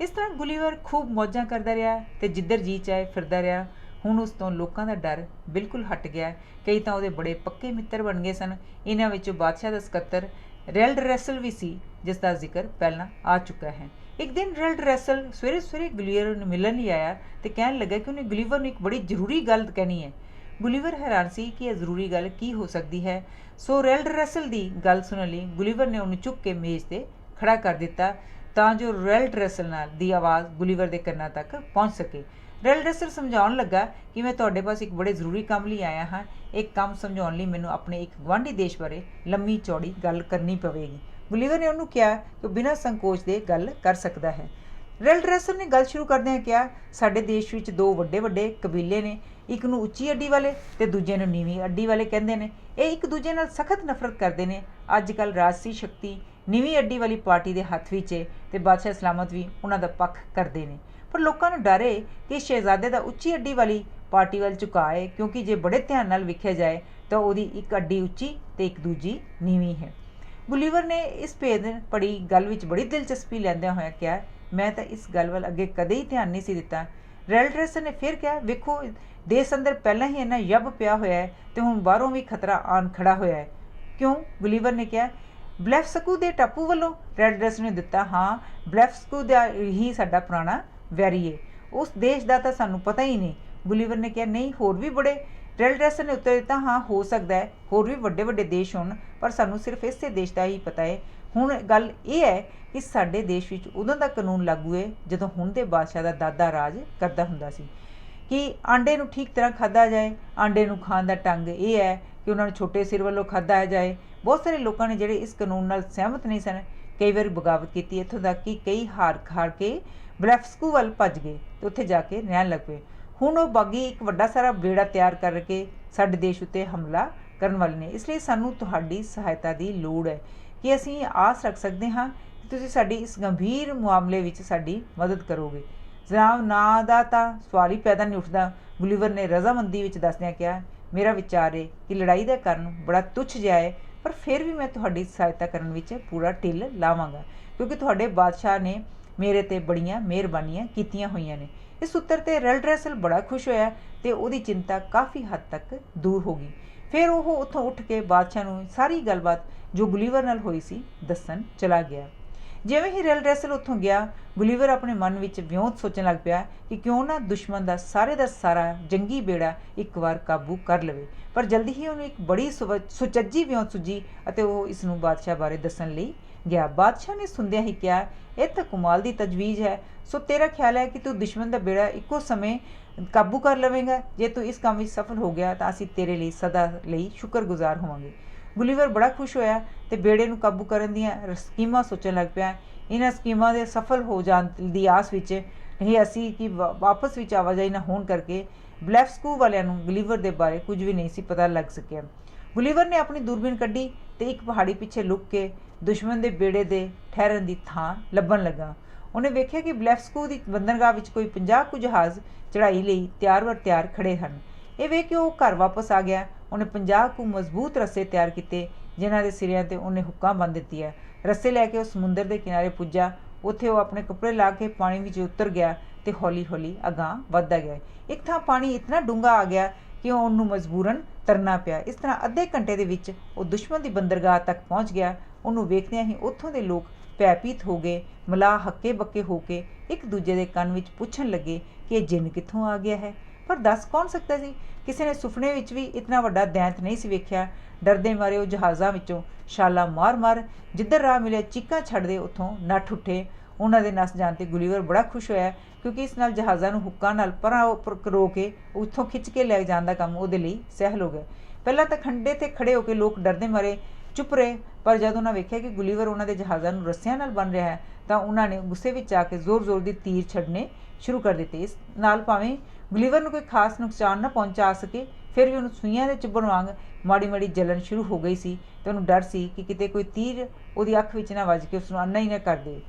ਇਸ ਤਰ੍ਹਾਂ ਗੁਲੀਵਰ ਖੂਬ ਮੌਜਾਂ ਕਰਦਾ ਰਿਹਾ ਤੇ ਜਿੱਧਰ ਜੀ ਚਾਹੇ ਫਿਰਦਾ ਰਿਹਾ। ਹੁਣ ਉਸ ਤੋਂ ਲੋਕਾਂ ਦਾ ਡਰ ਬਿਲਕੁਲ ਹਟ ਗਿਆ। ਕਈ ਤਾਂ ਉਹਦੇ ਬੜੇ ਪੱਕੇ ਮਿੱਤਰ ਬਣ ਗਏ ਸਨ। ਇਹਨਾਂ ਵਿੱਚੋਂ ਬਾਦਸ਼ਾਹ ਦਾ ਸਕੱਤਰ ਰੈਲਡਰੈਸਲ ਵੀ ਸੀ, ਜਿਸ ਦਾ ਜ਼ਿਕਰ ਪਹਿਲਾਂ ਆ ਚੁੱਕਾ ਹੈ। ਇੱਕ ਦਿਨ ਰੈਲਡਰੈਸਲ ਸਵੇਰੇ ਸਵੇਰੇ ਗੁਲੀਵਰ ਨੂੰ ਮਿਲਣ ਲਈ ਆਇਆ ਤੇ ਕਹਿਣ ਲੱਗਾ ਕਿ ਉਹਨੇ ਗੁਲੀਵਰ ਨੂੰ ਇੱਕ ਬੜੀ ਜ਼ਰੂਰੀ ਗੱਲ ਕਹਿਣੀ ਹੈ। ਗੁਲੀਵਰ ਹੈਰਾਨ ਸੀ ਕਿ ਇਹ ਜ਼ਰੂਰੀ ਗੱਲ ਕੀ ਹੋ ਸਕਦੀ ਹੈ। ਸੋ ਰੈਲਡਰੈਸਲ ਦੀ ਗੱਲ ਸੁਣਨ ਲਈ ਗੁਲੀਵਰ ਨੇ ਉਹਨੂੰ ਚੁੱਕ ਕੇ ਮੇਜ਼ 'ਤੇ ਖੜਾ ਕਰ ਦਿੱਤਾ ਤਾਂ ਜੋ ਰੈਲਡਰੈਸਲ ਨਾਲ ਦੀ ਆਵਾਜ਼ ਗੁਲੀਵਰ ਦੇ ਕੰਨਾਂ ਤੱਕ ਪਹੁੰਚ ਸਕੇ। ਰੈਲਡਰੈਸਲ ਸਮਝਾਉਣ ਲੱਗਾ ਕਿ ਮੈਂ ਤੁਹਾਡੇ ਪਾਸ ਇੱਕ ਬੜੇ ਜ਼ਰੂਰੀ ਕੰਮ ਲਈ ਆਇਆ ਹਾਂ। ਇਹ ਕੰਮ ਸਮਝਾਉਣ ਲਈ ਮੈਨੂੰ ਆਪਣੇ ਇੱਕ ਗੁਆਂਢੀ ਦੇਸ਼ ਬਾਰੇ ਲੰਮੀ ਚੌੜੀ ਗੱਲ ਕਰਨੀ ਪਵੇਗੀ। ਗੁਲੀਵਰ ਨੇ ਉਹਨੂੰ ਕਿਹਾ ਕਿ ਉਹ ਬਿਨਾਂ ਸੰਕੋਚ ਦੇ ਗੱਲ ਕਰ ਸਕਦਾ ਹੈ। ਰੈਲਡਰੈਸਲ ਨੇ ਗੱਲ ਸ਼ੁਰੂ ਕਰਦਿਆਂ ਕਿਹਾ, ਸਾਡੇ ਦੇਸ਼ ਵਿੱਚ 2 ਵੱਡੇ ਕਬੀਲੇ ਨੇ। ਇੱਕ ਨੂੰ ਉੱਚੀ ਅੱਡੀ ਵਾਲੇ ਤੇ ਦੂਜੇ ਨੂੰ ਨੀਵੀਂ ਅੱਡੀ ਵਾਲੇ ਕਹਿੰਦੇ ਨੇ। ਇਹ ਇੱਕ ਦੂਜੇ ਨਾਲ ਸਖਤ ਨਫ਼ਰਤ ਕਰਦੇ ਨੇ। ਅੱਜ ਕੱਲ੍ਹ ਰਾਜਸੀ ਸ਼ਕਤੀ ਨੀਵੀਂ ਅੱਡੀ ਵਾਲੀ ਪਾਰਟੀ ਦੇ ਹੱਥ ਵਿੱਚ ਹੈ ਤੇ ਬਾਦਸ਼ਾਹ ਸਲਾਮਤ ਵੀ ਉਹਨਾਂ ਦਾ ਪੱਖ ਕਰਦੇ ਨੇ। ਪਰ ਲੋਕਾਂ ਨੂੰ ਡਰ ਹੈ ਕਿ ਸ਼ਹਿਜ਼ਾਦੇ ਦਾ ਉੱਚੀ ਅੱਡੀ ਵਾਲੀ ਪਾਰਟੀ ਵੱਲ ਝੁਕਾਅ ਹੈ, ਕਿਉਂਕਿ ਜੇ ਬੜੇ ਧਿਆਨ ਨਾਲ ਵੇਖਿਆ ਜਾਏ ਤਾਂ ਉਹਦੀ ਇੱਕ ਅੱਡੀ ਉੱਚੀ ਤੇ ਇੱਕ ਦੂਜੀ ਨੀਵੀਂ ਹੈ। ਗੁਲੀਵਰ ਨੇ ਇਸ ਭੇਦ ਪੜੀ ਗੱਲ ਵਿੱਚ ਬੜੀ ਦਿਲਚਸਪੀ ਲੈਂਦਿਆਂ ਹੋਇਆ ਕਿਹਾ, ਮੈਂ ਤਾਂ ਇਸ ਗੱਲ ਵੱਲ ਅੱਗੇ ਕਦੇ ਹੀ ਧਿਆਨ ਨਹੀਂ ਸੀ ਦਿੱਤਾ। ਰੈਲਡਰੈਸਲ ਨੇ ਫਿਰ ਕਿਹਾ, ਵੇਖੋ ਦੇਸ਼ ਅੰਦਰ ਪਹਿਲਾਂ ਹੀ ਇੰਨਾ ਯੱਬ ਪਿਆ ਹੋਇਆ ਹੈ ਤੇ ਹੁਣ ਬਾਹਰੋਂ ਵੀ ਖਤਰਾ ਆਣ ਖੜਾ ਹੋਇਆ ਹੈ। ਕਿਉਂ? ਗੁਲੀਵਰ ਨੇ ਕਿਹਾ। ਬਲੈਫਸਕੂ ਦੇ ਟਾਪੂ ਵੱਲੋਂ? ਰੈਲਡਰੈਸਲ ਨੇ ਦਿੱਤਾ। ਹਾਂ, ਬਲੈਫਸਕੂ ਦਾ ਹੀ ਸਾਡਾ ਪੁਰਾਣਾ ਵੈਰੀ ਹੈ। ਉਸ ਦੇਸ਼ ਦਾ ਤਾਂ ਸਾਨੂੰ ਪਤਾ ਹੀ ਨਹੀਂ। ਗੁਲੀਵਰ ਨੇ ਕਿਹਾ, ਨਹੀਂ ਹੋਰ ਵੀ ਬੜੇ? ਰੈਲਡਰੈਸਲ ਨੇ ਉੱਤਰ ਦਿੱਤਾ, ਹਾਂ ਹੋ ਸਕਦਾ ਹੈ ਹੋਰ ਵੀ ਵੱਡੇ ਦੇਸ਼ ਹੋਣ, ਪਰ ਸਾਨੂੰ ਸਿਰਫ ਇਸੇ ਦੇਸ਼ ਦਾ ਹੀ ਪਤਾ ਹੈ। ਹੁਣ ਗੱਲ ਇਹ ਹੈ ਕਿ ਸਾਡੇ ਦੇਸ਼ ਵਿੱਚ ਉਦੋਂ ਦਾ ਕਾਨੂੰਨ ਲਾਗੂ ਹੈ ਜਦੋਂ ਹੁਣ ਦੇ ਬਾਦਸ਼ਾਹ ਦਾ ਦਾਦਾ ਰਾਜ ਕਰਦਾ ਹੁੰਦਾ ਸੀ ਕਿ ਆਂਡੇ ਨੂੰ ਠੀਕ ਤਰ੍ਹਾਂ ਖਾਧਾ ਜਾਏ। ਆਂਡੇ ਨੂੰ ਖਾਣ ਦਾ ਢੰਗ ਇਹ ਹੈ ਕਿ ਉਹਨਾਂ ਨੂੰ ਛੋਟੇ ਸਿਰ ਵੱਲੋਂ ਖਾਧਾ ਜਾਏ। ਬਹੁਤ ਸਾਰੇ ਲੋਕਾਂ ਨੇ ਜਿਹੜੇ ਇਸ ਕਾਨੂੰਨ ਨਾਲ ਸਹਿਮਤ ਨਹੀਂ ਸਨ, ਕਈ ਵਾਰ ਬਗਾਵਤ ਕੀਤੀ, ਇੱਥੋਂ ਤੱਕ ਕਿ ਕਈ ਹਾਰ ਕੇ ਬਲੈਫਸਕੂ ਵੱਲ ਭੱਜ ਗਏ ਤੇ ਉੱਥੇ ਜਾ ਕੇ ਰਹਿਣ ਲੱਗ ਪਏ। ਹੁਣ ਉਹ ਬਾਗੀ ਇੱਕ ਵੱਡਾ ਸਾਰਾ ਬੇੜਾ ਤਿਆਰ ਕਰਕੇ ਸਾਡੇ ਦੇਸ਼ ਉੱਤੇ ਹਮਲਾ ਕਰਨ ਵਾਲੇ ਨੇ। ਇਸ ਲਈ ਸਾਨੂੰ ਤੁਹਾਡੀ ਸਹਾਇਤਾ ਦੀ ਲੋੜ ਹੈ ਕਿ ਅਸੀਂ ਆਸ ਰੱਖ ਸਕਦੇ ਹਾਂ ਕਿ ਤੁਸੀਂ ਸਾਡੀ ਇਸ ਗੰਭੀਰ ਮਾਮਲੇ ਵਿੱਚ ਸਾਡੀ ਮਦਦ ਕਰੋਗੇ। ਜਨਾਬ, ਨਾਂ ਦਾ ਤਾਂ ਸਵਾਲ ਹੀ ਪੈਦਾ ਨਹੀਂ ਉੱਠਦਾ। ਗੁਲੀਵਰ ਨੇ ਰਜ਼ਾਮੰਦੀ ਵਿੱਚ ਦੱਸਦਿਆਂ ਕਿਹਾ, ਮੇਰਾ ਵਿਚਾਰ ਹੈ ਕਿ ਲੜਾਈ ਦਾ ਕਾਰਨ ਬੜਾ ਤੁੱਛ ਜਿਹਾ ਹੈ, ਪਰ ਫਿਰ ਵੀ ਮੈਂ ਤੁਹਾਡੀ ਸਹਾਇਤਾ ਕਰਨ ਵਿੱਚ ਪੂਰਾ ਢਿੱਲ ਲਾਵਾਂਗਾ, ਕਿਉਂਕਿ ਤੁਹਾਡੇ ਬਾਦਸ਼ਾਹ ਨੇ ਮੇਰੇ 'ਤੇ ਬੜੀਆਂ ਮਿਹਰਬਾਨੀਆਂ ਕੀਤੀਆਂ ਹੋਈਆਂ ਨੇ। ਇਸ ਉੱਤਰ 'ਤੇ ਰੈਲਡਰੈਸਲ ਬੜਾ ਖੁਸ਼ ਹੋਇਆ ਤੇ ਉਹਦੀ ਚਿੰਤਾ ਕਾਫੀ ਹੱਦ ਤੱਕ ਦੂਰ ਹੋ ਗਈ। ਫਿਰ ਉਹ ਉੱਥੋਂ ਉੱਠ ਕੇ ਬਾਦਸ਼ਾਹ ਨੂੰ ਸਾਰੀ ਗੱਲਬਾਤ ਜੋ ਗੁਲੀਵਰ ਨਾਲ ਹੋਈ ਸੀ ਦੱਸਣ ਚਲਾ ਗਿਆ। ਜਿਵੇਂ ਹੀ ਰੈਲਡਰੈਸਲ ਉੱਥੋਂ ਗਿਆ, ਗੁਲੀਵਰ ਆਪਣੇ ਮਨ ਵਿੱਚ ਵਿਉਂਤ ਸੋਚਣ ਲੱਗ ਪਿਆ ਕਿ ਕਿਉਂ ਨਾ ਦੁਸ਼ਮਣ ਦਾ ਸਾਰਾ ਜੰਗੀ ਬੇੜਾ ਇੱਕ ਵਾਰ ਕਾਬੂ ਕਰ ਲਵੇ। ਪਰ ਜਲਦੀ ਹੀ ਉਹਨੂੰ ਇੱਕ ਬੜੀ ਸੁਚੱਜੀ ਵਿਉਂਤ ਸੁੱਝੀ ਅਤੇ ਉਹ ਇਸ ਨੂੰ ਬਾਦਸ਼ਾਹ ਬਾਰੇ ਦੱਸਣ ਲਈ ਗਿਆ। ਬਾਦਸ਼ਾਹ ਨੇ ਸੁਣਦਿਆਂ ਹੀ ਕਿਹਾ, ਇਹ ਤਾਂ ਕਮਾਲ ਦੀ ਤਜਵੀਜ਼ ਹੈ। ਸੋ ਤੇਰਾ ਖਿਆਲ ਹੈ ਕਿ ਤੂੰ ਦੁਸ਼ਮਣ ਦਾ ਬੇੜਾ ਇੱਕੋ ਸਮੇਂ ਕਾਬੂ ਕਰ ਲਵੇਂਗਾ? ਜੇ ਤੂੰ ਇਸ ਕੰਮ ਵਿੱਚ ਸਫਲ ਹੋ ਗਿਆ ਤਾਂ ਅਸੀਂ ਤੇਰੇ ਲਈ ਸਦਾ ਲਈ ਸ਼ੁਕਰਗੁਜ਼ਾਰ ਹੋਵਾਂਗੇ। ਗੁਲੀਵਰ ਬੜਾ ਖੁਸ਼ ਹੋਇਆ ਤੇ ਬੇੜੇ ਨੂੰ ਕਾਬੂ ਕਰਨ ਦੀਆਂ ਸਕੀਮਾਂ ਸੋਚਣ ਲੱਗ ਪਿਆ। ਇਹਨਾਂ ਸਕੀਮਾਂ ਦੇ ਸਫਲ ਹੋ ਜਾਣ ਦੀ ਆਸ ਵਿੱਚ ਇਹ ਅਸੀਂ ਕਿ ਆਪਸ ਵਿੱਚ ਆਵਾਜਾਈ ਨਾ ਹੋਣ ਕਰਕੇ ਬਲੈਫਸਕੂ ਵਾਲਿਆਂ ਨੂੰ ਗੁਲੀਵਰ ਦੇ ਬਾਰੇ ਕੁਝ ਵੀ ਨਹੀਂ ਸੀ ਪਤਾ ਲੱਗ ਸਕਿਆ। ਗੁਲੀਵਰ ਨੇ ਆਪਣੀ ਦੂਰਬੀਨ ਕੱਢੀ ਤੇ ਇੱਕ ਪਹਾੜੀ ਪਿੱਛੇ ਲੁਕ ਕੇ ਦੁਸ਼ਮਣ ਦੇ ਬੇੜੇ ਦੇ ਠਹਿਰਨ ਦੀ ਥਾਂ ਲੱਭਣ ਲੱਗਾ। ਉਹਨੇ ਵੇਖਿਆ ਕਿ ਬਲੈਫਸਕੂ ਦੀ ਬੰਦਰਗਾਹ ਵਿੱਚ ਕੋਈ 50 ਕੁ ਜਹਾਜ਼ ਚੜ੍ਹਾਈ ਲਈ ਤਿਆਰ ਖੜੇ ਹਨ। ਇਹ ਵੇਖ ਕੇ ਉਹ ਘਰ ਵਾਪਸ ਆ ਗਿਆ। ਉਹਨੇ 50 ਕੁ ਮਜ਼ਬੂਤ ਰੱਸੇ ਤਿਆਰ ਕੀਤੇ, ਜਿਨ੍ਹਾਂ ਦੇ ਸਿਰਿਆਂ 'ਤੇ ਉਹਨੇ ਹੁੱਕਾਂ ਬੰਨ੍ਹ ਦਿੱਤੀਆਂ। ਰੱਸੇ ਲੈ ਕੇ ਉਹ ਸਮੁੰਦਰ ਦੇ ਕਿਨਾਰੇ ਪੁੱਜਾ। ਉੱਥੇ ਉਹ ਆਪਣੇ ਕੱਪੜੇ ਲਾ ਕੇ ਪਾਣੀ ਵਿੱਚ ਉਤਰ ਗਿਆ ਤੇ ਹੌਲੀ ਅਗਾਂਹ ਵੱਧਦਾ ਗਿਆ। ਇੱਕ ਥਾਂ ਪਾਣੀ ਇਤਨਾ ਡੂੰਘਾ ਆ ਗਿਆ ਕਿ ਉਹਨੂੰ ਮਜਬੂਰਨ ਤਰਨਾ ਪਿਆ। ਇਸ ਤਰ੍ਹਾਂ ਅੱਧੇ ਘੰਟੇ ਦੇ ਵਿੱਚ ਉਹ ਦੁਸ਼ਮਣ ਦੀ ਬੰਦਰਗਾਹ ਤੱਕ ਪਹੁੰਚ ਗਿਆ। ਉਹਨੂੰ ਵੇਖਦਿਆਂ ਹੀ ਉੱਥੋਂ ਦੇ ਲੋਕ ਭੈਭੀਤ ਹੋ ਗਏ। ਮਲਾਹ ਹੱਕੇ ਬੱਕੇ ਹੋ ਕੇ ਇੱਕ ਦੂਜੇ ਦੇ ਕੰਨ ਵਿੱਚ ਪੁੱਛਣ ਲੱਗੇ ਕਿ ਇਹ ਜਿੰਨ ਕਿੱਥੋਂ ਆ ਗਿਆ ਹੈ। ਪਰ ਦੱਸ ਕੌਣ ਸਕਦਾ ਸੀ? ਕਿਸੇ ਨੇ ਸੁਪਨੇ ਵਿੱਚ ਵੀ ਇਤਨਾ ਵੱਡਾ ਦੈਂਤ ਨਹੀਂ ਸੀ ਵੇਖਿਆ। ਡਰਦੇ ਮਾਰੇ ਉਹ ਜਹਾਜ਼ਾਂ ਵਿੱਚੋਂ ਛਾਲਾਂ ਮਾਰ ਜਿੱਧਰ ਰਾਹ ਮਿਲਿਆ ਚੀਕਾਂ ਛੱਡਦੇ ਉੱਥੋਂ ਨੱਠ ਉੱਠੇ। ਉਹਨਾਂ ਦੇ ਨੱਸ ਜਾਣ 'ਤੇ ਗੁਲੀਵਰ ਬੜਾ ਖੁਸ਼ ਹੋਇਆ, ਕਿਉਂਕਿ ਇਸ ਨਾਲ ਜਹਾਜ਼ਾਂ ਨੂੰ ਹੁੱਕਾਂ ਨਾਲ ਪਰਾਂ ਰੋ ਕੇ ਉੱਥੋਂ ਖਿੱਚ ਕੇ ਲੈ ਜਾਣ ਦਾ ਕੰਮ ਉਹਦੇ ਲਈ ਸਹਿਲ ਹੋ ਗਿਆ। ਪਹਿਲਾਂ ਤਾਂ ਖੰਡੇ 'ਤੇ ਖੜੇ ਹੋ ਕੇ ਲੋਕ ਡਰਦੇ ਮਾਰੇ ਚੁੱਪ ਰਹੇ, ਪਰ ਜਦ ਉਹਨਾਂ ਵੇਖਿਆ ਕਿ ਗੁਲੀਵਰ ਉਹਨਾਂ ਦੇ ਜਹਾਜ਼ਾਂ ਨੂੰ ਰੱਸਿਆਂ ਨਾਲ ਬੰਨ੍ਹ ਰਿਹਾ ਹੈ ਤਾਂ ਉਹਨਾਂ ਨੇ ਗੁੱਸੇ ਵਿੱਚ ਆ ਕੇ ਜ਼ੋਰ-ਜ਼ੋਰ ਦੀ ਤੀਰ ਛੱਡਣੇ ਸ਼ੁਰੂ ਕਰ ਦਿੱਤੇ। ਇਸ ਨਾਲ ਭਾਵੇਂ ਗੁਲੀਵਰ ਨੂੰ ਕੋਈ ਖਾਸ ਨੁਕਸਾਨ ਨਾ ਪਹੁੰਚਾ ਸਕੇ, ਫਿਰ ਵੀ ਉਹਨੂੰ ਸੂਈਆਂ ਦੇ ਚੁੱਭਣ ਵਾਂਗ ਮਾੜੀ ਜਲਣ ਸ਼ੁਰੂ ਹੋ ਗਈ ਸੀ ਅਤੇ ਉਹਨੂੰ ਡਰ ਸੀ ਕਿ ਕਿਤੇ ਕੋਈ ਤੀਰ ਉਹਦੀ ਅੱਖ ਵਿੱਚ ਨਾ ਵੱਜ ਕੇ ਉਸਨੂੰ ਅੰਨਾ ਹੀ ਨਾ ਕਰ ਦੇ।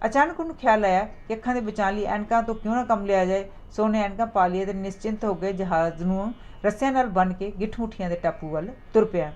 ਅਚਾਨਕ ਉਹਨੂੰ ਖਿਆਲ ਆਇਆ ਕਿ ਅੱਖਾਂ ਦੇ ਬਚਾਉਣ ਲਈ ਐਨਕਾਂ ਤੋਂ ਕਿਉਂ ਨਾ ਕੰਮ ਲਿਆ ਜਾਏ। ਸੋ ਉਹਨੇ ਐਨਕਾਂ ਪਾ ਲਈਆਂ ਅਤੇ ਨਿਸ਼ਚਿੰਤ ਹੋ ਕੇ ਜਹਾਜ਼ ਨੂੰ ਰੱਸਿਆਂ ਨਾਲ ਬੰਨ੍ਹ ਕੇ ਗਿੱਠ-ਮੁੱਠੀਆਂ ਦੇ ਟਾਪੂ ਵੱਲ ਤੁਰ ਪਿਆ।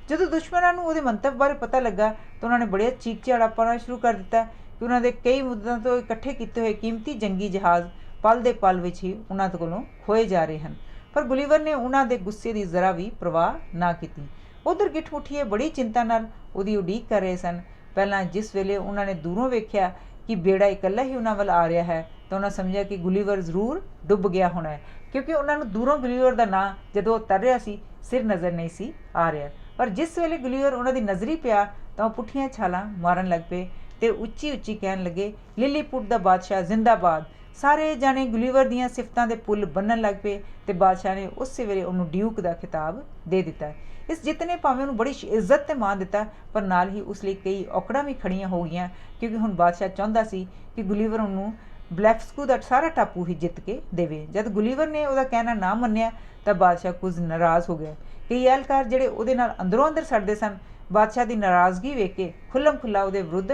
ਜਦੋਂ ਦੁਸ਼ਮਣਾਂ ਨੂੰ ਉਹਦੇ ਮੰਤਵ ਬਾਰੇ ਪਤਾ ਲੱਗਾ ਤਾਂ ਉਹਨਾਂ ਨੇ ਬੜੀਆ ਚੀਕ ਝਾੜਾ ਪਾਉਣਾ ਸ਼ੁਰੂ ਕਰ ਦਿੱਤਾ ਕਿ ਉਹਨਾਂ ਦੇ ਕਈ ਮੁੱਦਤਾਂ ਤੋਂ ਇਕੱਠੇ ਕੀਤੇ ਹੋਏ ਕੀਮਤੀ ਜੰਗੀ ਜਹਾਜ਼ ਪਲ ਦੇ ਪਲ ਵਿੱਚ ਹੀ ਉਹਨਾਂ ਕੋਲੋਂ ਖੋਏ ਜਾ ਰਹੇ ਹਨ। ਪਰ ਗੁਲੀਵਰ ਨੇ ਉਹਨਾਂ ਦੇ ਗੁੱਸੇ ਦੀ ਜ਼ਰਾ ਵੀ ਪਰਵਾਹ ਨਾ ਕੀਤੀ। ਉੱਧਰ ਗਿੱਠ-ਮੁੱਠੀਏ ਬੜੀ ਚਿੰਤਾ ਨਾਲ ਉਹਦੀ ਉਡੀਕ ਕਰ ਰਹੇ ਸਨ। ਪਹਿਲਾਂ ਜਿਸ ਵੇਲੇ ਉਹਨਾਂ ਨੇ ਦੂਰੋਂ ਵੇਖਿਆ ਕਿ ਬੇੜਾ ਇਕੱਲਾ ਹੀ ਉਹਨਾਂ ਵੱਲ ਆ ਰਿਹਾ ਹੈ ਤਾਂ ਉਹਨਾਂ ਸਮਝਿਆ ਕਿ ਗੁਲੀਵਰ ਜ਼ਰੂਰ ਡੁੱਬ ਗਿਆ ਹੋਣਾ ਹੈ, ਕਿਉਂਕਿ ਉਹਨਾਂ ਨੂੰ ਦੂਰੋਂ ਗੁਲੀਵਰ ਦਾ ਨਾਂ ਜਦੋਂ ਉਹ ਤਰ ਰਿਹਾ ਸੀ ਸਿਰ ਨਜ਼ਰ ਨਹੀਂ ਸੀ ਆ ਰਿਹਾ। ਪਰ ਜਿਸ ਵੇਲੇ ਗੁਲੀਵਰ ਉਹਨਾਂ ਦੀ ਨਜ਼ਰੀ ਪਿਆ ਤਾਂ ਉਹ ਪੁੱਠੀਆਂ ਛਾਲਾਂ ਮਾਰਨ ਲੱਗ ਪਏ ਅਤੇ ਉੱਚੀ ਕਹਿਣ ਲੱਗੇ, ਲਿਲੀਪੁਟ ਦਾ ਬਾਦਸ਼ਾਹ ਜ਼ਿੰਦਾਬਾਦ। ਸਾਰੇ ਜਾਣੇ ਗੁਲੀਵਰ ਦੀਆਂ ਸਿਫਤਾਂ ਦੇ ਪੁੱਲ ਬੰਨ੍ਹਣ ਲੱਗ ਪਏ ਅਤੇ ਬਾਦਸ਼ਾਹ ਨੇ ਉਸੇ ਵੇਲੇ ਉਹਨੂੰ ਡਿਊਕ ਦਾ ਖਿਤਾਬ ਦੇ ਦਿੱਤਾ। ਇਸ ਜਿੱਤ ਨੇ ਭਾਵੇਂ ਉਹਨੂੰ ਬੜੀ ਇੱਜ਼ਤ ਅਤੇ ਮਾਣ ਦਿੱਤਾ, ਪਰ ਨਾਲ ਹੀ ਉਸ ਲਈ ਕਈ ਔਕੜਾਂ ਵੀ ਖੜੀਆਂ ਹੋ ਗਈਆਂ, ਕਿਉਂਕਿ ਹੁਣ ਬਾਦਸ਼ਾਹ ਚਾਹੁੰਦਾ ਸੀ ਕਿ ਗੁਲੀਵਰ ਉਹਨੂੰ ਬਲੈਫਸਕੂ ਦਾ ਸਾਰਾ ਟਾਪੂ ਹੀ ਜਿੱਤ ਕੇ ਦੇਵੇ। ਜਦ ਗੁਲੀਵਰ ਨੇ ਉਹਦਾ ਕਹਿਣਾ ਨਾ ਮੰਨਿਆ ਤਾਂ ਬਾਦਸ਼ਾਹ ਕੁਝ ਨਾਰਾਜ਼ ਹੋ ਗਿਆ। ਕਈ ਐਲਕਾਰ ਜਿਹੜੇ ਉਹਦੇ ਨਾਲ ਅੰਦਰੋਂ ਅੰਦਰ ਸੜਦੇ ਸਨ, ਬਾਦਸ਼ਾਹ ਦੀ ਨਾਰਾਜ਼ਗੀ ਵੇਖ ਕੇ ਖੁੱਲ੍ਹਮ-ਖੁੱਲ੍ਹਾ ਉਹਦੇ ਵਿਰੁੱਧ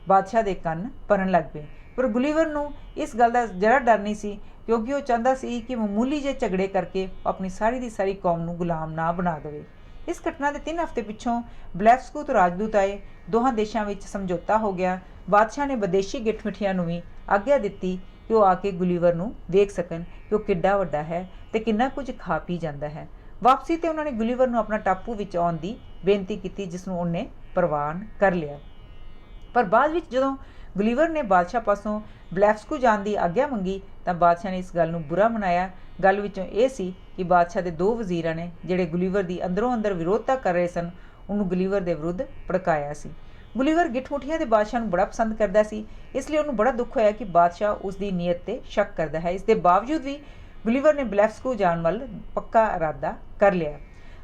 ਬਾਦਸ਼ਾਹ ਦੇ ਕੰਨ ਭਰਨ ਲੱਗ ਪਏ। ਪਰ ਗੁਲੀਵਰ ਨੂੰ ਇਸ ਗੱਲ ਦਾ ਜ਼ਰਾ ਡਰ ਨਹੀਂ ਸੀ, ਕਿਉਂਕਿ ਉਹ ਚਾਹੁੰਦਾ ਸੀ ਕਿ ਮਾਮੂਲੀ ਜਿਹੇ ਝਗੜੇ ਕਰਕੇ ਆਪਣੀ ਸਾਰੀ ਦੀ ਸਾਰੀ ਕੌਮ ਨੂੰ ਗੁਲਾਮ ਨਾ ਬਣਾ ਦੇਵੇ। ਇਸ ਘਟਨਾ ਦੇ 3 ਹਫ਼ਤੇ ਪਿੱਛੋਂ ਬਲੈਫਸਕੂ ਤੋਂ ਰਾਜਦੂਤ ਆਏ। ਦੋਹਾਂ ਦੇਸ਼ਾਂ ਵਿੱਚ ਸਮਝੌਤਾ ਹੋ ਗਿਆ। ਬਾਦਸ਼ਾਹ ਨੇ ਵਿਦੇਸ਼ੀ ਗਿੱਠ-ਮਿੱਠੀਆਂ ਨੂੰ ਵੀ ਆਗਿਆ ਦਿੱਤੀ ਕਿ ਉਹ ਆ ਕੇ ਗੁਲੀਵਰ ਨੂੰ ਵੇਖ ਸਕਣ ਕਿ ਉਹ ਕਿੱਡਾ ਵੱਡਾ ਹੈ ਅਤੇ ਕਿੰਨਾ ਕੁਝ ਖਾ ਪੀ ਜਾਂਦਾ ਹੈ। ਵਾਪਸੀ 'ਤੇ ਉਹਨਾਂ ਨੇ ਗੁਲੀਵਰ ਨੂੰ ਆਪਣਾ ਟਾਪੂ ਵਿੱਚ ਆਉਣ ਦੀ ਬੇਨਤੀ ਕੀਤੀ, ਜਿਸ ਨੂੰ ਉਹਨੇ ਪ੍ਰਵਾਨ ਕਰ ਲਿਆ। ਪਰ ਬਾਅਦ ਵਿੱਚ ਜਦੋਂ ਗੁਲੀਵਰ ਨੇ ਬਾਦਸ਼ਾਹ ਪਾਸੋਂ ਬਲੈਫਸਕੂ ਜਾਣ ਦੀ ਆਗਿਆ ਮੰਗੀ ਤਾਂ ਬਾਦਸ਼ਾਹ ਨੇ ਇਸ ਗੱਲ ਨੂੰ ਬੁਰਾ ਮਨਾਇਆ। ਗੱਲ ਵਿੱਚੋਂ ਇਹ ਸੀ ਕਿ ਬਾਦਸ਼ਾਹ ਦੇ 2 ਵਜ਼ੀਰਾਂ ਨੇ, ਜਿਹੜੇ ਗੁਲੀਵਰ ਦੀ ਅੰਦਰੋਂ ਅੰਦਰ ਵਿਰੋਧਤਾ ਕਰ ਰਹੇ ਸਨ, ਉਹਨੂੰ ਗੁਲੀਵਰ ਦੇ ਵਿਰੁੱਧ ਭੜਕਾਇਆ ਸੀ। ਗੁਲੀਵਰ ਗਿੱਠ-ਮੁੱਠੀਆਂ ਦੇ ਬਾਦਸ਼ਾਹ ਨੂੰ ਬੜਾ ਪਸੰਦ ਕਰਦਾ ਸੀ, ਇਸ ਲਈ ਉਹਨੂੰ ਬੜਾ ਦੁੱਖ ਹੋਇਆ ਕਿ ਬਾਦਸ਼ਾਹ ਉਸ ਦੀ ਨੀਅਤ 'ਤੇ ਸ਼ੱਕ ਕਰਦਾ ਹੈ। ਇਸ ਦੇ ਬਾਵਜੂਦ ਵੀ ਗੁਲੀਵਰ ਨੇ ਬਲੈਫਸਕੂ ਜਾਣ ਵੱਲ ਪੱਕਾ ਇਰਾਦਾ ਕਰ ਲਿਆ।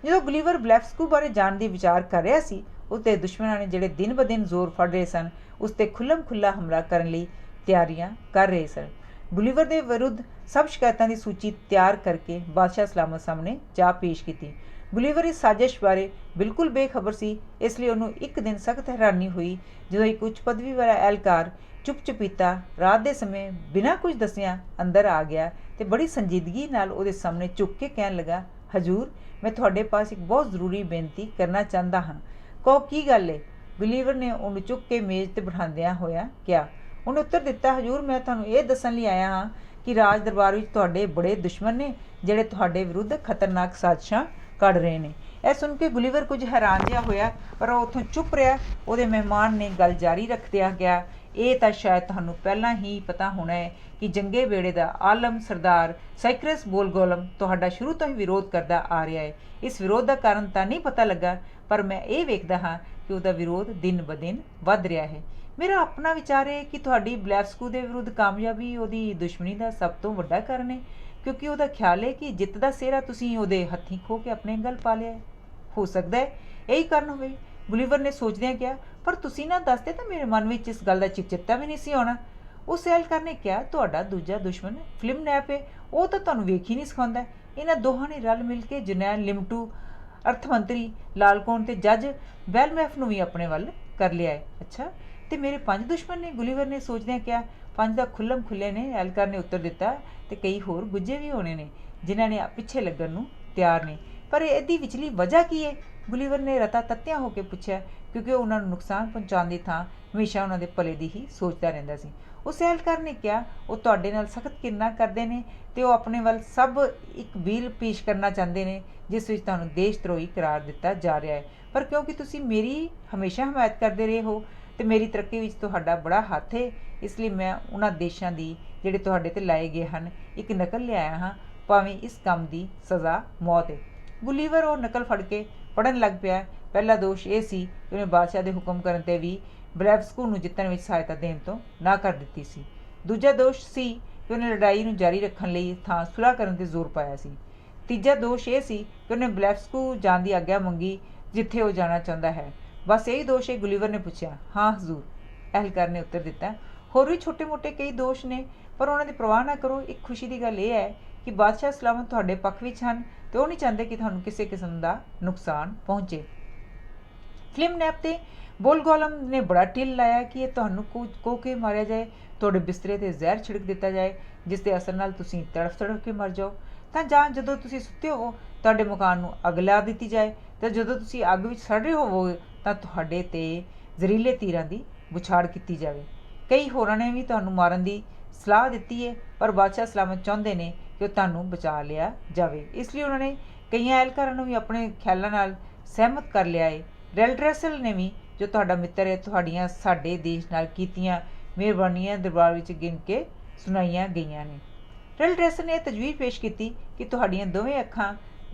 ਜਦੋਂ ਗੁਲੀਵਰ ਬਲੈਫਸਕੂ ਬਾਰੇ ਜਾਣ ਦੀ ਵਿਚਾਰ ਕਰ ਰਿਹਾ ਸੀ, ਉਸ ਦੇ ਦੁਸ਼ਮਣਾਂ ਨੇ, ਜਿਹੜੇ ਦਿਨ ਬ ਦਿਨ ਜ਼ੋਰ ਫੜ ਰਹੇ ਸਨ, ਉਸ 'ਤੇ ਖੁੱਲ੍ਹਮ-ਖੁੱਲ੍ਹਾ ਹਮਲਾ ਕਰਨ ਲਈ ਤਿਆਰੀਆਂ ਕਰ ਰਹੇ ਸਨ। ਗੁਲੀਵਰ ਦੇ ਵਿਰੁੱਧ ਸਭ ਸ਼ਿਕਾਇਤਾਂ ਦੀ ਸੂਚੀ ਤਿਆਰ ਕਰਕੇ ਬਾਦਸ਼ਾਹ ਸਲਾਮਤ ਸਾਹਮਣੇ ਜਾ ਪੇਸ਼ ਕੀਤੀ। ਗੁਲੀਵਰ ਇਸ ਸਾਜ਼ਿਸ਼ ਬਾਰੇ ਬਿਲਕੁਲ ਬੇਖਬਰ ਸੀ, ਇਸ ਲਈ ਉਹਨੂੰ ਇੱਕ ਦਿਨ ਸਖਤ ਹੈਰਾਨੀ ਹੋਈ ਜਦੋਂ ਇੱਕ ਉੱਚ ਪਦਵੀ ਵਾਲਾ ਐਲਕਾਰ ਚੁੱਪ-ਚੁਪੀਤਾ ਰਾਤ ਦੇ ਸਮੇਂ ਬਿਨਾਂ ਕੁਝ ਦੱਸਿਆਂ ਅੰਦਰ ਆ ਗਿਆ ਅਤੇ ਬੜੀ ਸੰਜੀਦਗੀ ਨਾਲ ਉਹਦੇ ਸਾਹਮਣੇ ਝੁਕ ਕੇ ਕਹਿਣ ਲੱਗਾ, ਹਜ਼ੂਰ, ਮੈਂ ਤੁਹਾਡੇ ਪਾਸ ਇੱਕ ਬਹੁਤ ਜ਼ਰੂਰੀ ਬੇਨਤੀ ਕਰਨਾ ਚਾਹੁੰਦਾ ਹਾਂ। ਕਹੋ, ਕੀ ਗੱਲ ਏ? ਗੁਲੀਵਰ ਨੇ ਉਹਨੂੰ ਚੁੱਕ ਕੇ ਮੇਜ਼ 'ਤੇ ਬਿਠਾਉਂਦਿਆਂ ਹੋਇਆ ਕਿਹਾ। ਉਹਨੇ ਉੱਤਰ ਦਿੱਤਾ, ਹਜ਼ੂਰ, ਮੈਂ ਤੁਹਾਨੂੰ ਇਹ ਦੱਸਣ ਲਈ ਆਇਆ ਹਾਂ ਕਿ ਰਾਜ ਦਰਬਾਰ ਵਿੱਚ ਤੁਹਾਡੇ ਬੜੇ ਦੁਸ਼ਮਣ ਨੇ, ਜਿਹੜੇ ਤੁਹਾਡੇ ਵਿਰੁੱਧ ਖਤਰਨਾਕ ਸਾਜ਼ਿਸ਼ਾਂ ਘੜ ਰਹੇ ਨੇ। ਇਹ ਸੁਣ ਕੇ ਗੁਲੀਵਰ ਕੁਝ ਹੈਰਾਨ ਜਿਹਾ ਹੋਇਆ, ਪਰ ਉਹ ਉੱਥੋਂ ਚੁੱਪ ਰਿਹਾ। ਉਹਦੇ ਮਹਿਮਾਨ ਨੇ ਗੱਲ ਜਾਰੀ ਰੱਖਦਿਆਂ ਕਿਹਾ, ਇਹ ਤਾਂ ਸ਼ਾਇਦ ਤੁਹਾਨੂੰ ਪਹਿਲਾਂ ਹੀ ਪਤਾ ਹੋਣਾ ਹੈ ਕਿ ਜੰਗੇ ਬੇੜੇ ਦਾ ਆਲਮ ਸਰਦਾਰ ਸਾਈਕਰਸ ਬੋਲਗੋਲਮ ਤੁਹਾਡਾ ਸ਼ੁਰੂ ਤੋਂ ਹੀ ਵਿਰੋਧ ਕਰਦਾ ਆ ਰਿਹਾ ਹੈ। ਇਸ ਵਿਰੋਧ ਦਾ ਕਾਰਨ ਤਾਂ ਨਹੀਂ ਪਤਾ ਲੱਗਾ, ਪਰ ਮੈਂ ਇਹ ਵੇਖਦਾ ਹਾਂ ਕਿ ਉਹਦਾ ਵਿਰੋਧ ਦਿਨ ਬ ਦਿਨ ਵੱਧ ਰਿਹਾ ਹੈ। ਮੇਰਾ ਆਪਣਾ ਵਿਚਾਰ ਹੈ ਕਿ ਤੁਹਾਡੀ ਬਲੈਫਸਕੂ ਦੇ ਵਿਰੁੱਧ ਕਾਮਯਾਬੀ ਉਹਦੀ ਦੁਸ਼ਮਣੀ ਦਾ ਸਭ ਤੋਂ ਵੱਡਾ ਕਾਰਨ ਹੈ, ਕਿਉਂਕਿ ਉਹਦਾ ਖਿਆਲ ਹੈ ਕਿ ਜਿੱਤ ਦਾ ਸਿਹਰਾ ਤੁਸੀਂ ਉਹਦੇ ਹੱਥੀਂ ਖੋਹ ਕੇ ਆਪਣੇ ਗਲ ਪਾ ਲਿਆ ਹੈ। ਹੋ ਸਕਦਾ ਹੈ ਇਹੀ ਕਾਰਨ ਹੋਵੇ, ਗੁਲੀਵਰ ਨੇ ਸੋਚਦਿਆਂ ਕਿਹਾ। ਪਰ ਤੁਸੀਂ ਨਾ ਦੱਸਦੇ ਤਾਂ ਮੇਰੇ ਮਨ ਵਿੱਚ ਇਸ ਗੱਲ ਦਾ ਚਿੱਤਾ ਵੀ ਨਹੀਂ ਸੀ ਆਉਣਾ। ਉਸ ਐਲਕਾਰ ਨੇ ਕਿਹਾ, ਤੁਹਾਡਾ ਦੂਜਾ ਦੁਸ਼ਮਣ ਫਿਲਮ ਨੈਪ ਹੈ, ਉਹ ਤਾਂ ਤੁਹਾਨੂੰ ਵੇਖ ਹੀ ਨਹੀਂ ਸਿਖਾਉਂਦਾ। ਇਹਨਾਂ ਦੋਹਾਂ ਨੇ ਰਲ ਮਿਲ ਕੇ ਜੁਨੈਨ ਲਿਮਟੂ, ਅਰਥ ਮੰਤਰੀ ਲਾਲਕੌਨ ਤੇ ਜੱਜ ਬੈਲਮੈਫ ਨੂੰ ਵੀ ਆਪਣੇ ਵੱਲ ਕਰ ਲਿਆ ਹੈ। ਅੱਛਾ, ਤੇ ਮੇਰੇ 5 ਦੁਸ਼ਮਣ ਨੇ? ਗੁਲੀਵਰ ਨੇ ਸੋਚਦਿਆਂ ਕਿਹਾ। 5 ਦਾ ਖੁੱਲ੍ਹਮ-ਖੁੱਲ੍ਹੇ ਨੇ, ਐਲਕਾਰ ਨੇ ਉੱਤਰ ਦਿੱਤਾ, ਤੇ ਕਈ ਹੋਰ ਗੁੱਝੇ ਵੀ ਹੋਣੇ ਨੇ ਜਿਨ੍ਹਾਂ ਨੇ ਪਿੱਛੇ ਲੱਗਣ ਨੂੰ ਤਿਆਰ ਨੇ। ਪਰ ਇਹਦੀ ਵਿਚਲੀ ਵਜ੍ਹਾ ਕੀ ਹੈ? ਗੁਲੀਵਰ ਨੇ ਰਤਾ ਤੱਤਿਆਂ ਹੋ ਕੇ ਪੁੱਛਿਆ, ਕਿਉਂਕਿ ਉਹ ਉਹਨਾਂ ਨੂੰ ਨੁਕਸਾਨ ਪਹੁੰਚਾਉਣ ਦੀ ਥਾਂ ਹਮੇਸ਼ਾ ਉਹਨਾਂ ਦੇ ਭਲੇ ਦੀ ਹੀ ਸੋਚਦਾ ਰਹਿੰਦਾ ਸੀ। ਉਸ ਐਲਕਾਰ ਨੇ ਕਿਹਾ, ਉਹ ਤੁਹਾਡੇ ਨਾਲ ਸਖਤ ਕਿਰਨਾ ਕਰਦੇ ਨੇ ਅਤੇ ਉਹ ਆਪਣੇ ਵੱਲ ਸਭ ਇੱਕ ਬਿੱਲ ਪੇਸ਼ ਕਰਨਾ ਚਾਹੁੰਦੇ ਨੇ ਜਿਸ ਵਿੱਚ ਤੁਹਾਨੂੰ ਦੇਸ਼ ਧਰੋਹੀ ਕਰਾਰ ਦਿੱਤਾ ਜਾ ਰਿਹਾ ਹੈ। ਪਰ ਕਿਉਂਕਿ ਤੁਸੀਂ ਮੇਰੀ ਹਮੇਸ਼ਾ ਹਮਾਇਤ ਕਰਦੇ ਰਹੇ ਹੋ ਅਤੇ ਮੇਰੀ ਤਰੱਕੀ ਵਿੱਚ ਤੁਹਾਡਾ ਬੜਾ ਹੱਥ ਹੈ, ਇਸ ਲਈ ਮੈਂ ਉਹਨਾਂ ਦੇਸ਼ਾਂ ਦੀ ਜਿਹੜੇ ਤੁਹਾਡੇ 'ਤੇ ਲਾਏ ਗਏ ਹਨ ਇੱਕ ਨਕਲ ਲਿਆਇਆ ਹਾਂ, ਭਾਵੇਂ ਇਸ ਕੰਮ ਦੀ ਸਜ਼ਾ ਮੌਤ ਹੈ। ਗੁਲੀਵਰ ਉਹ ਨਕਲ ਫੜ ਕੇ ਪੜ੍ਹਨ ਲੱਗ ਪਿਆ। ਪਹਿਲਾ ਦੋਸ਼ ਇਹ ਸੀ ਕਿ ਉਹਨੇ ਬਾਦਸ਼ਾਹ ਦੇ ਹੁਕਮ ਕਰਨ 'ਤੇ ਵੀ ਬਲੈਫਸਕੂ ਨੂੰ ਜਿੱਤਣ ਵਿੱਚ ਸਹਾਇਤਾ ਦੇਣ ਤੋਂ ਨਾ ਕਰ ਦਿੱਤੀ ਸੀ। ਦੂਜਾ ਦੋਸ਼ ਸੀ ਕਿ ਉਹਨੇ ਲੜਾਈ ਨੂੰ ਜਾਰੀ ਰੱਖਣ ਲਈ ਥਾਂ ਸੁਲ੍ਹਾ ਕਰਨ 'ਤੇ ਜ਼ੋਰ ਪਾਇਆ ਸੀ। ਤੀਜਾ ਦੋਸ਼ ਇਹ ਸੀ ਕਿ ਉਹਨੇ ਬਲੈਫਸਕੂ ਜਾਣ ਦੀ ਆਗਿਆ ਮੰਗੀ ਜਿੱਥੇ ਉਹ ਜਾਣਾ ਚਾਹੁੰਦਾ ਹੈ। ਬਸ ਇਹੀ ਦੋਸ਼ ਹੈ? ਗੁਲੀਵਰ ਨੇ ਪੁੱਛਿਆ। ਹਾਂ ਹਜ਼ੂਰ। ਅਹਿਲਕਾਰ ਨੇ ਉੱਤਰ ਦਿੱਤਾ। ਹੋਰ ਵੀ ਛੋਟੇ ਮੋਟੇ ਕਈ ਦੋਸ਼ ਨੇ, ਪਰ ਉਹਨਾਂ ਦੀ ਪਰਵਾਹ ਨਾ ਕਰੋ। ਇੱਕ ਖੁਸ਼ੀ ਦੀ ਗੱਲ ਇਹ ਹੈ ਕਿ ਬਾਦਸ਼ਾਹ ਸਲਾਮਤ ਤੁਹਾਡੇ ਪੱਖ ਵਿੱਚ ਹਨ ਤੇ ਉਹ ਨਹੀਂ ਚਾਹੁੰਦੇ ਕਿ ਤੁਹਾਨੂੰ ਕਿਸੇ ਕਿਸਮ ਦਾ ਨੁਕਸਾਨ ਪਹੁੰਚੇ। ਫਿਲਮ ਨੈਪ ਤੇ ਬੋਲਗੋਲਮ ਨੇ ਬੜਾ ਢਿੱਲ ਲਾਇਆ ਕਿ ਇਹ ਤੁਹਾਨੂੰ ਕੋ ਕੇ ਮਾਰਿਆ ਜਾਏ, ਤੁਹਾਡੇ ਬਿਸਤਰੇ ਤੇ ਜ਼ਹਿਰ ਛਿੜਕ ਦਿੱਤਾ ਜਾਏ, ਜਿਸ ਦੇ ਅਸਰ ਨਾਲ ਤੁਸੀਂ ਤੜਫ ਕੇ ਮਰ ਜਾਓ, ਤਾਂ ਜਾਂ ਜਦੋਂ ਤੁਸੀਂ ਸੁੱਤੇ ਹੋਵੋ ਤੁਹਾਡੇ ਮਕਾਨ ਨੂੰ ਅੱਗ ਲਾ ਦਿੱਤੀ ਜਾਏ, ਤਾਂ ਜਦੋਂ ਤੁਸੀਂ ਅੱਗ ਵਿੱਚ ਸੜ ਰਹੇ ਹੋਵੋਗੇ ਤਾਂ ਤੁਹਾਡੇ ਤੇ ਜ਼ਹਿਰੀਲੇ ਤੀਰਾਂ ਦੀ ਬੁਛਾੜ ਕੀਤੀ ਜਾਵੇ। ਕਈ ਹੋਰਾਂ ਨੇ ਵੀ ਤੁਹਾਨੂੰ ਮਾਰਨ ਦੀ ਸਲਾਹ ਦਿੱਤੀ ਹੈ, ਪਰ ਬਾਦਸ਼ਾਹ ਸਲਾਮਤ ਚਾਹੁੰਦੇ ਨੇ ਕਿ ਉਹ ਤੁਹਾਨੂੰ ਬਚਾ ਲਿਆ ਜਾਵੇ। ਇਸ ਲਈ ਉਹਨਾਂ ਨੇ ਕਈਆਂ ਅਹਿਲਕਾਰਾਂ ਨੂੰ ਵੀ ਆਪਣੇ ਖਿਆਲਾਂ ਨਾਲ ਸਹਿਮਤ ਕਰ ਲਿਆ ਹੈ। ਰੈਲਡਰੈਸਲ ਨੇ ਵੀ, ਜੋ ਤੁਹਾਡਾ ਮਿੱਤਰ ਹੈ, ਤੁਹਾਡੀਆਂ ਸਾਡੇ ਦੇਸ਼ ਨਾਲ ਕੀਤੀਆਂ ਮਿਹਰਬਾਨੀਆਂ ਦਰਬਾਰ ਵਿੱਚ ਗਿਣ ਕੇ ਸੁਣਾਈਆਂ ਗਈਆਂ ਨੇ। ਰੈਲਡਰੈਸਲ ਨੇ ਇਹ ਤਜਵੀਜ਼ ਪੇਸ਼ ਕੀਤੀ ਕਿ ਤੁਹਾਡੀਆਂ ਦੋਵੇਂ ਅੱਖਾਂ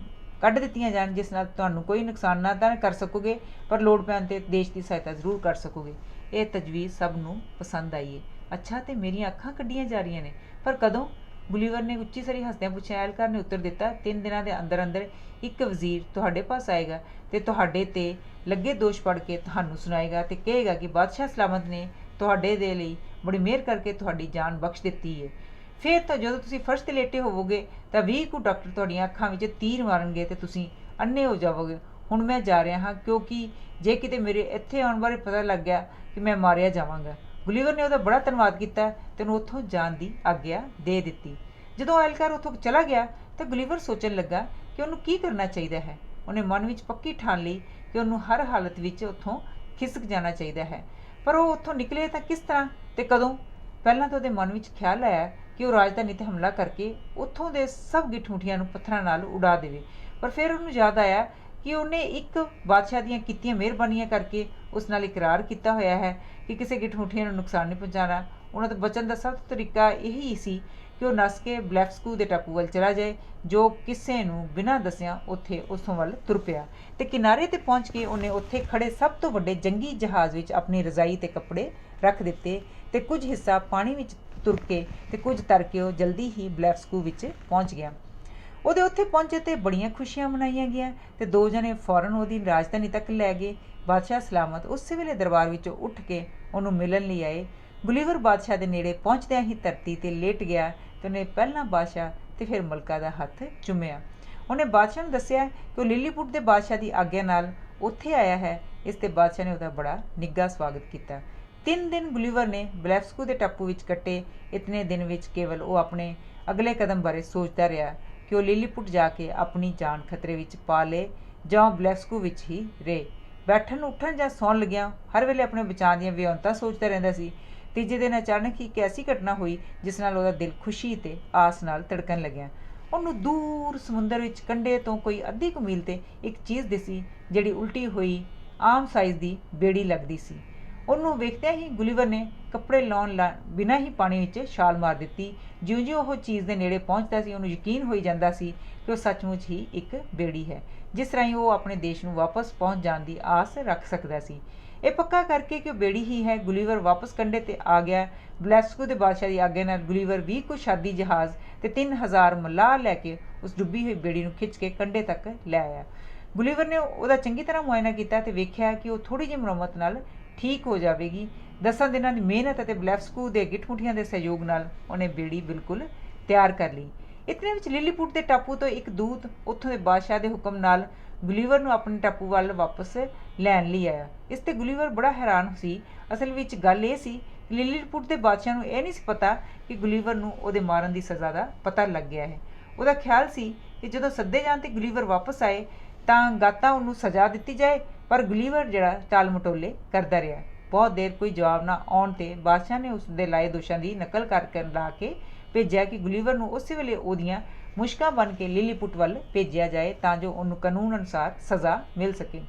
ਕੱਢ ਦਿੱਤੀਆਂ ਜਾਣ, ਜਿਸ ਨਾਲ ਤੁਹਾਨੂੰ ਕੋਈ ਨੁਕਸਾਨ ਨਾ ਤਾਂ ਕਰ ਸਕੋਗੇ, ਪਰ ਲੋੜ ਪੈਣ 'ਤੇ ਦੇਸ਼ ਦੀ ਸਹਾਇਤਾ ਜ਼ਰੂਰ ਕਰ ਸਕੋਗੇ। ਇਹ ਤਜਵੀਜ਼ ਸਭ ਨੂੰ ਪਸੰਦ ਆਈ ਹੈ। ਅੱਛਾ, ਤੇ ਮੇਰੀਆਂ ਅੱਖਾਂ ਕੱਢੀਆਂ ਜਾ ਰਹੀਆਂ ਨੇ, ਪਰ ਕਦੋਂ? ਗੁਲੀਵਰ ਨੇ ਉੱਚੀ ਸਰੀ ਹੱਸਦਿਆਂ ਪੁੱਛਿਆ। ਅਹਿਲਕਾਰ ਨੇ ਉੱਤਰ ਦਿੱਤਾ, 3 ਦਿਨਾਂ ਦੇ ਅੰਦਰ ਅੰਦਰ ਇੱਕ ਵਜ਼ੀਰ ਤੁਹਾਡੇ ਪਾਸ ਆਏਗਾ ਤੇ ਤੁਹਾਡੇ ਤੇ ਲੱਗੇ ਦੋਸ਼ ਪੜ੍ਹ ਕੇ ਤੁਹਾਨੂੰ ਸੁਣਾਏਗਾ ਤੇ ਕਹੇਗਾ ਕਿ ਬਾਦਸ਼ਾਹ ਸਲਾਮਤ ਨੇ ਤੁਹਾਡੇ ਦੇ ਲਈ ਬੜੀ ਮਿਹਰ ਕਰਕੇ ਤੁਹਾਡੀ ਜਾਨ ਬਖਸ਼ ਦਿੱਤੀ ਹੈ। ਫਿਰ ਤਾਂ ਜਦੋਂ ਤੁਸੀਂ ਫਰਸ਼ 'ਤੇ ਲੇਟੇ ਹੋਵੋਗੇ ਤਾਂ 20 ਕੁ ਡਾਕਟਰ ਤੁਹਾਡੀਆਂ ਅੱਖਾਂ ਵਿੱਚ ਤੀਰ ਮਾਰਨਗੇ ਤੇ ਤੁਸੀਂ ਅੰਨੇ ਹੋ ਜਾਵੋਗੇ। ਹੁਣ ਮੈਂ ਜਾ ਰਿਹਾ ਹਾਂ, ਕਿਉਂਕਿ ਜੇ ਕਿਤੇ ਮੇਰੇ ਇੱਥੇ ਆਉਣ ਬਾਰੇ ਪਤਾ ਲੱਗ ਗਿਆ ਕਿ ਮੈਂ ਮਾਰਿਆ ਜਾਵਾਂਗਾ। ਗੁਲੀਵਰ ਨੇ ਉਹਦਾ ਬੜਾ ਧੰਨਵਾਦ ਕੀਤਾ ਤੇ ਉਹਨੂੰ ਉੱਥੋਂ ਜਾਣ ਦੀ ਆਗਿਆ ਦੇ ਦਿੱਤੀ। ਜਦੋਂ ਅਹਿਲਕਾਰ ਉੱਥੋਂ ਚਲਾ ਗਿਆ ਤਾਂ ਗੁਲੀਵਰ ਸੋਚਣ ਲੱਗਾ ਕਿ ਉਹਨੂੰ ਕੀ ਕਰਨਾ ਚਾਹੀਦਾ ਹੈ। ਉਹਨੇ ਮਨ ਵਿੱਚ ਪੱਕੀ ਠਾਣ ਲਈ ਕਿ ਉਹਨੂੰ ਹਰ ਹਾਲਤ ਵਿੱਚ ਉੱਥੋਂ ਖਿਸਕ ਜਾਣਾ ਚਾਹੀਦਾ ਹੈ, ਪਰ ਉਹ ਉੱਥੋਂ ਨਿਕਲੇ ਤਾਂ ਕਿਸ ਤਰ੍ਹਾਂ ਤੇ ਕਦੋਂ? ਪਹਿਲਾਂ ਤਾਂ ਉਹਦੇ ਮਨ ਵਿੱਚ ਖਿਆਲ ਆਇਆ ਕਿ ਉਹ ਰਾਜਧਾਨੀ 'ਤੇ ਹਮਲਾ ਕਰਕੇ ਉੱਥੋਂ ਦੇ ਸਭ ਗਿੱਠਮੁੱਠੀਆਂ ਨੂੰ ਪੱਥਰਾਂ ਨਾਲ ਉਡਾ ਦੇਵੇ, ਪਰ ਫਿਰ ਉਹਨੂੰ ਯਾਦ ਆਇਆ ਕਿ ਉਹਨੇ ਇੱਕ ਬਾਦਸ਼ਾਹ ਦੀਆਂ ਕੀਤੀਆਂ ਮਿਹਰਬਾਨੀਆਂ ਕਰਕੇ ਉਸ ਨਾਲ ਇਕਰਾਰ ਕੀਤਾ ਹੋਇਆ ਹੈ ਕਿ ਕਿਸੇ ਗਿੱਠਮੁੱਠੀਆਂ ਨੂੰ ਨੁਕਸਾਨ ਨਹੀਂ ਪਹੁੰਚਾਉਣਾ। ਉਹਨਾਂ ਤੋਂ ਬਚਣ ਦਾ ਸਭ ਤੋਂ ਤਰੀਕਾ ਇਹੀ ਸੀ ਕਿ ਉਹ ਨੱਸ ਕੇ ਬਲੈਫਸਕੂ ਦੇ ਟਾਪੂ ਵੱਲ ਚਲਾ ਜਾਏ, ਜੋ ਕਿਸੇ ਨੂੰ ਬਿਨਾਂ ਦੱਸਿਆ ਉੱਥੇ ਉਸੋਂ ਵੱਲ ਤੁਰ ਪਿਆ ਤੇ ਕਿਨਾਰੇ 'ਤੇ ਪਹੁੰਚ ਕੇ ਉਹਨੇ ਉੱਥੇ ਖੜੇ ਸਭ ਤੋਂ ਵੱਡੇ ਜੰਗੀ ਜਹਾਜ਼ ਵਿੱਚ ਆਪਣੀ ਰਜ਼ਾਈ ਤੇ ਕੱਪੜੇ ਰੱਖ ਦਿੱਤੇ ਤੇ ਕੁਝ ਹਿੱਸਾ ਪਾਣੀ ਵਿੱਚ ਤੁਰ ਕੇ ਤੇ ਕੁਝ ਤਰ ਕੇ ਉਹ ਜਲਦੀ ਹੀ ਬਲੈਫਸਕੂ ਵਿੱਚ ਪਹੁੰਚ ਗਿਆ। ਉਹਦੇ ਉੱਥੇ ਪਹੁੰਚੇ ਤੇ ਬੜੀਆਂ ਖੁਸ਼ੀਆਂ ਮਨਾਈਆਂ ਗਈਆਂ ਤੇ 2 ਜਣੇ ਫੌਰਨ ਉਹਦੀ ਰਾਜਧਾਨੀ ਤੱਕ ਲੈ ਗਏ। ਬਾਦਸ਼ਾਹ ਸਲਾਮਤ ਉਸੇ ਵੇਲੇ ਦਰਬਾਰ ਵਿੱਚੋਂ ਉੱਠ ਕੇ ਉਹਨੂੰ ਮਿਲਣ ਲਈ ਆਏ। ਗੁਲੀਵਰ ਬਾਦਸ਼ਾਹ ਦੇ ਨੇੜੇ ਪਹੁੰਚਦਿਆਂ ਹੀ ਧਰਤੀ 'ਤੇ ਲੇਟ ਗਿਆ ਤੇ ਉਹਨੇ ਪਹਿਲਾਂ ਬਾਦਸ਼ਾਹ ਤੇ ਫਿਰ ਮਲਕਾ ਦਾ ਹੱਥ ਚੁੰਮਿਆ। ਉਹਨੇ ਬਾਦਸ਼ਾਹ ਨੂੰ ਦੱਸਿਆ ਕਿ ਉਹ ਲਿਲੀਪੁਟ ਦੇ ਬਾਦਸ਼ਾਹ ਦੀ ਆਗਿਆ ਨਾਲ ਉੱਥੇ ਆਇਆ ਹੈ। ਇਸ 'ਤੇ ਬਾਦਸ਼ਾਹ ਨੇ ਉਹਦਾ ਬੜਾ ਨਿੱਘਾ ਸਵਾਗਤ ਕੀਤਾ। 3 ਦਿਨ ਗੁਲੀਵਰ ਨੇ ਬਲੈਫਸਕੂ ਦੇ ਟਾਪੂ ਵਿੱਚ ਕੱਟੇ। ਇਤਨੇ ਦਿਨ ਵਿੱਚ ਕੇਵਲ ਉਹ ਆਪਣੇ ਅਗਲੇ ਕਦਮ ਬਾਰੇ ਸੋਚਦਾ ਰਿਹਾ ਕਿ ਉਹ ਲਿਲੀਪੁਟ ਜਾ ਕੇ ਆਪਣੀ ਜਾਨ ਖਤਰੇ ਵਿੱਚ ਪਾ ਲੇ ਜਾਂ ਬਲੈਫਸਕੂ ਵਿੱਚ ਹੀ ਰਹੇ। ਬੈਠਣ ਉੱਠਣ ਜਾਂ ਸੌਣ ਲੱਗਿਆ ਹਰ ਵੇਲੇ ਆਪਣੇ ਬਚਾਅ ਦੀਆਂ ਵਿਉਂਤਾਂ ਸੋਚਦਾ ਰਹਿੰਦਾ ਸੀ। ਤੀਜੇ ਦਿਨ ਅਚਾਨਕ ਹੀ ਇੱਕ ਐਸੀ ਘਟਨਾ ਹੋਈ ਜਿਸ ਨਾਲ ਉਹਦਾ ਦਿਲ ਖੁਸ਼ੀ ਤੇ ਆਸ ਨਾਲ ਧੜਕਣ ਲੱਗਿਆ। ਉਹਨੂੰ ਦੂਰ ਸਮੁੰਦਰ ਵਿੱਚ ਕੰਢੇ ਤੋਂ ਕੋਈ ਅੱਧੀ ਕੁ ਮੀਲ 'ਤੇ ਇੱਕ ਚੀਜ਼ ਦਿਸੀ, ਜਿਹੜੀ ਉਲਟੀ ਹੋਈ ਆਮ ਸਾਈਜ਼ ਦੀ ਬੇੜੀ ਲੱਗਦੀ ਸੀ। ਉਹਨੂੰ ਵੇਖਦਿਆਂ ਹੀ ਗੁਲੀਵਰ ਨੇ ਕੱਪੜੇ ਲਾਉਣ ਬਿਨਾਂ ਹੀ ਪਾਣੀ ਵਿੱਚ ਛਾਲ ਮਾਰ ਦਿੱਤੀ। ਜਿਉਂ-ਜਿਉਂ ਉਹ ਚੀਜ਼ ਦੇ ਨੇੜੇ ਪਹੁੰਚਦਾ ਸੀ, ਉਹਨੂੰ ਯਕੀਨ ਹੋਈ ਜਾਂਦਾ ਸੀ ਕਿ ਉਹ ਸੱਚਮੁੱਚ ਹੀ ਇੱਕ ਬੇੜੀ ਹੈ, ਜਿਸ ਰਾਹੀਂ ਉਹ ਆਪਣੇ ਦੇਸ਼ ਨੂੰ ਵਾਪਸ ਪਹੁੰਚ ਜਾਣ ਦੀ ਆਸ ਰੱਖ ਸਕਦਾ ਸੀ। ਇਹ ਪੱਕਾ ਕਰਕੇ ਕਿ ਉਹ ਬੇੜੀ ਹੀ ਹੈ, ਗੁਲੀਵਰ ਵਾਪਸ ਕੰਢੇ 'ਤੇ ਆ ਗਿਆ। ਬਲੈਫਸਕੂ ਦੇ ਬਾਦਸ਼ਾਹ ਦੀ ਆਗਿਆ ਨਾਲ ਗੁਲੀਵਰ 20 ਕੁ ਸ਼ਾਦੀ ਜਹਾਜ਼ ਤੇ 3000 ਮਲਾਹ ਲੈ ਕੇ ਉਸ ਡੁੱਬੀ ਹੋਈ ਬੇੜੀ ਨੂੰ ਖਿੱਚ ਕੇ ਕੰਢੇ ਤੱਕ ਲੈ ਆਇਆ। ਗੁਲੀਵਰ ਨੇ ਉਹਦਾ ਚੰਗੀ ਤਰ੍ਹਾਂ ਮੁਆਇਨਾ ਕੀਤਾ ਤੇ ਵੇਖਿਆ ਕਿ ਉਹ ਥੋੜ੍ਹੀ ਜਿਹੀ ਮੁਰੰਮਤ ਨਾਲ ਠੀਕ ਹੋ ਜਾਵੇਗੀ। 10 ਦਿਨਾਂ ਦੀ ਮਿਹਨਤ ਅਤੇ ਬਲੈਫਸਕੂ ਦੇ ਗਿੱਠਮੁੱਠੀਆਂ ਦੇ ਸਹਿਯੋਗ ਨਾਲ ਉਹਨੇ ਬੇੜੀ ਬਿਲਕੁਲ ਤਿਆਰ ਕਰ ਲਈ। ਇਤਨੇ ਵਿੱਚ ਲਿਲੀਪੁਟ ਦੇ ਟਾਪੂ ਤੋਂ ਇੱਕ ਦੂਤ ਉੱਥੋਂ ਦੇ ਬਾਦਸ਼ਾਹ ਦੇ ਹੁਕਮ ਨਾਲ ਗੁਲੀਵਰ ਨੂੰ ਆਪਣੇ ਟਾਪੂ ਵੱਲ ਵਾਪਸ ਲੈਣ ਲਈ ਆਇਆ। ਇਸ 'ਤੇ ਗੁਲੀਵਰ ਬੜਾ ਹੈਰਾਨ ਸੀ। ਅਸਲ ਵਿੱਚ ਗੱਲ ਇਹ ਸੀ ਕਿ ਲਿਲੀਪੁਟ ਦੇ ਬਾਦਸ਼ਾਹ ਨੂੰ ਇਹ ਨਹੀਂ ਸੀ ਪਤਾ ਕਿ ਗੁਲੀਵਰ ਨੂੰ ਉਹਦੇ ਮਾਰਨ ਦੀ ਸਜ਼ਾ ਦਾ ਪਤਾ ਲੱਗ ਗਿਆ ਹੈ। ਉਹਦਾ ਖਿਆਲ ਸੀ ਕਿ ਜਦੋਂ ਸੱਦੇ ਜਾਣ 'ਤੇ ਗੁਲੀਵਰ ਵਾਪਸ ਆਏ ਤਾਂ ਗਾਤਾ ਉਹਨੂੰ ਸਜ਼ਾ ਦਿੱਤੀ ਜਾਏ, ਪਰ ਗੁਲੀਵਰ ਜਿਹੜਾ ਟਾਲ ਮਟੋਲੇ ਕਰਦਾ ਰਿਹਾ। ਬਹੁਤ ਦੇਰ ਕੋਈ ਜਵਾਬ ਨਾ ਆਉਣ 'ਤੇ ਬਾਦਸ਼ਾਹ ਨੇ ਉਸ ਦੇ ਲਾਏ ਦੋਸ਼ਾਂ ਦੀ ਨਕਲ ਕਰ ਲਾ ਕੇ ਭੇਜਿਆ ਕਿ ਗੁਲੀਵਰ ਨੂੰ ਉਸੇ ਵੇਲੇ ਉਹਦੀਆਂ ਮੁਸ਼ਕਾਂ ਬਣ ਕੇ ਲਿਲੀਪੁਟ ਵੱਲ ਭੇਜਿਆ ਜਾਏ ਤਾਂ ਜੋ ਉਹਨੂੰ ਕਾਨੂੰਨ ਅਨੁਸਾਰ ਸਜ਼ਾ ਮਿਲ ਸਕੇ।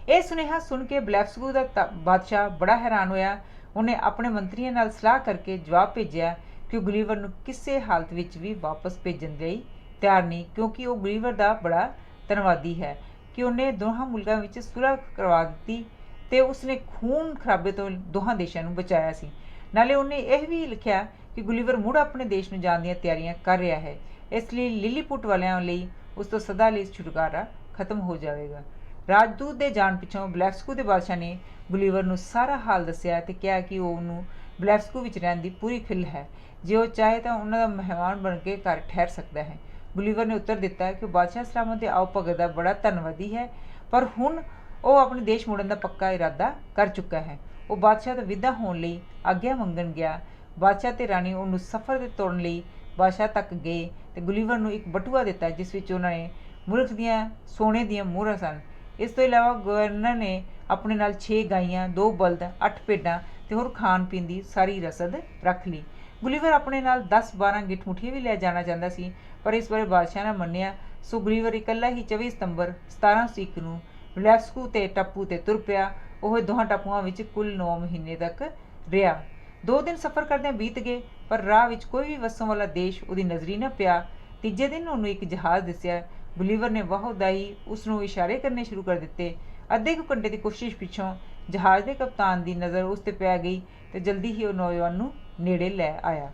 ਇਹ ਸੁਨੇਹਾ ਸੁਣ ਕੇ ਬਲੈਫਸਕੂ ਦਾ ਬਾਦਸ਼ਾਹ ਬੜਾ ਹੈਰਾਨ ਹੋਇਆ। ਉਹਨੇ ਆਪਣੇ ਮੰਤਰੀਆਂ ਨਾਲ ਸਲਾਹ ਕਰਕੇ ਜਵਾਬ ਭੇਜਿਆ ਕਿ ਉਹ ਗੁਲੀਵਰ ਨੂੰ ਕਿਸੇ ਹਾਲਤ ਵਿੱਚ ਵੀ ਵਾਪਸ ਭੇਜਣ ਲਈ ਤਿਆਰ ਨਹੀਂ, ਕਿਉਂਕਿ ਉਹ ਗੁਲੀਵਰ ਦਾ ਬੜਾ ਧੰਨਵਾਦੀ ਹੈ ਕਿ ਉਹਨੇ ਦੋਹਾਂ ਮੁਲਕਾਂ ਵਿੱਚ ਸੁਲ੍ਹ ਕਰਵਾ ਦਿੱਤੀ ਤੇ ਉਸਨੇ ਖੂਨ ਖਰਾਬੇ ਤੋਂ ਦੋਹਾਂ ਦੇਸ਼ਾਂ ਨੂੰ ਬਚਾਇਆ ਸੀ। ਨਾਲੇ ਉਹਨੇ ਇਹ ਵੀ ਲਿਖਿਆ ਕਿ ਗੁਲੀਵਰ ਮੁੜ ਆਪਣੇ ਦੇਸ਼ ਨੂੰ ਜਾਣ ਦੀਆਂ ਤਿਆਰੀਆਂ ਕਰ ਰਿਹਾ ਹੈ, ਇਸ ਲਈ ਲਿਲੀਪੁਟ ਵਾਲਿਆਂ ਲਈ ਉਸ ਤੋਂ ਸਦਾ ਲਈ ਛੁਟਕਾਰਾ ਖਤਮ ਹੋ ਜਾਵੇਗਾ। ਰਾਜਦੂਤ ਦੇ ਜਾਣ ਪਿੱਛੋਂ ਬਲੈਫਸਕੂ ਦੇ ਬਾਦਸ਼ਾਹ ਨੇ ਗੁਲੀਵਰ ਨੂੰ ਸਾਰਾ ਹਾਲ ਦੱਸਿਆ ਤੇ ਕਿਹਾ ਕਿ ਉਹਨੂੰ ਬਲੈਫਸਕੂ ਵਿੱਚ ਰਹਿਣ ਦੀ ਪੂਰੀ ਖਿੱਲ ਹੈ। ਜੇ ਉਹ ਚਾਹੇ ਤਾਂ ਉਹਨਾਂ ਦਾ ਮਹਿਮਾਨ ਬਣ ਕੇ ਘਰ ਠਹਿਰ ਸਕਦਾ ਹੈ। ਗੁਲੀਵਰ ਨੇ ਉੱਤਰ ਦਿੱਤਾ ਕਿ ਉਹ ਬਾਦਸ਼ਾਹ ਸਲਾਮਤ ਦੇ ਆਓ ਭਗਤ ਦਾ ਬੜਾ ਧੰਨਵਾਦੀ ਹੈ, ਪਰ ਹੁਣ ਉਹ ਆਪਣੇ ਦੇਸ਼ ਮੁੜਨ ਦਾ ਪੱਕਾ ਇਰਾਦਾ ਕਰ ਚੁੱਕਾ ਹੈ। ਉਹ ਬਾਦਸ਼ਾਹ ਤੋਂ ਵਿਦਾ ਹੋਣ ਲਈ ਆਗਿਆ ਮੰਗਣ ਗਿਆ। ਬਾਦਸ਼ਾਹ ਤੇ ਰਾਣੀ ਉਹਨੂੰ ਸਫ਼ਰ ਤੇ ਤੋਰਨ ਲਈ ਬਾਦਸ਼ਾਹ ਤੱਕ ਗਏ ਤੇ ਗੁਲੀਵਰ ਨੂੰ ਇੱਕ ਬਟੂਆ ਦਿੱਤਾ ਜਿਸ ਵਿੱਚ ਉਹਨਾਂ ਨੇ ਮੁਲਕ ਦੀਆਂ ਸੋਨੇ ਦੀਆਂ ਮੋਹਰਾਂ ਸਨ। ਇਸ ਤੋਂ ਇਲਾਵਾ ਗਵਰਨਰ ਨੇ ਆਪਣੇ ਨਾਲ 6 ਗਾਈਆਂ, 2 ਬਲਦ, 8 ਭੇਡਾਂ ਤੇ ਹੋਰ ਖਾਣ ਪੀਣ ਦੀ ਸਾਰੀ ਰਸਦ ਰੱਖ ਲਈ। ਗੁਲੀਵਰ ਆਪਣੇ ਨਾਲ 10-12 ਗਿੱਠ-ਮੁੱਠੀਆਂ ਵੀ ਲੈ ਜਾਣਾ ਚਾਹੁੰਦਾ ਸੀ, ਪਰ ਇਸ ਬਾਰੇ ਬਾਦਸ਼ਾਹ ਨੇ ਮੰਨਿਆ। ਸੋ ਗੁਲੀਵਰ ਇਕੱਲਾ ਹੀ 24 ਸਤੰਬਰ 1701 ਨੂੰ ਬਲੈਫਸਕੂ ਤੇ ਟਾਪੂ ਤੇ ਤੁਰ ਪਿਆ। ਉਹ ਦੋਹਾਂ ਟਾਪੂਆਂ ਵਿੱਚ ਕੁੱਲ 9 ਮਹੀਨੇ ਤੱਕ ਰਿਹਾ। 2 ਦਿਨ ਸਫ਼ਰ ਕਰਦਿਆਂ ਬੀਤ ਗਏ, ਪਰ ਰਾਹ ਵਿੱਚ ਕੋਈ ਵੀ ਵਸੋਂ ਵਾਲਾ ਦੇਸ਼ ਉਹਦੀ ਨਜ਼ਰੀ ਨਾ ਪਿਆ। ਤੀਜੇ ਦਿਨ ਉਹਨੂੰ ਇੱਕ ਜਹਾਜ਼ ਦਿਸਿਆ। ਗੁਲੀਵਰ ਨੇ ਵਾਹੋ-ਦਾਈ ਉਸ ਨੂੰ ਇਸ਼ਾਰੇ ਕਰਨੇ ਸ਼ੁਰੂ ਕਰ ਦਿੱਤੇ। ਅੱਧੇ ਕੁ ਘੰਟੇ ਦੀ ਕੋਸ਼ਿਸ਼ ਪਿੱਛੋਂ ਜਹਾਜ਼ ਦੇ ਕਪਤਾਨ ਦੀ ਨਜ਼ਰ ਉਸ 'ਤੇ ਪੈ ਗਈ ਤੇ ਜਲਦੀ ਹੀ ਉਹ ਨੌਜਵਾਨ ਨੂੰ ਨੇੜੇ ਲੈ ਆਇਆ।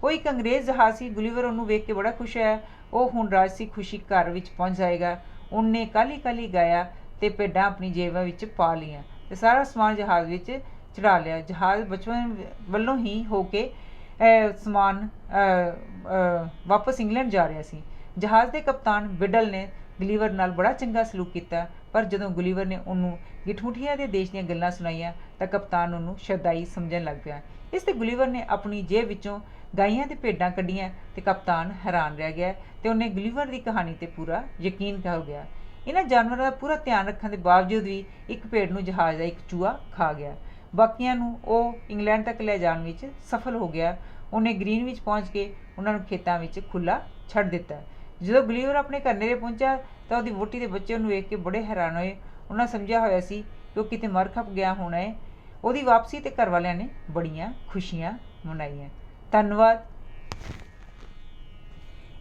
ਉਹ ਇੱਕ ਅੰਗਰੇਜ਼ ਜਹਾਜ਼ ਸੀ। ਗੁਲੀਵਰ ਉਹਨੂੰ ਵੇਖ ਕੇ ਬੜਾ ਖੁਸ਼ ਹੋਇਆ। ਉਹ ਹੁਣ ਰਾਜਸੀ ਖੁਸ਼ੀ ਘਰ ਵਿੱਚ ਪਹੁੰਚ ਜਾਏਗਾ। ਉਹਨੇ ਕਾਹਲੀ ਗਾਇਆ ਤੇ ਭੇਡਾਂ ਆਪਣੀ ਜੇਬਾਂ ਵਿੱਚ ਪਾ ਲਈਆਂ ਤੇ ਸਾਰਾ ਸਮਾਨ ਜਹਾਜ਼ ਵਿੱਚ ਚੜ੍ਹਾ ਲਿਆ। ਜਹਾਜ਼ ਬਚਪਨ ਵੱਲੋਂ ਹੀ ਹੋ ਕੇ ਸਮਾਨ ਵਾਪਸ ਇੰਗਲੈਂਡ ਜਾ ਰਿਹਾ ਸੀ। ਜਹਾਜ਼ ਦੇ ਕਪਤਾਨ ਬਿਡਲ ਨੇ ਗੁਲੀਵਰ ਨਾਲ ਬੜਾ ਚੰਗਾ ਸਲੂਕ ਕੀਤਾ, ਪਰ ਜਦੋਂ ਗੁਲੀਵਰ ਨੇ ਉਹਨੂੰ ਗਿੱਠ-ਮੁੱਠੀਆਂ ਦੇ ਦੇਸ਼ ਦੀਆਂ ਗੱਲਾਂ ਸੁਣਾਈਆਂ ਤਾਂ ਕਪਤਾਨ ਉਹਨੂੰ ਸ਼ਰਦਾਈ ਸਮਝਣ ਲੱਗ ਪਿਆ। ਇਸ ਤੇ ਗੁਲੀਵਰ ਨੇ ਆਪਣੀ ਜੇਬ ਵਿੱਚੋਂ ਗਾਈਆਂ ਤੇ ਭੇਡਾਂ ਕੱਢੀਆਂ ਤੇ ਕਪਤਾਨ ਹੈਰਾਨ ਰਹਿ ਗਿਆ ਤੇ ਉਹਨੇ ਗੁਲੀਵਰ ਦੀ ਕਹਾਣੀ ਤੇ ਪੂਰਾ ਯਕੀਨ ਹੋ ਗਿਆ। ਇਹਨਾਂ ਜਾਨਵਰਾਂ ਦਾ ਪੂਰਾ ਧਿਆਨ ਰੱਖਣ ਦੇ ਬਾਵਜੂਦ ਵੀ ਇੱਕ ਭੇਡ ਨੂੰ ਜਹਾਜ਼ ਦਾ ਇੱਕ ਚੂਹਾ ਖਾ ਗਿਆ। ਬਾਕੀਆਂ ਨੂੰ ਉਹ ਇੰਗਲੈਂਡ ਤੱਕ ਲੈ ਜਾਣ ਵਿੱਚ ਸਫਲ ਹੋ ਗਿਆ। ਉਹਨੇ ਗ੍ਰੀਨ ਵਿੱਚ ਪਹੁੰਚ ਕੇ ਉਹਨਾਂ ਨੂੰ ਖੇਤਾਂ ਵਿੱਚ ਖੁੱਲ੍ਹਾ ਛੱਡ ਦਿੱਤਾ। ਜਦੋਂ ਗੁਲੀਵਰ ਆਪਣੇ ਘਰ ਨੇੜੇ ਪਹੁੰਚਿਆ ਤਾਂ ਉਹਦੀ ਵਹੁਟੀ ਦੇ ਬੱਚੇ ਉਹਨੂੰ ਵੇਖ ਕੇ ਬੜੇ ਹੈਰਾਨ ਹੋਏ। ਉਹਨਾਂ ਸਮਝਿਆ ਹੋਇਆ ਸੀ ਕਿ ਉਹ ਕਿਤੇ ਮਰ ਖਪ ਗਿਆ ਹੋਣਾ ਹੈ। ਉਹਦੀ ਵਾਪਸੀ ਤੇ ਘਰ ਵਾਲਿਆਂ ਨੇ ਬੜੀਆਂ ਖੁਸ਼ੀਆਂ ਮਨਾਈਆਂ। ਧੰਨਵਾਦ।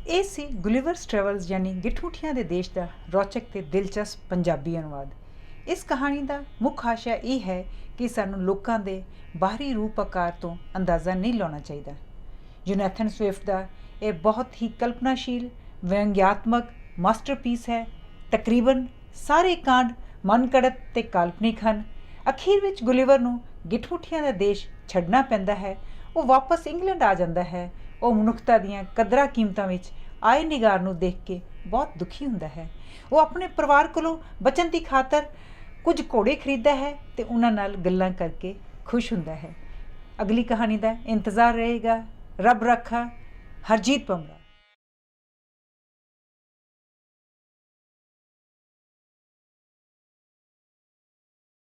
ਇਹ ਸੀ ਗੁਲੀਵਰਸ ਟਰੈਵਲਸ ਯਾਨੀ ਗਿੱਠ-ਮੁੱਠੀਆਂ ਦੇ ਦੇਸ਼ ਦਾ ਰੌਚਕ ਤੇ ਦਿਲਚਸਪ ਪੰਜਾਬੀ ਅਨੁਵਾਦ। ਇਸ ਕਹਾਣੀ ਦਾ ਮੁੱਖ ਆਸ਼ਾ ਇਹ ਹੈ ਕਿ ਸਾਨੂੰ ਲੋਕਾਂ ਦੇ ਬਾਹਰੀ ਰੂਪ ਆਕਾਰ ਤੋਂ ਅੰਦਾਜ਼ਾ ਨਹੀਂ ਲਾਉਣਾ ਚਾਹੀਦਾ। ਜੋਨੈਥਨ ਸਵਿਫਟ ਦਾ ਇਹ ਬਹੁਤ ਹੀ ਕਲਪਨਾਸ਼ੀਲ ਵਿਅੰਗਿਆਤਮਕ ਮਾਸਟਰਪੀਸ ਹੈ। ਤਕਰੀਬਨ ਸਾਰੇ ਕਾਂਡ ਮਨਘੜਤ ਤੇ ਕਾਲਪਨਿਕ ਹਨ। ਅਖੀਰ ਵਿੱਚ ਗੁਲੀਵਰ ਨੂੰ ਗਿੱਠ-ਮੁੱਠੀਆਂ ਦਾ ਦੇਸ਼ ਛੱਡਣਾ ਪੈਂਦਾ ਹੈ। ਉਹ ਵਾਪਸ ਇੰਗਲੈਂਡ ਆ ਜਾਂਦਾ ਹੈ। ਉਹ ਮਨੁੱਖਤਾ ਦੀਆਂ ਕਦਰਾਂ ਕੀਮਤਾਂ ਵਿੱਚ ਆਏ ਨਿਗਾਰ ਨੂੰ ਦੇਖ ਕੇ ਬਹੁਤ ਦੁਖੀ ਹੁੰਦਾ ਹੈ। ਉਹ ਆਪਣੇ ਪਰਿਵਾਰ ਕੋਲੋਂ ਬਚਣ ਦੀ ਖਾਤਰ ਕੁਝ ਘੋੜੇ ਖਰੀਦਦਾ ਹੈ ਤੇ ਉਹਨਾਂ ਨਾਲ ਗੱਲਾਂ ਕਰਕੇ ਖੁਸ਼ ਹੁੰਦਾ ਹੈ। ਅਗਲੀ ਕਹਾਣੀ ਦਾ ਇੰਤਜ਼ਾਰ ਰਹੇਗਾ। ਰੱਬ ਰਾਖਾ। ਹਰਜੀਤ ਪੰਬਰਾ।